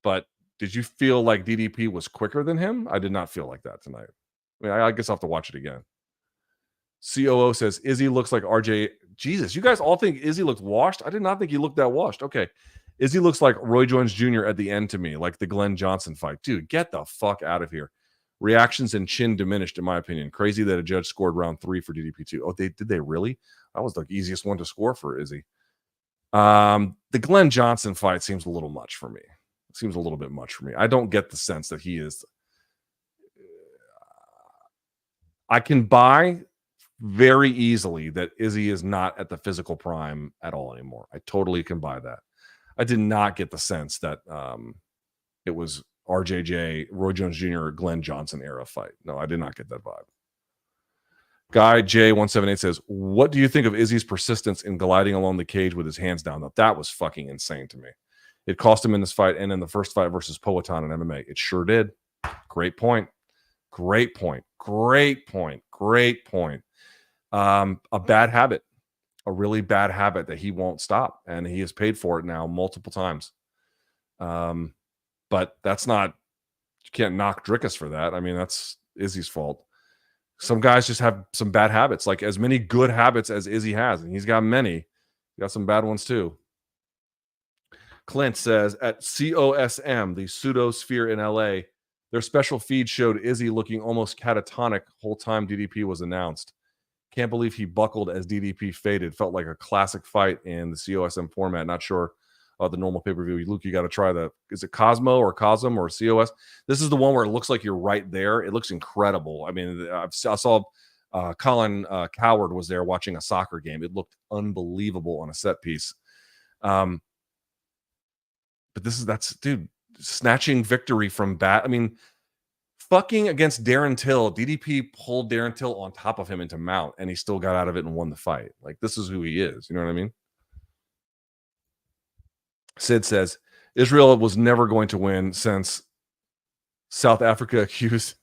But did you feel like DDP was quicker than him? I did not feel like that tonight. I mean, I guess I'll have to watch it again. COO says, Izzy looks like RJ. Jesus, you guys all think Izzy looked washed? I did not think he looked that washed. Okay. Izzy looks like Roy Jones Jr. at the end to me, like the Glenn Johnson fight. Dude, get the fuck out of here. Reactions and chin diminished, in my opinion. Crazy that a judge scored round 3 for DDP2. Oh, did they really? That was the easiest one to score for Izzy. The Glenn Johnson fight seems a little much for me. It seems a little bit much for me. I don't get the sense that he is. I can buy very easily that Izzy is not at the physical prime at all anymore. I totally can buy that. I did not get the sense that it was RJJ, Roy Jones Jr., Glenn Johnson era fight. No, I did not get that vibe. Guy J178 says, what do you think of Izzy's persistence in gliding along the cage with his hands down? That was fucking insane to me. It cost him in this fight and in the first fight versus Poatan in MMA. It sure did. Great point. A bad habit. A really bad habit that he won't stop. And he has paid for it now multiple times. But that's not, you can't knock Dricus for that. I mean, that's Izzy's fault. Some guys just have some bad habits, like as many good habits as Izzy has. And he's got many. He got some bad ones too. Clint says, at COSM, the pseudosphere in LA, their special feed showed Izzy looking almost catatonic whole time DDP was announced. Can't believe he buckled as DDP faded. Felt like a classic fight in the COSM format. Not sure the normal pay-per-view. Luke, you got to try the, is it Cosmo or Cosm or COS? This is the one where it looks like you're right there. It looks incredible. I mean, I saw Colin Coward was there watching a soccer game. It looked unbelievable on a set piece. But that's dude, snatching victory from bat. I mean, fucking against Darren Till, DDP pulled Darren Till on top of him into mount, and he still got out of it and won the fight. Like, this is who he is. You know what I mean? Sid says, Israel was never going to win since South Africa accused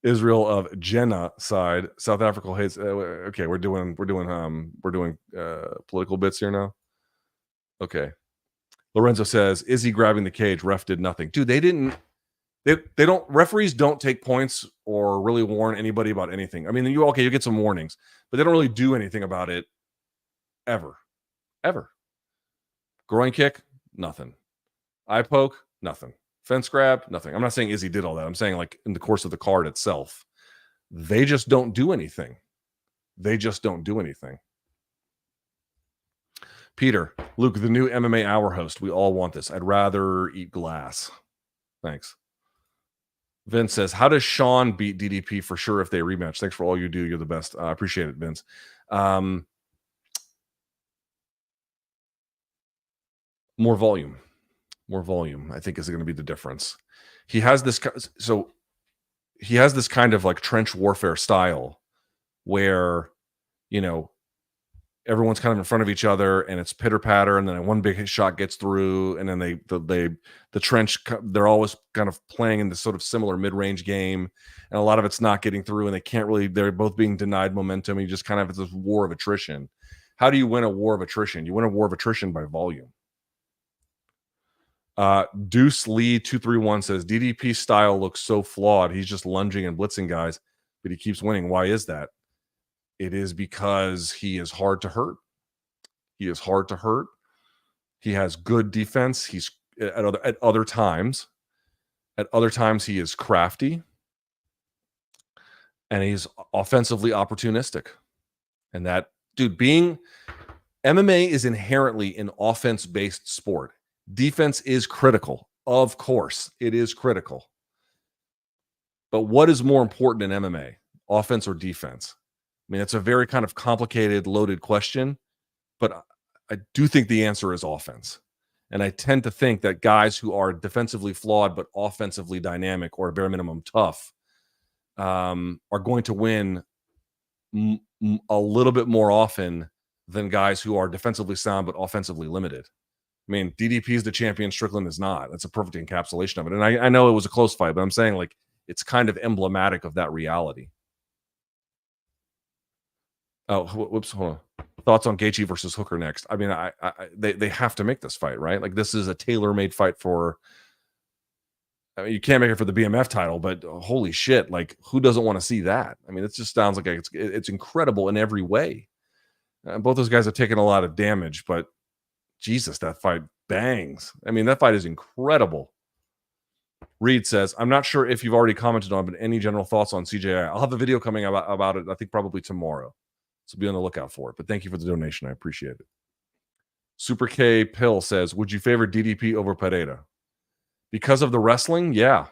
Israel of genocide. South Africa hates. Okay, we're doing political bits here now. Okay. Lorenzo says, Izzy grabbing the cage, ref did nothing. Dude, they don't, referees don't take points or really warn anybody about anything. I mean, you get some warnings, but they don't really do anything about it ever. ever. Groin kick, nothing. Eye poke, nothing. Fence grab, nothing. I'm not saying Izzy did all that. I'm saying like in the course of the card itself, they just don't do anything. They just don't do anything. Peter, Luke, the new MMA Hour host. We all want this. I'd rather eat glass. Thanks. Vince says, how does Sean beat DDP for sure if they rematch? Thanks for all you do. You're the best. I appreciate it, Vince. More volume. More volume, I think, is going to be the difference. He has this kind of like trench warfare style where, you know, everyone's kind of in front of each other and it's pitter patter, and then one big shot gets through, and then the trench, they're always kind of playing in this sort of similar mid-range game, and a lot of it's not getting through, and they're both being denied momentum. You just kind of have this war of attrition. How do you win a war of attrition? You win a war of attrition by volume. Deuce Lee 231 says DDP style looks so flawed. He's just lunging and blitzing guys, but he keeps winning. Why is that? It is because he is hard to hurt. He is hard to hurt. He has good defense. He's at other times he is crafty, and he's offensively opportunistic. And that, dude, being MMA is inherently an offense-based sport. Defense is critical. Of course, it is critical. But what is more important in MMA, offense or defense? I mean, it's a very kind of complicated, loaded question, but I do think the answer is offense. And I tend to think that guys who are defensively flawed but offensively dynamic, or at bare minimum tough, are going to win a little bit more often than guys who are defensively sound but offensively limited. I mean, DDP is the champion, Strickland is not. That's a perfect encapsulation of it. And I know it was a close fight, but I'm saying like it's kind of emblematic of that reality. Oh, whoops, hold on. Thoughts on Gaethje versus Hooker next? I mean, they have to make this fight, right? Like, this is a tailor-made fight for. I mean, you can't make it for the BMF title, but holy shit, like, who doesn't want to see that? I mean, it just sounds like it's incredible in every way. Both those guys have taken a lot of damage, but Jesus, that fight bangs. I mean, that fight is incredible. Reed says, I'm not sure if you've already commented on, but any general thoughts on CJI? I'll have a video coming about it, I think probably tomorrow. So be on the lookout for it. But thank you for the donation. I appreciate it. Super K Pill says, would you favor DDP over Pereira? Because of the wrestling? Yeah.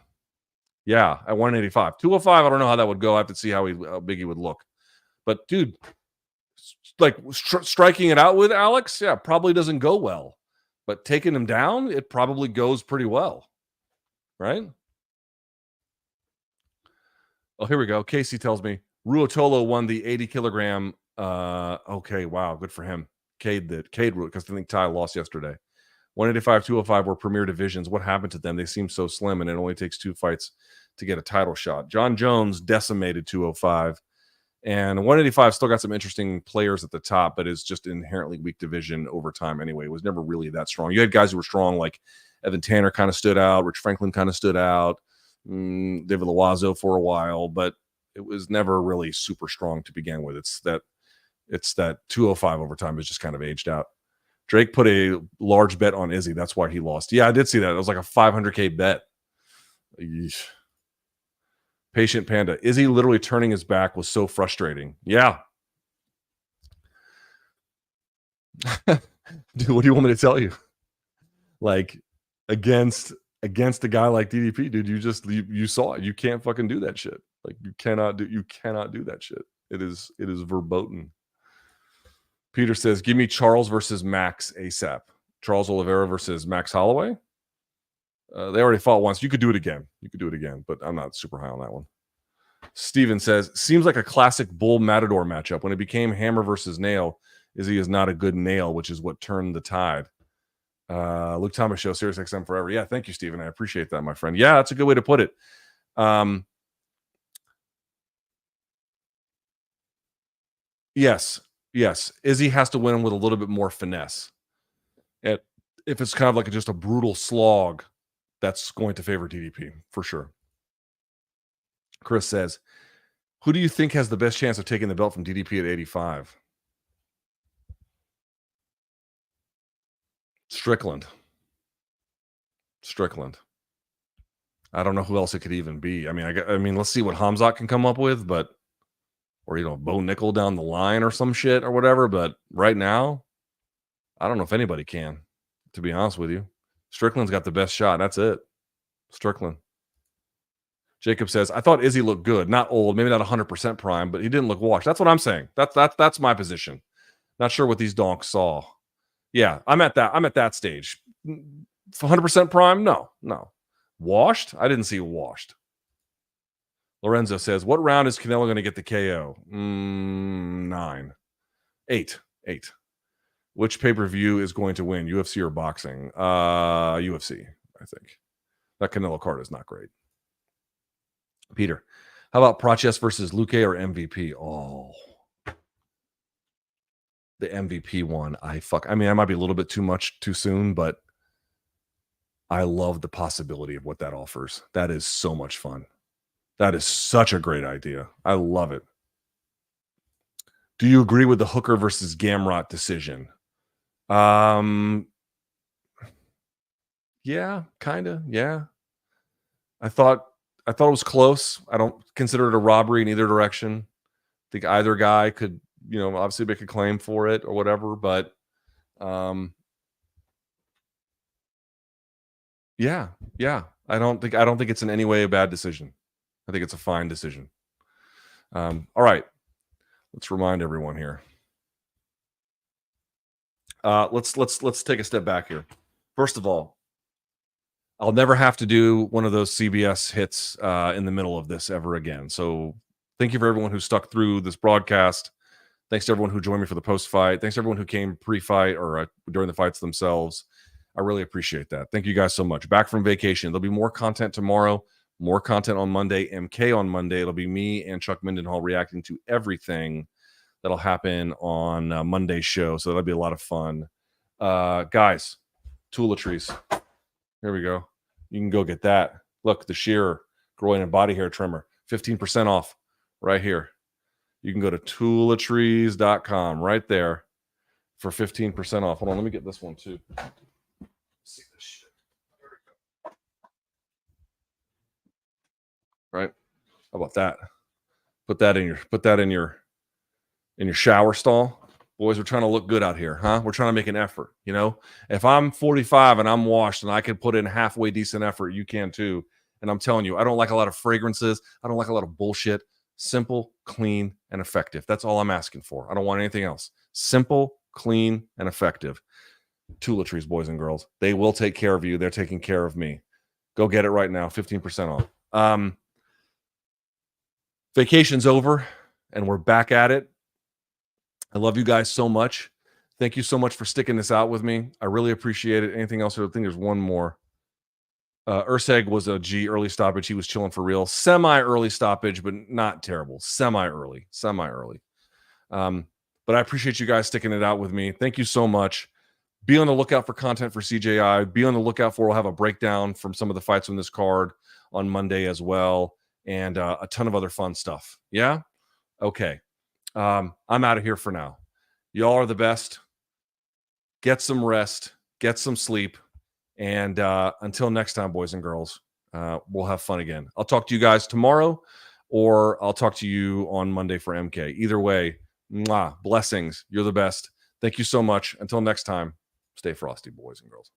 Yeah, at 185. 205, I don't know how that would go. I have to see how big he would look. But, dude, like striking it out with Alex, yeah, probably doesn't go well. But taking him down, it probably goes pretty well. Right? Oh, here we go. Casey tells me Ruotolo won the 80 kilogram. Okay, wow, good for him. Cade because I think Ty lost yesterday. 185, 205 were premier divisions. What happened to them? They seem so slim, and it only takes 2 fights to get a title shot. John Jones decimated 205, and 185 still got some interesting players at the top, but is just inherently weak division over time anyway. It was never really that strong. You had guys who were strong, like Evan Tanner kind of stood out. Rich Franklin kind of stood out. David Loazo for a while, but it was never really super strong to begin with. It's that 205 over time is just kind of aged out. Drake put a large bet on Izzy. That's why he lost. Yeah, I did see that. It was like a $500K bet. Eesh. Patient Panda. Izzy literally turning his back was so frustrating. Yeah. Dude, what do you want me to tell you? Like, against a guy like DDP, dude, you saw it. You can't fucking do that shit. Like, you cannot do that shit. It is verboten. Peter says, give me Charles versus Max ASAP. Charles Oliveira versus Max Holloway. They already fought once. You could do it again. But I'm not super high on that one. Steven says, seems like a classic Bull Matador matchup. When it became Hammer versus Nail, Izzy is not a good nail, which is what turned the tide. Luke Thomas Show, SiriusXM Forever. Yeah, thank you, Steven. I appreciate that, my friend. Yeah, that's a good way to put it. Yes. Izzy has to win with a little bit more finesse. And if it's kind of like just a brutal slog, that's going to favor DDP for sure. Chris says, who do you think has the best chance of taking the belt from DDP at 85? Strickland. I don't know who else it could even be. I mean, let's see what Hamzat can come up with, but or Bo Nickel down the line or some shit or whatever. But right now, I don't know if anybody can. To be honest with you, Strickland's got the best shot. That's it. Strickland. Jacob says, I thought Izzy looked good, not old, maybe not 100% prime, but he didn't look washed. That's what I'm saying. That's my position. Not sure what these donks saw. Yeah, I'm at that stage. 100% prime? No. Washed? I didn't see washed. Lorenzo says, what round is Canelo going to get the KO? 9. 8. Which pay-per-view is going to win, UFC or boxing? UFC, I think. That Canelo card is not great. Peter, how about Prates versus Luque or MVP? Oh, the MVP one. I might be a little bit too much too soon, but I love the possibility of what that offers. That is so much fun. That is such a great idea. I love it. Do you agree with the Hooker versus Gamrot decision? Yeah, kind of. Yeah. I thought it was close. I don't consider it a robbery in either direction. I think either guy could, obviously make a claim for it or whatever, but yeah. I don't think it's in any way a bad decision. I think it's a fine decision. All right. Let's remind everyone here. Let's take a step back here. First of all, I'll never have to do one of those CBS hits in the middle of this ever again. So thank you for everyone who stuck through this broadcast. Thanks to everyone who joined me for the post-fight. Thanks to everyone who came pre-fight or during the fights themselves. I really appreciate that. Thank you guys so much. Back from vacation. There'll be more content tomorrow, more content on Monday, MK on Monday. It'll be me and Chuck Mindenhall reacting to everything that'll happen on Monday's show. So that'll be a lot of fun. Guys, toiletries. Here we go. You can go get that. Look, the shearer, groin and body hair trimmer, 15% off right here. You can go to toiletries.com right there for 15% off. Hold on, let me get this one too. See this shit. There we go. Right? How about that? Put that in your shower stall. Boys, we're trying to look good out here, huh? We're trying to make an effort, If I'm 45 and I'm washed and I can put in halfway decent effort, you can too. And I'm telling you, I don't like a lot of fragrances. I don't like a lot of bullshit. Simple, clean, and effective. That's all I'm asking for. I don't want anything else. Simple, clean, and effective. Toiletries, boys and girls. They will take care of you. They're taking care of me. Go get it right now. 15% off. Vacation's over, and we're back at it. I love you guys so much. Thank you so much for sticking this out with me. I really appreciate it. Anything else? I think there's one more. Erceg was a G early stoppage. He was chilling for real. Semi-early stoppage, but not terrible. Semi-early. But I appreciate you guys sticking it out with me. Thank you so much. Be on the lookout for content for CJI. Be on the lookout for, we'll have a breakdown from some of the fights on this card on Monday as well. And a ton of other fun stuff. Yeah? Okay. I'm out of here for now. Y'all are the best. Get some rest. Get some sleep. And until next time, boys and girls, we'll have fun again. I'll talk to you guys tomorrow, or I'll talk to you on Monday for MK. Either way, blessings. You're the best. Thank you so much. Until next time, stay frosty, boys and girls.